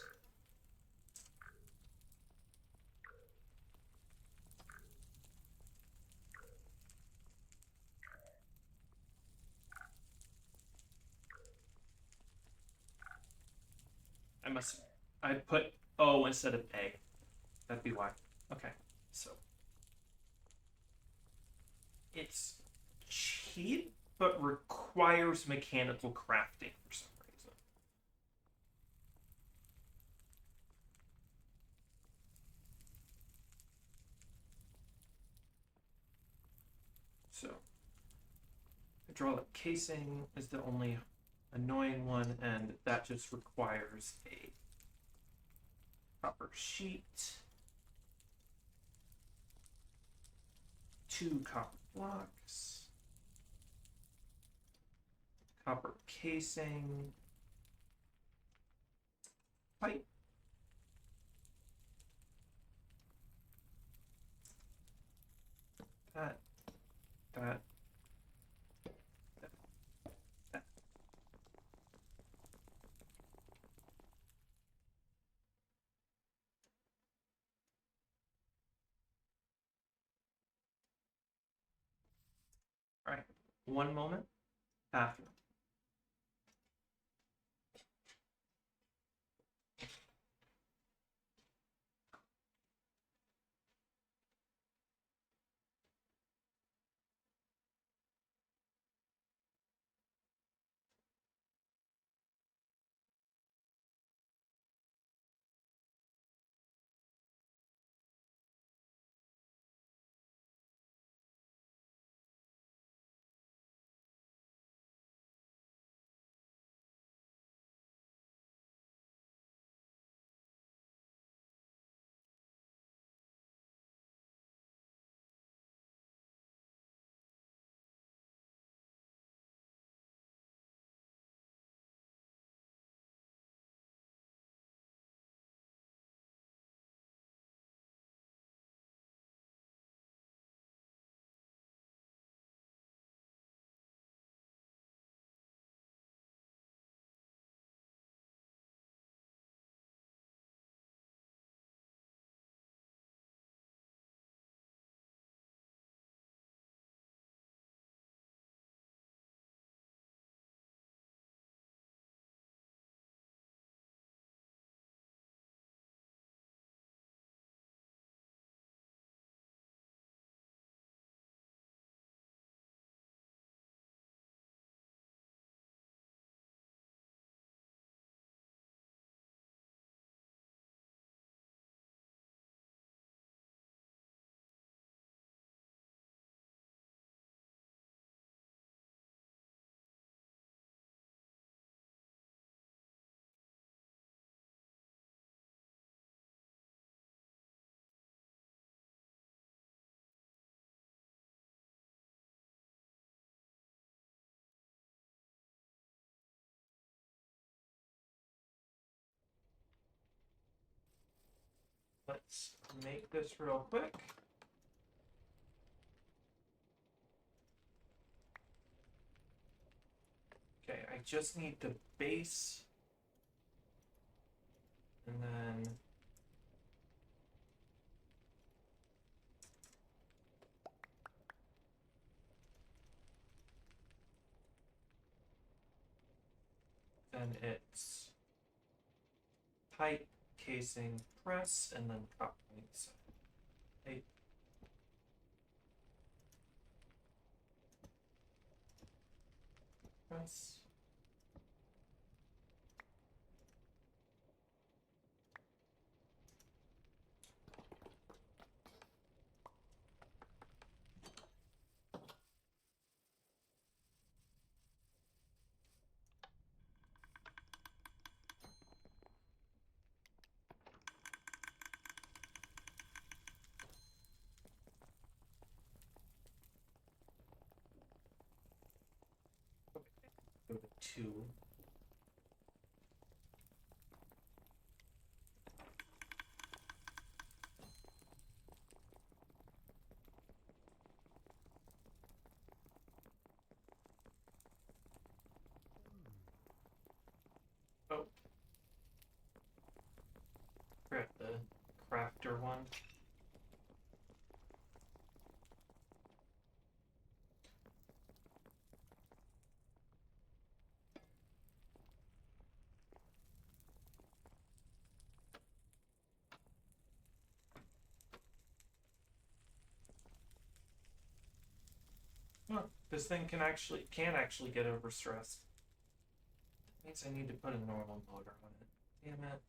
I must. I put O instead of A. That'd be why. Okay, so it's cheap but requires mechanical crafting for some reason. So hydraulic casing is the only annoying one, and that just requires a proper sheet. 2 copper blocks, copper casing, pipe, that, that, that. All right, one moment. Bathroom. Let's make this real quick. Okay, I just need the base. And then it's pipe, casing, press, and then copper. Pipe, press. Go to 2. Oh. Grab the crafter one. Huh, this thing can actually get overstressed. That means I need to put a normal motor on it. Damn it.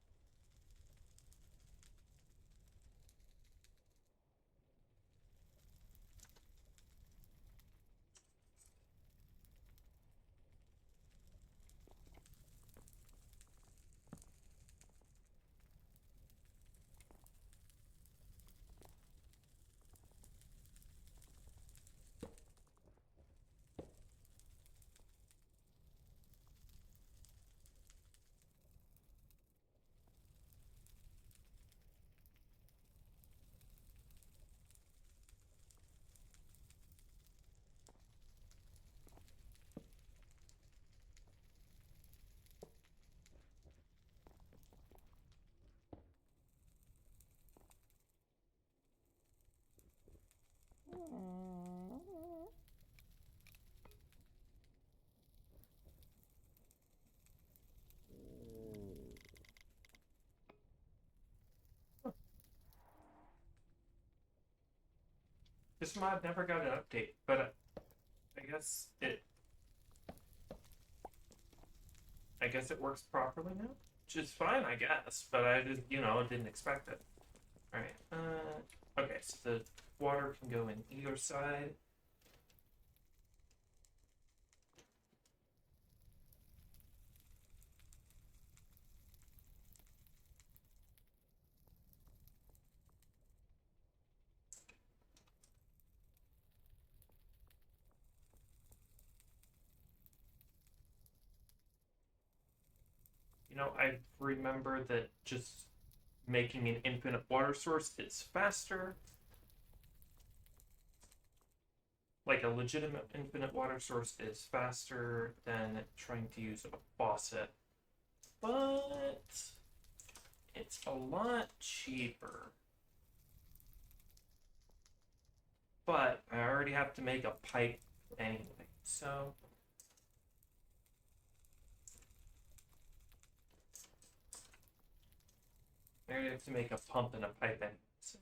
This mod never got an update, but I guess it works properly now, which is fine, I guess. But I just, didn't expect it. All right. Okay, so the water can go in either side. I remember that just making an infinite water source is faster. Like a legitimate infinite water source is faster than trying to use a faucet. But it's a lot cheaper. But I already have to make a pipe anyway, so I already have to make a pump and a pipe anyway. So.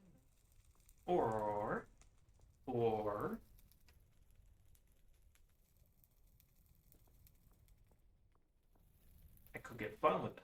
Or I could get fun with it.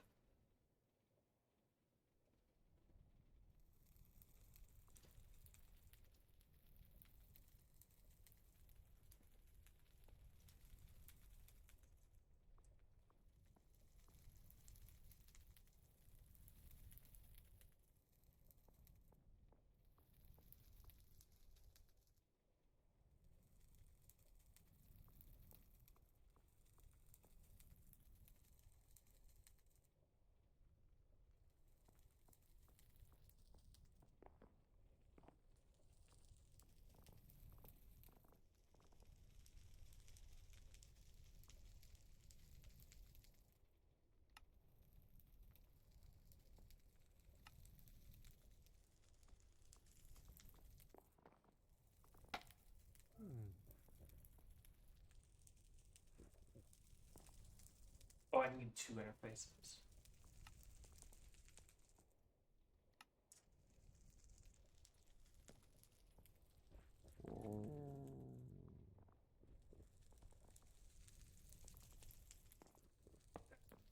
Oh, I need two interfaces.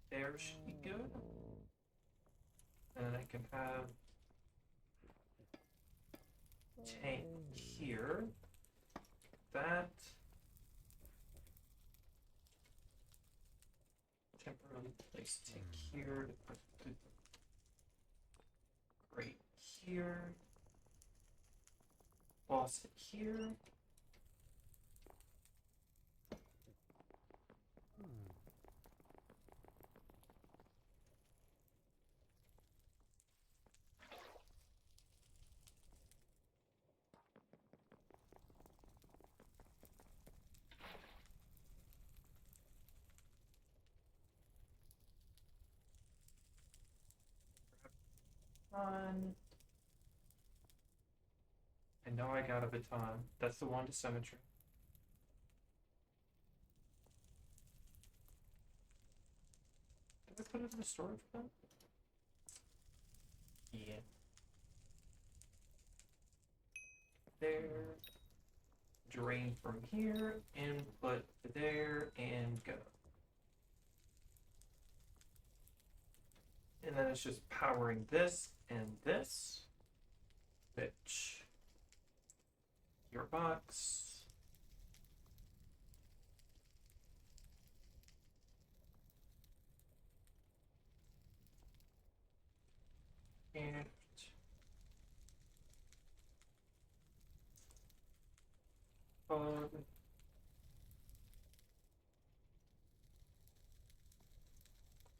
There should be good. And I can have tank here. That. Temporarily place tank here to put the grate here. Faucet here. On. And now I got a baton. That's the one to symmetry. Did I put it in the storage bin? Yeah. There. Drain from here, input there, and go. And then it's just powering this and this, which gearbox. And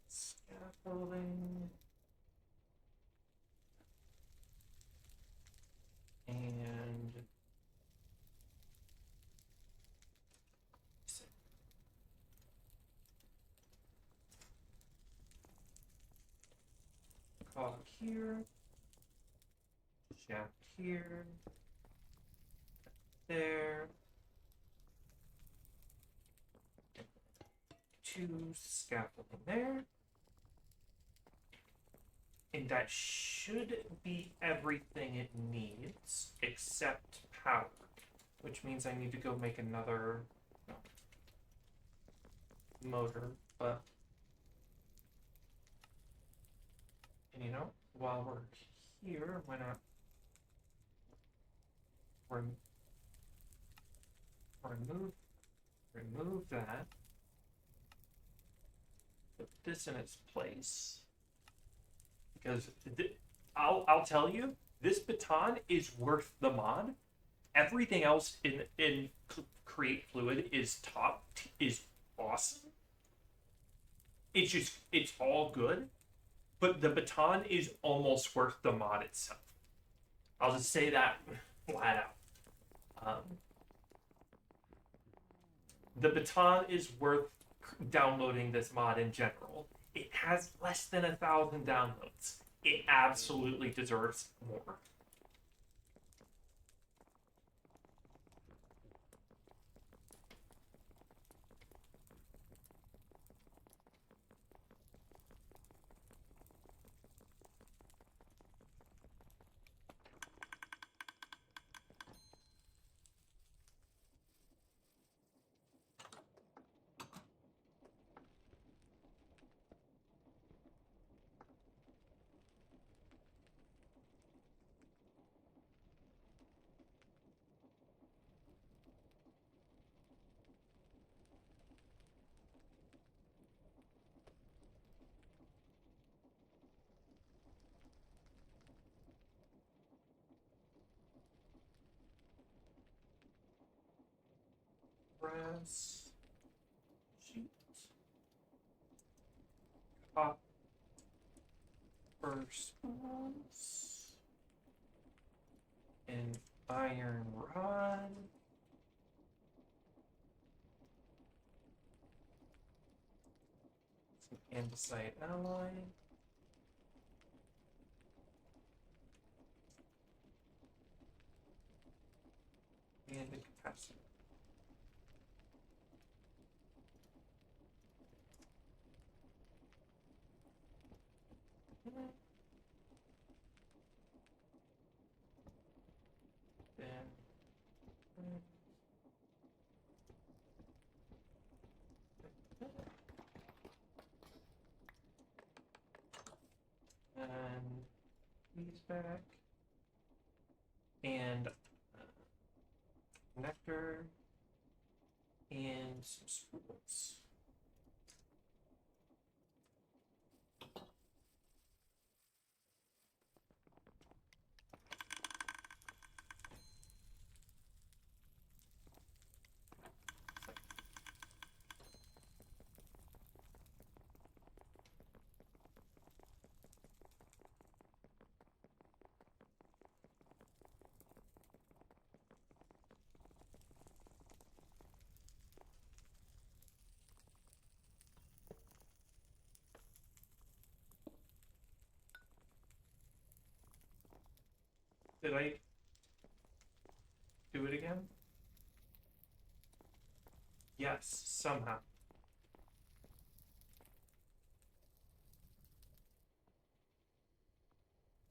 scaffolding. And cog here, shaft here, there. 2 scaffolding there. And that should be everything it needs, except power. Which means I need to go make another motor, but... And you know, while we're here, why not remove that, put this in its place, because I'll tell you, this baton is worth the mod. Everything else in Create Fluid is awesome. It's all good, but the baton is almost worth the mod itself. I'll just say that flat out. The baton is worth downloading this mod in general. It has less than 1,000 downloads. It absolutely deserves more. Brass sheet, copper spools, and iron rod. Some andesite alloy. And a capacitor. Then and these back, and connector, and some spools. Did I do it again? Yes, somehow.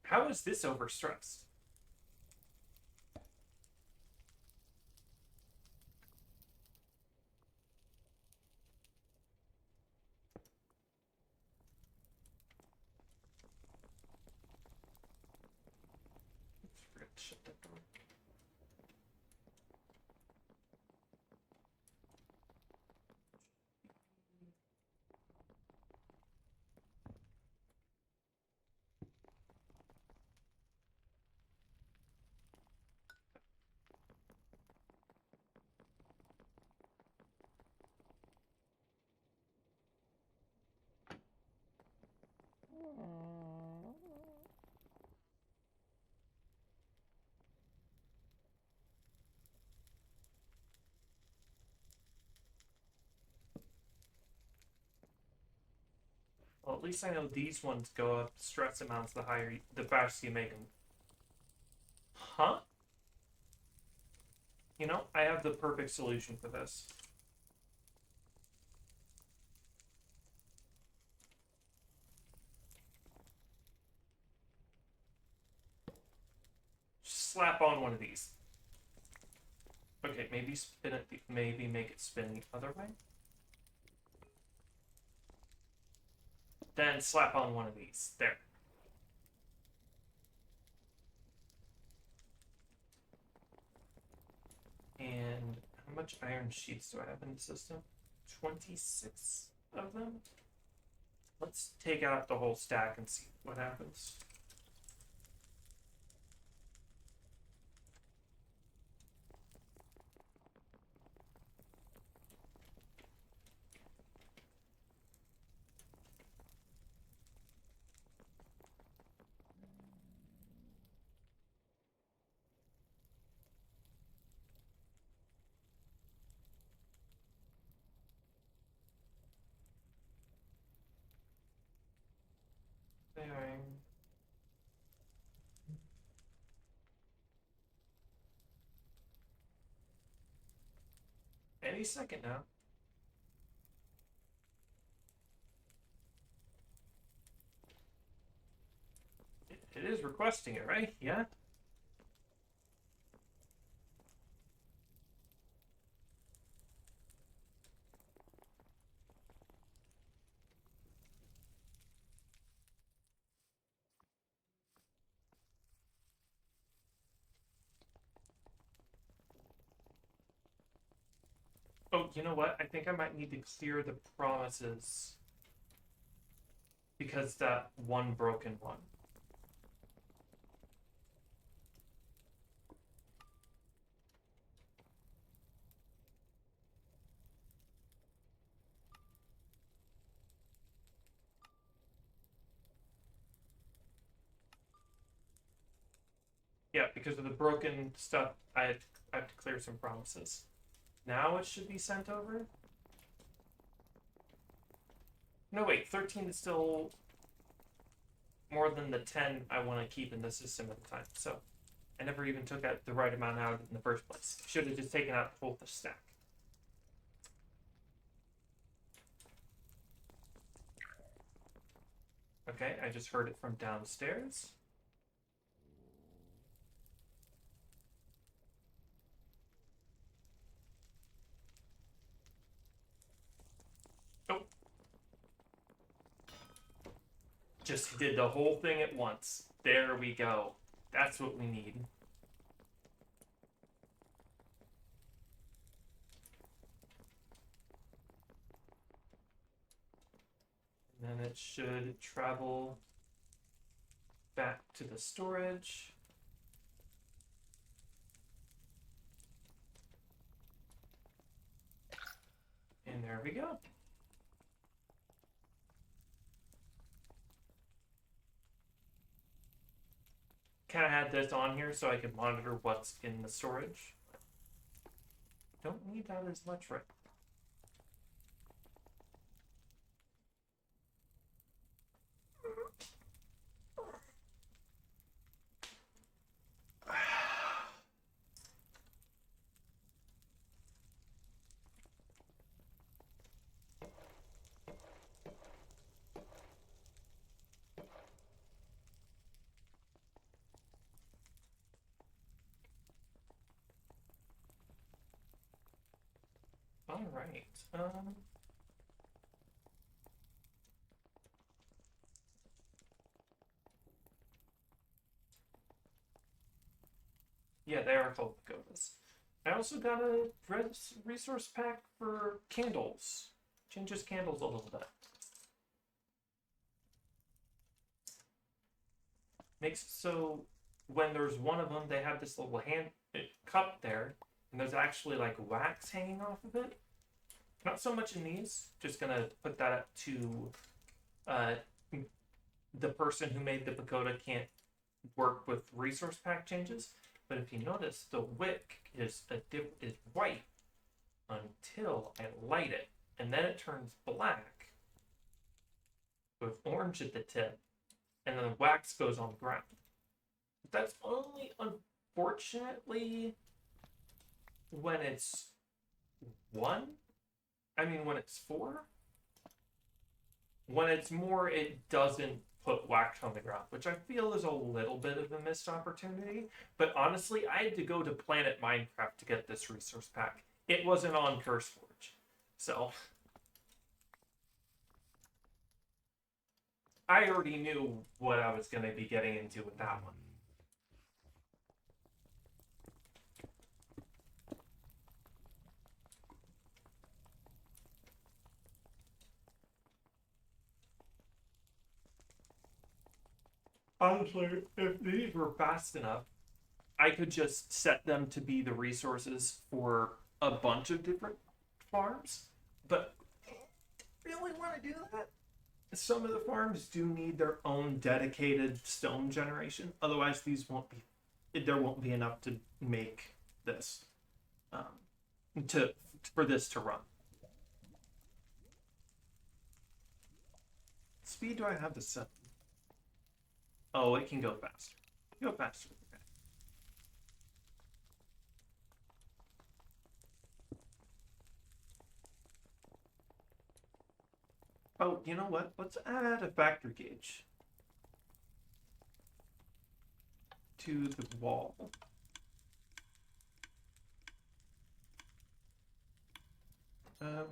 How is this overstressed? Let's forget to shut that door. Well, at least I know these ones go up stress amounts the faster you make them. Huh? You know, I have the perfect solution for this. Just slap on one of these. Okay, maybe spin it. Maybe make it spin the other way. Then slap on one of these. There. And how much iron sheets do I have in the system? 26 of them? Let's take out the whole stack and see what happens. There. Any second now. It is requesting it, right? Yeah? Oh, you know what? I think I might need to clear the promises because that one broken one. Yeah, because of the broken stuff, I have to clear some promises. Now it should be sent over? No, wait, 13 is still more than the 10 I want to keep in the system at the time. So I never even took out the right amount out in the first place. Should have just taken out both the stack. Okay, I just heard it from downstairs. Oh. Just did the whole thing at once. There we go. That's what we need. And then it should travel back to the storage. And there we go. Kind of had this on here so I could monitor what's in the storage. Don't need that as much right. All right. Yeah, they are called pagodas. I also got a resource pack for candles. Changes candles a little bit. Makes so when there's one of them, they have this little hand cup there, and there's actually like wax hanging off of it. Not so much in these. Just gonna put that up to the person who made the pagoda can't work with resource pack changes. But if you notice, the wick is white until I light it, and then it turns black with orange at the tip, and then the wax goes on the ground. That's only unfortunately when it's one, I mean, when it's four, when it's more, it doesn't put wax on the ground, which I feel is a little bit of a missed opportunity. But honestly, I had to go to Planet Minecraft to get this resource pack. It wasn't on CurseForge. So I already knew what I was going to be getting into with that one. Honestly, if these were fast enough, I could just set them to be the resources for a bunch of different farms. But I really want to do that? Some of the farms do need their own dedicated stone generation. Otherwise, these won't be. There won't be enough to make this. To for this to run. Speed do I have to set? Oh, it can go faster. Go faster. Okay. Oh, you know what? Let's add a factory gauge to the wall.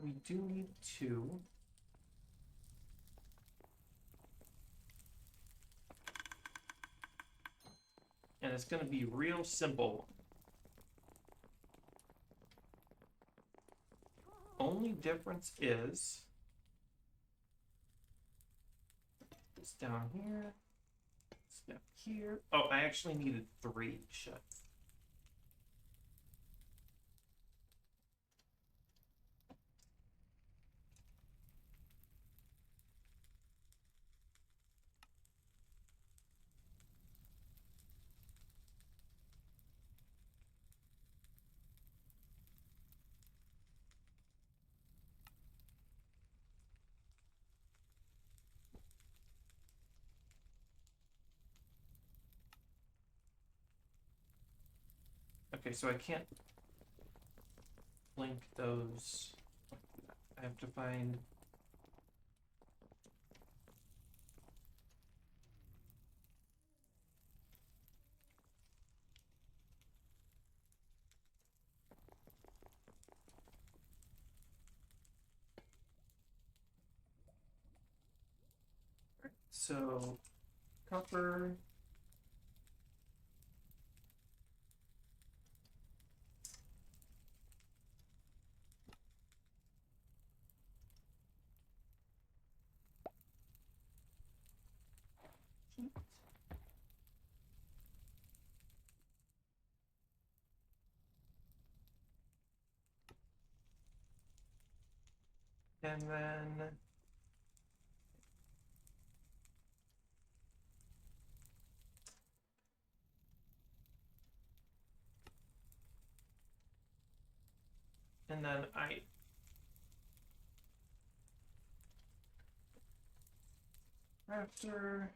We do need two. And it's going to be real simple. Only difference is it's down here. It's down here. Oh, I actually needed three. Shit. Okay, so I can't link those. I have to find. So, copper. And then I after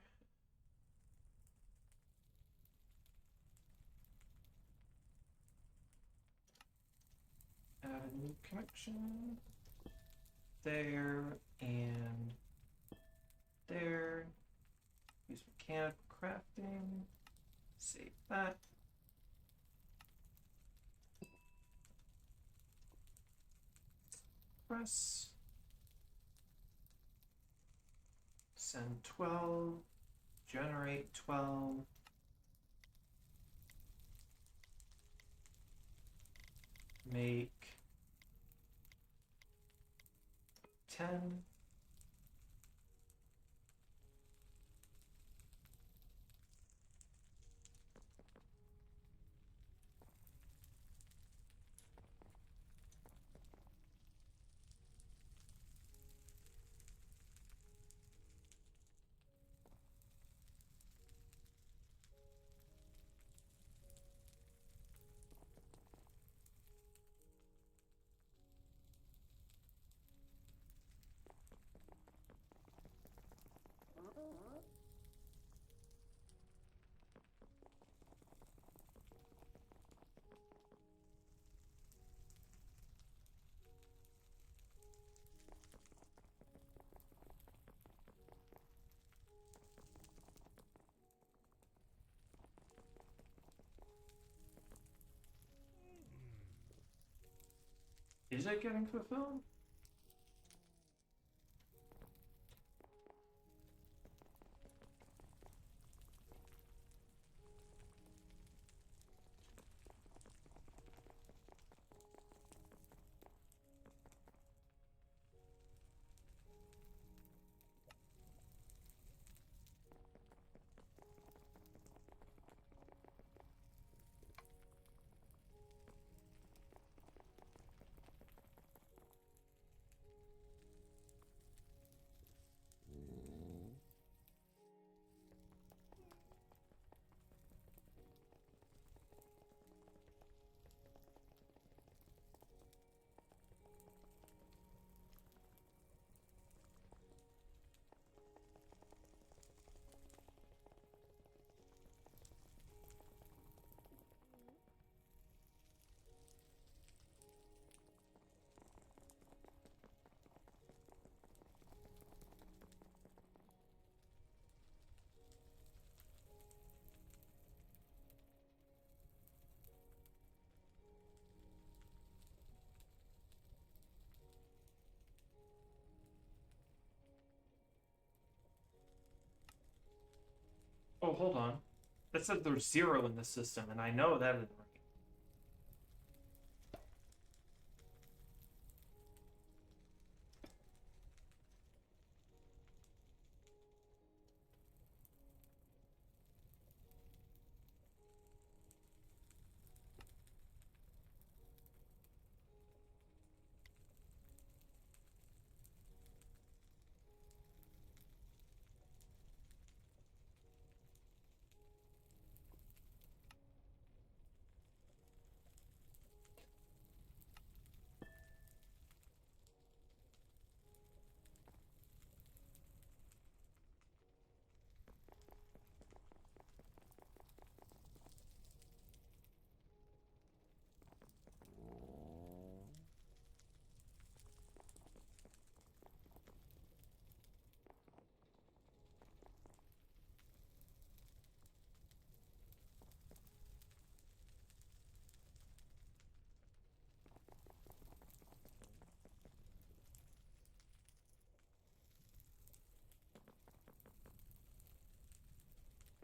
add a new connection there and there. Use mechanical crafting. Save that. Press. Send 12. Generate 12. Make 10. Is it getting fulfilled? Oh, hold on. That says there's 0 in the system, and I know that isn't right.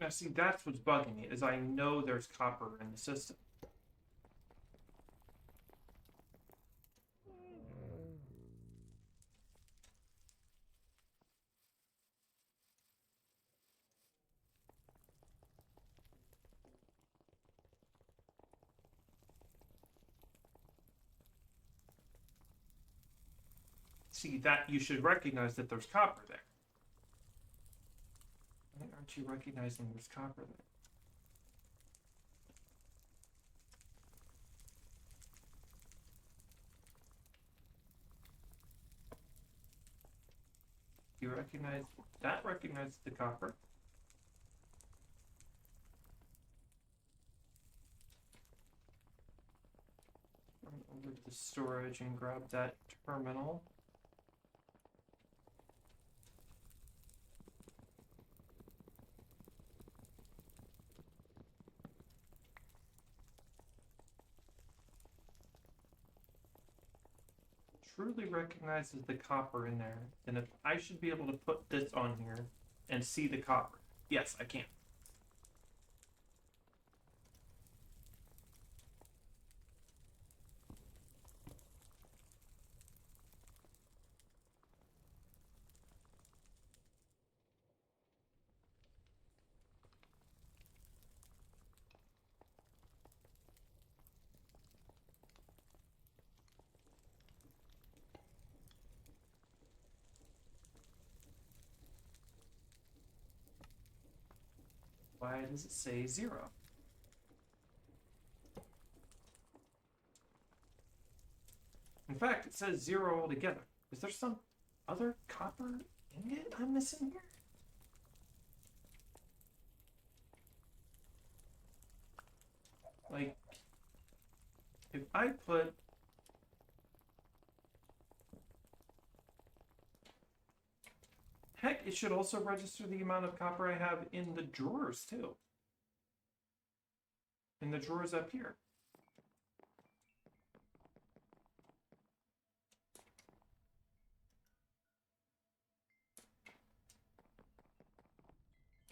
Now, see, that's what's bugging me, is I know there's copper in the system. See, that you should recognize that there's copper there. Why aren't you recognizing there's copper there? You recognize that recognizes the copper. I'm over to the storage and grab that terminal. Truly recognizes the copper in there, and if I should be able to put this on here and see the copper. Yes, I can. Why does it say 0? In fact, it says 0 altogether. Is there some other copper ingot I'm missing here? Like, if I put... Heck, it should also register the amount of copper I have in the drawers, too. In the drawers up here.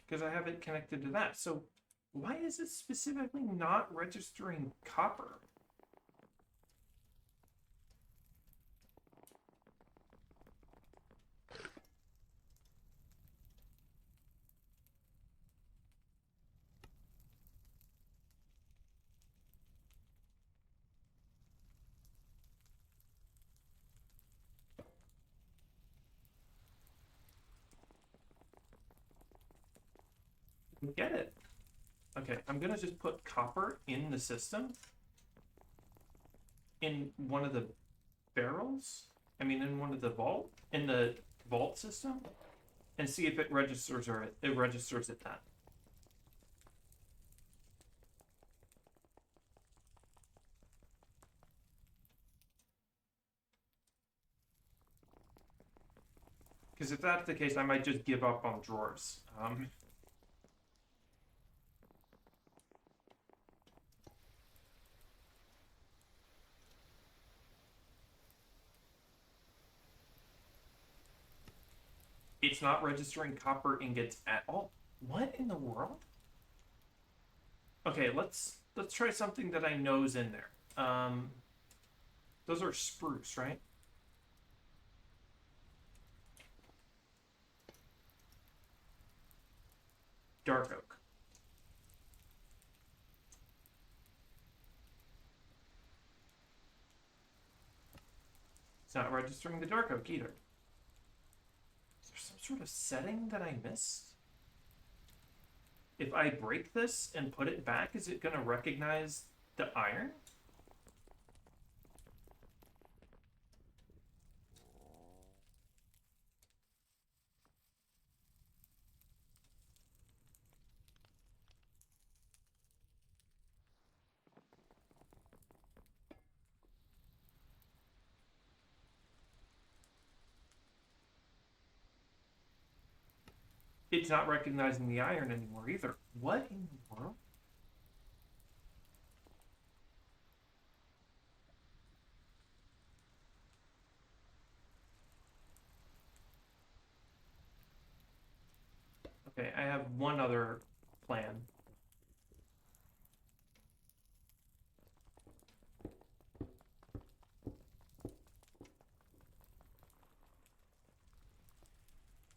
because I have it connected to that. So why is it specifically not registering copper? Get it. Okay, I'm gonna just put copper in the system, in one of the barrels. I mean, in one of the in the vault system, and see if it registers or it registers at that. Because if that's the case, I might just give up on drawers. It's not registering copper ingots at all. What in the world? Okay, let's try something that I know is in there. Those are spruce, right? Dark oak. It's not registering the dark oak either. Is there some sort of setting that I missed? If I break this and put it back, is it going to recognize the iron? It's not recognizing the iron anymore either. What in the world? Okay, I have one other plan.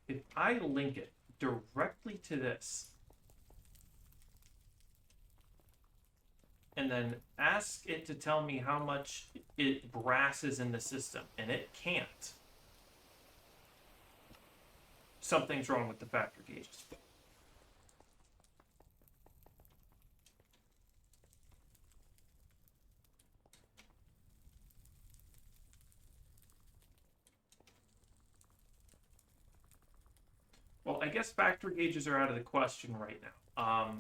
If I link it directly to this, and then ask it to tell me how much brass is in the system, and it can't, something's wrong with the factor gauges. Well, I guess factor gauges are out of the question right now.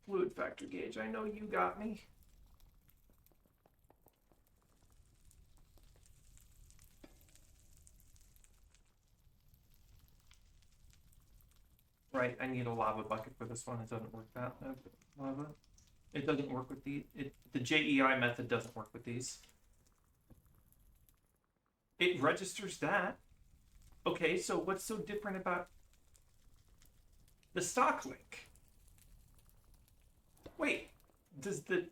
Fluid factor gauge, I know you got me. Right, I need a lava bucket for this one. It doesn't work that lava. It doesn't work with the JEI method doesn't work with these. It registers that. Okay, so what's so different about the stock link? Wait, does the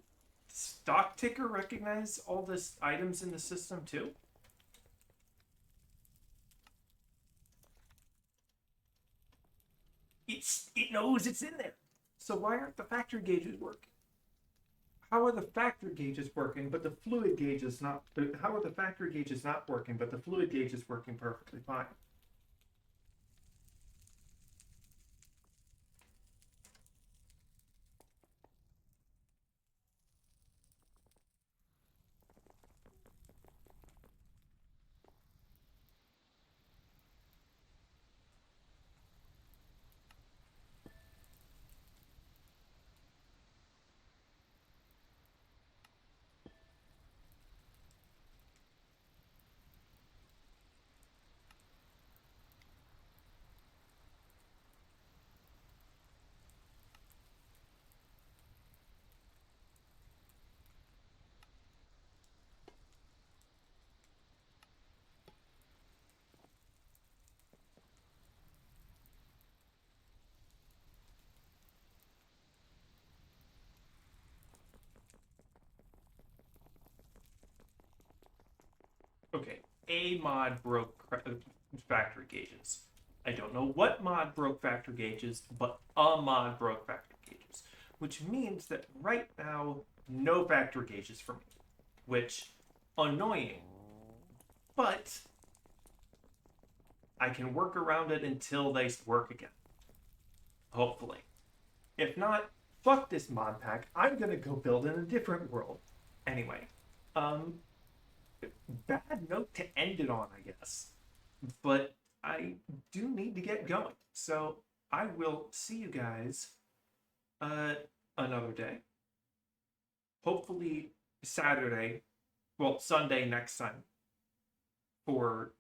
stock ticker recognize all this items in the system too? It knows it's in there. So why aren't the factor gauges working? How are the factor gauges working, but the fluid gauge is not? How are the factor gauges not working, but the fluid gauge is working perfectly fine? Okay, a mod broke factory gauges. I don't know what mod broke factory gauges, but a mod broke factory gauges, which means that right now no factory gauges for me, which annoying, but I can work around it until they work again. Hopefully. If not, fuck this mod pack. I'm gonna go build in a different world. Anyway, um, bad note to end it on, I guess. But I do need to get going. So I will see you guys uh, another day. Hopefully Saturday, well, Sunday next time for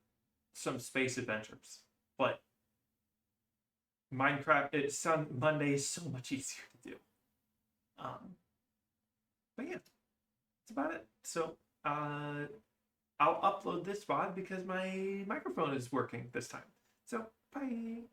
some space adventures. But Monday is so much easier to do. But yeah, that's about it. So I'll upload this VOD because my microphone is working this time. So bye.